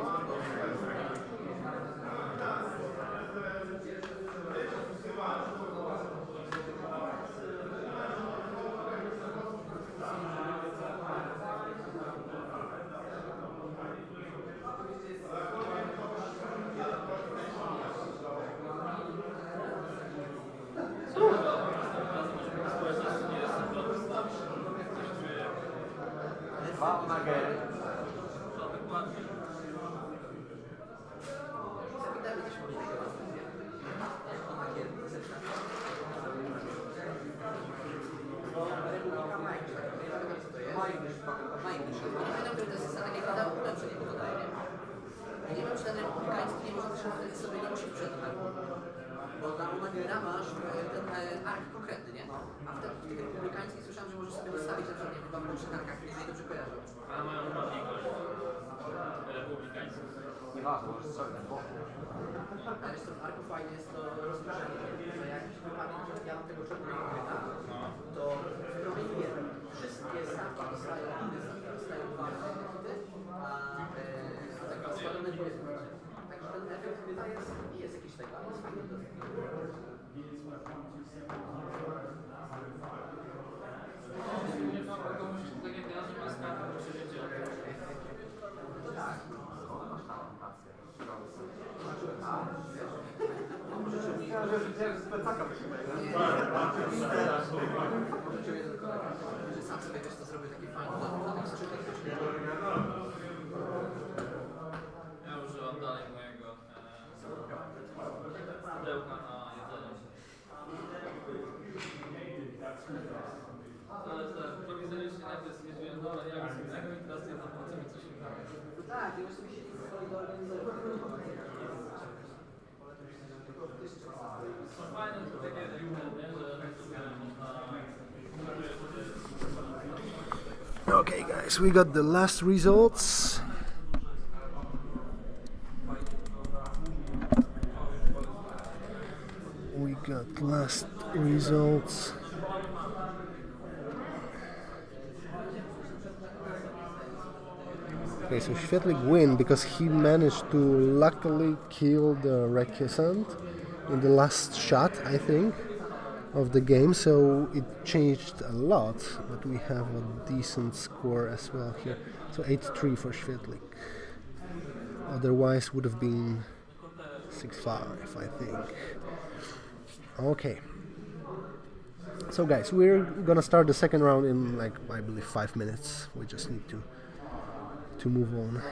masz ten ark konkretny, nie? A w tych republikańskich słyszałem, że możesz sobie wystawić na przykład, nie wiem, chyba w trzech arkach, jeżeli dobrze kojarzę. Ale mają równoległość republikańską. Nieważne, możesz strzelać na boku. Ale wiesz co, w arku fajnie jest to rozproszenie, że jak wypadnie, że ja mam tego czerwonego kryta, to w promieniu wszystkie stawki dostają, inne stawki dostają dwa hity, a takie składane dwie jest. Także ten efekt kryta jest jakiś tego, ale jest fajny. Tak jak ja, że ma skarb, to tak. Sam sobie też to zrobił taki fajny skrzynek. ja używam dalej mojego pudełka na jedzenie. Prowizoricznie najpierw zmierzyłem dole jak z innego i teraz jednak płacimy coś innego. Tak, i już sobie się z kolei doorganizować. Są fajne takie inne, nie? Że można... Okay, guys, we got the last results. We got last results. Okay, so Świetlik win because he managed to luckily kill the recusant in the last shot, I think, of the game, so it changed a lot, but we have a decent score as well here. So 8-3 for Świetlik. Otherwise would have been 6-5, I think. Okay. So guys, we're gonna start the second round in like, I believe 5 minutes. We just need to move on.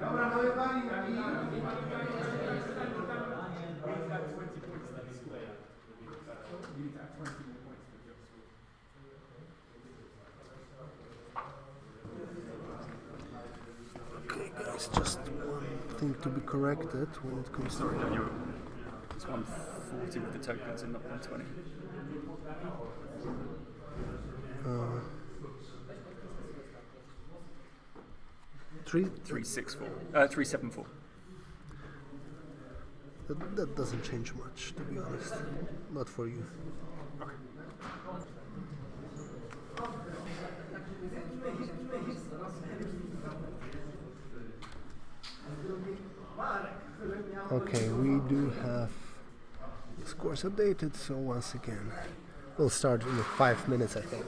Dobra, mamy walinki. Okay, guys, just one thing to be corrected when it comes to... It's 140 with the tokens and not 120. 364. 374. That doesn't change much, to be honest. Not for you. Okay, we do have the scores updated, so once again, we'll start in 5 minutes, I think.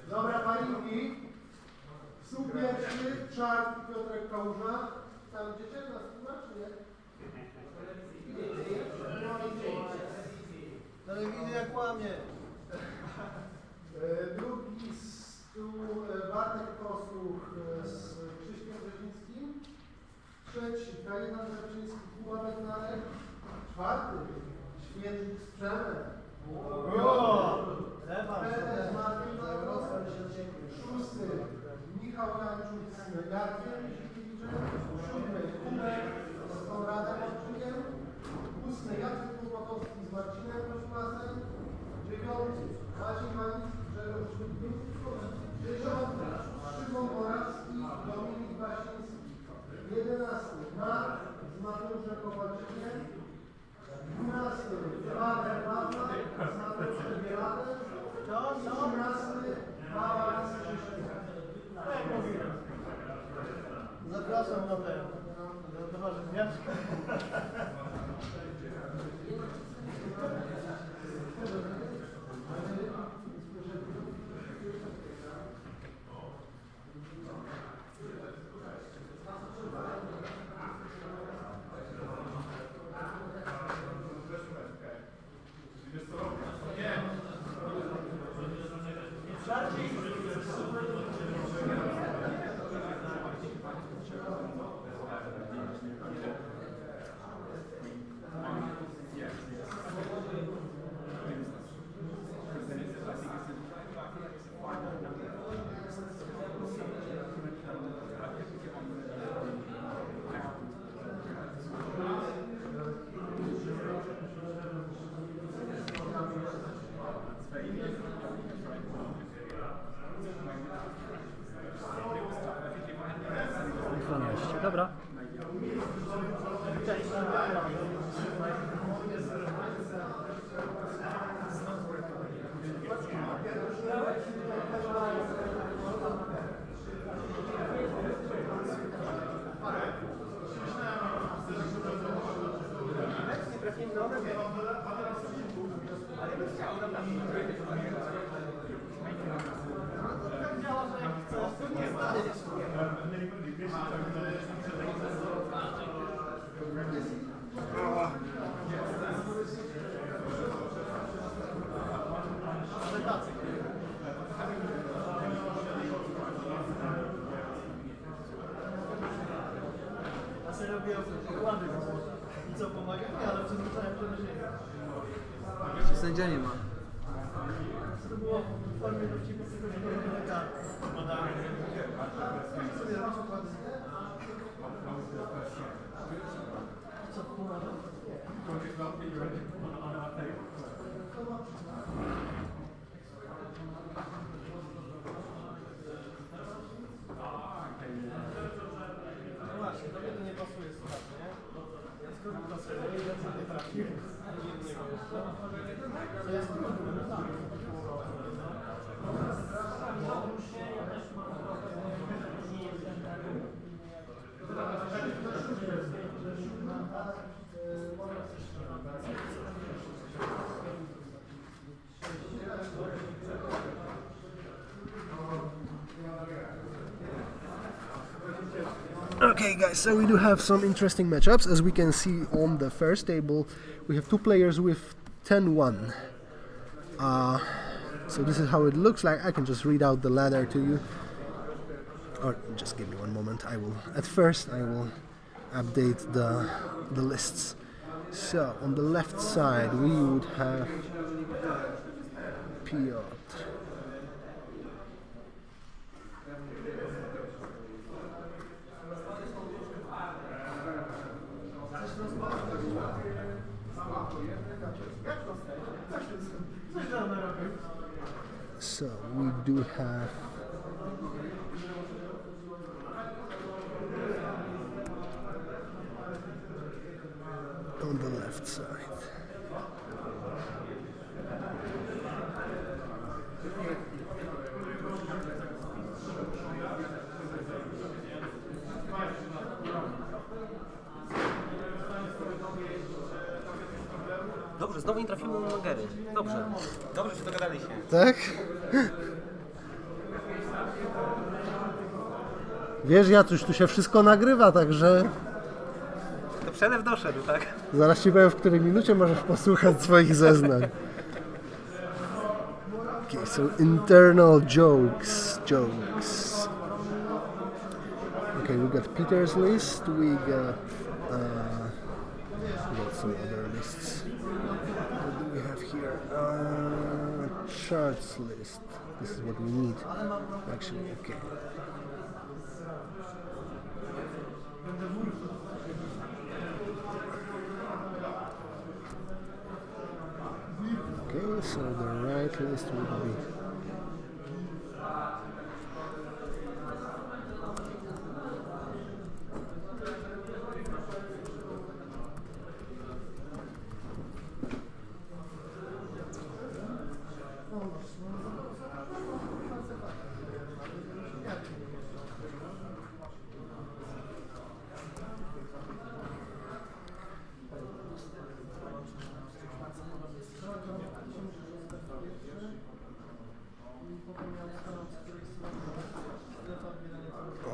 Dobra, paninki. Stół pierwszy, Czark i Piotrek Kałuża. Tam gdzie cię nas tu ma, czy nie? Telewizja kłamie. Drugi stół Bartek Kostuch z Krzyśkiem Brzezińskim. Trzeci Kalina Brzeziński, Kuba Bednarek. Czwarty Świetlik z Przemem. Peter Martin Zagroz. Szósty Michał Jańczuk z Jarkiem Zikiewiczem. Siódmy Kubek z Konradem Olczykiem. Ósmy Jacek Kłopotowski z Marcinem Koszmasem. Dziewiąty Maciej Wanicki, Grzegorz Szybnik. Dziesiąty Szymon Morawski, Dominik Waściński. 11 Mark z Mateuszem Kowalczykiem. 12 Paweł Pawła z Mateuszem Bielatem. 13 Mała z Krzyszkiem. Zapraszam na ten, do warzywniaczka. Dobra. Ja sobie robię układy i co pomaga? Nie, ale przyzwyczaiłem przemyślenia. Sędzia nie ma. To było w formie dowcipu psychologicznego. Sobie robisz układy. Co pomaga? No właśnie, to mnie to nie pasuje słuchać, nie? Ja skoro pasuje, nie trafił. To jest Okay guys, so we do have some interesting matchups. As we can see on the first table, we have two players with 10-1. So this is how it looks like. I can just read out the ladder to you. Or just give me one moment. I will update the lists. So on the left side we would have Piotr. So we do have Znowu nie trafimy na Nogery. Dobrze. Dobrze się dogadaliśmy. Tak? Wiesz, Jacuś, tu się wszystko nagrywa, także To przelew doszedł, tak? zaraz ci powiem, w której minucie możesz posłuchać swoich zeznań. Okay, so internal jokes. Okay, we got Peter's list, we got some other lists. What do we have here? Charts list. This is what we need. Actually, okay. Okay, so the right list would be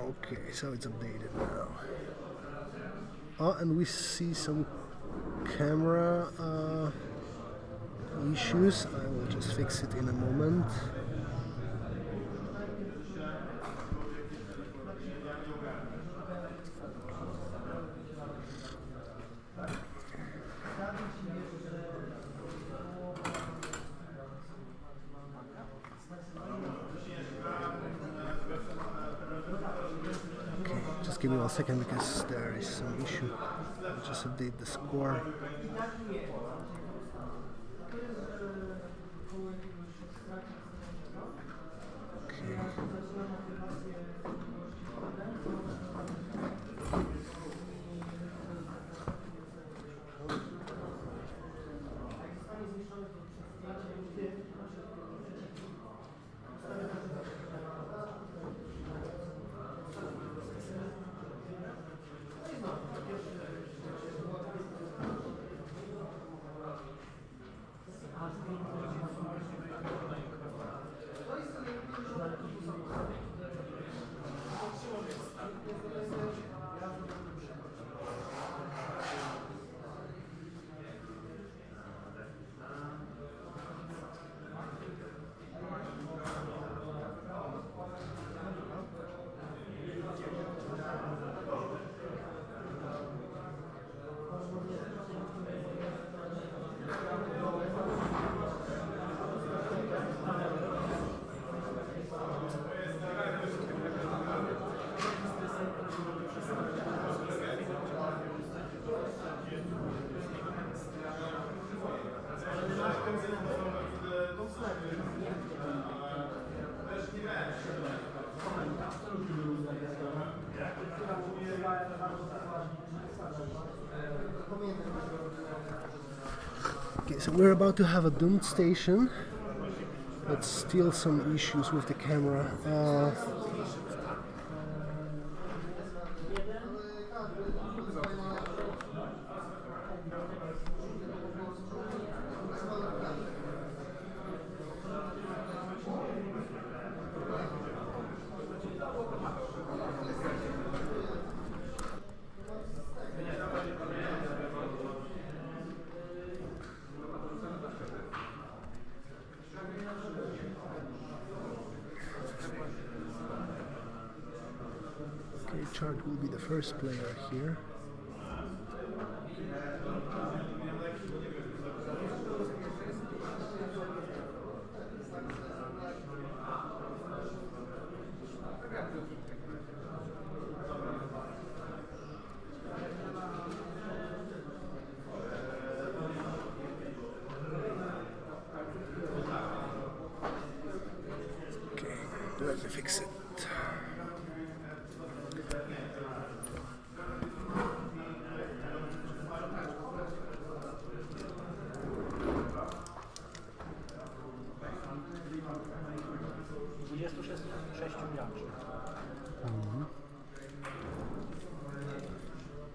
okay, so it's updated now. Oh, and we see some camera issues. I will just fix it in a moment. Just give me 1 second because there is some issue. I'll just update the score. Okay. Okay, so we're about to have a doomed station, but still some issues with the camera. Chart will be the first player here. Okay, let me fix it.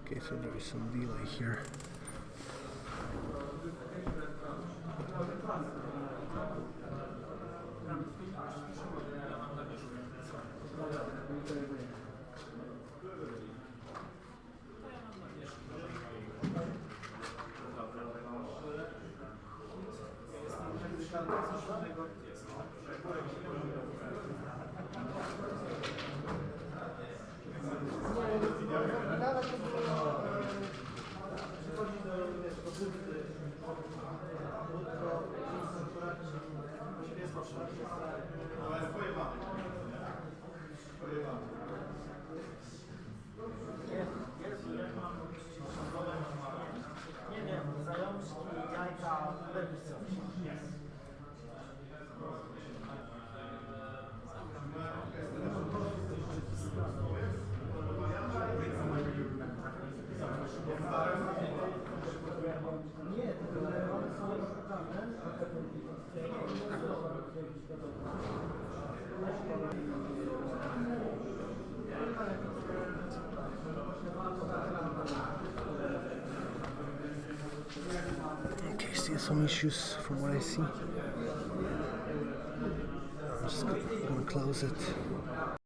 Okay, so there is some delay here. Nie wiem, zajączki, jajka, pewnie coś. Okay, still some issues from what I see. I'm just gonna close it.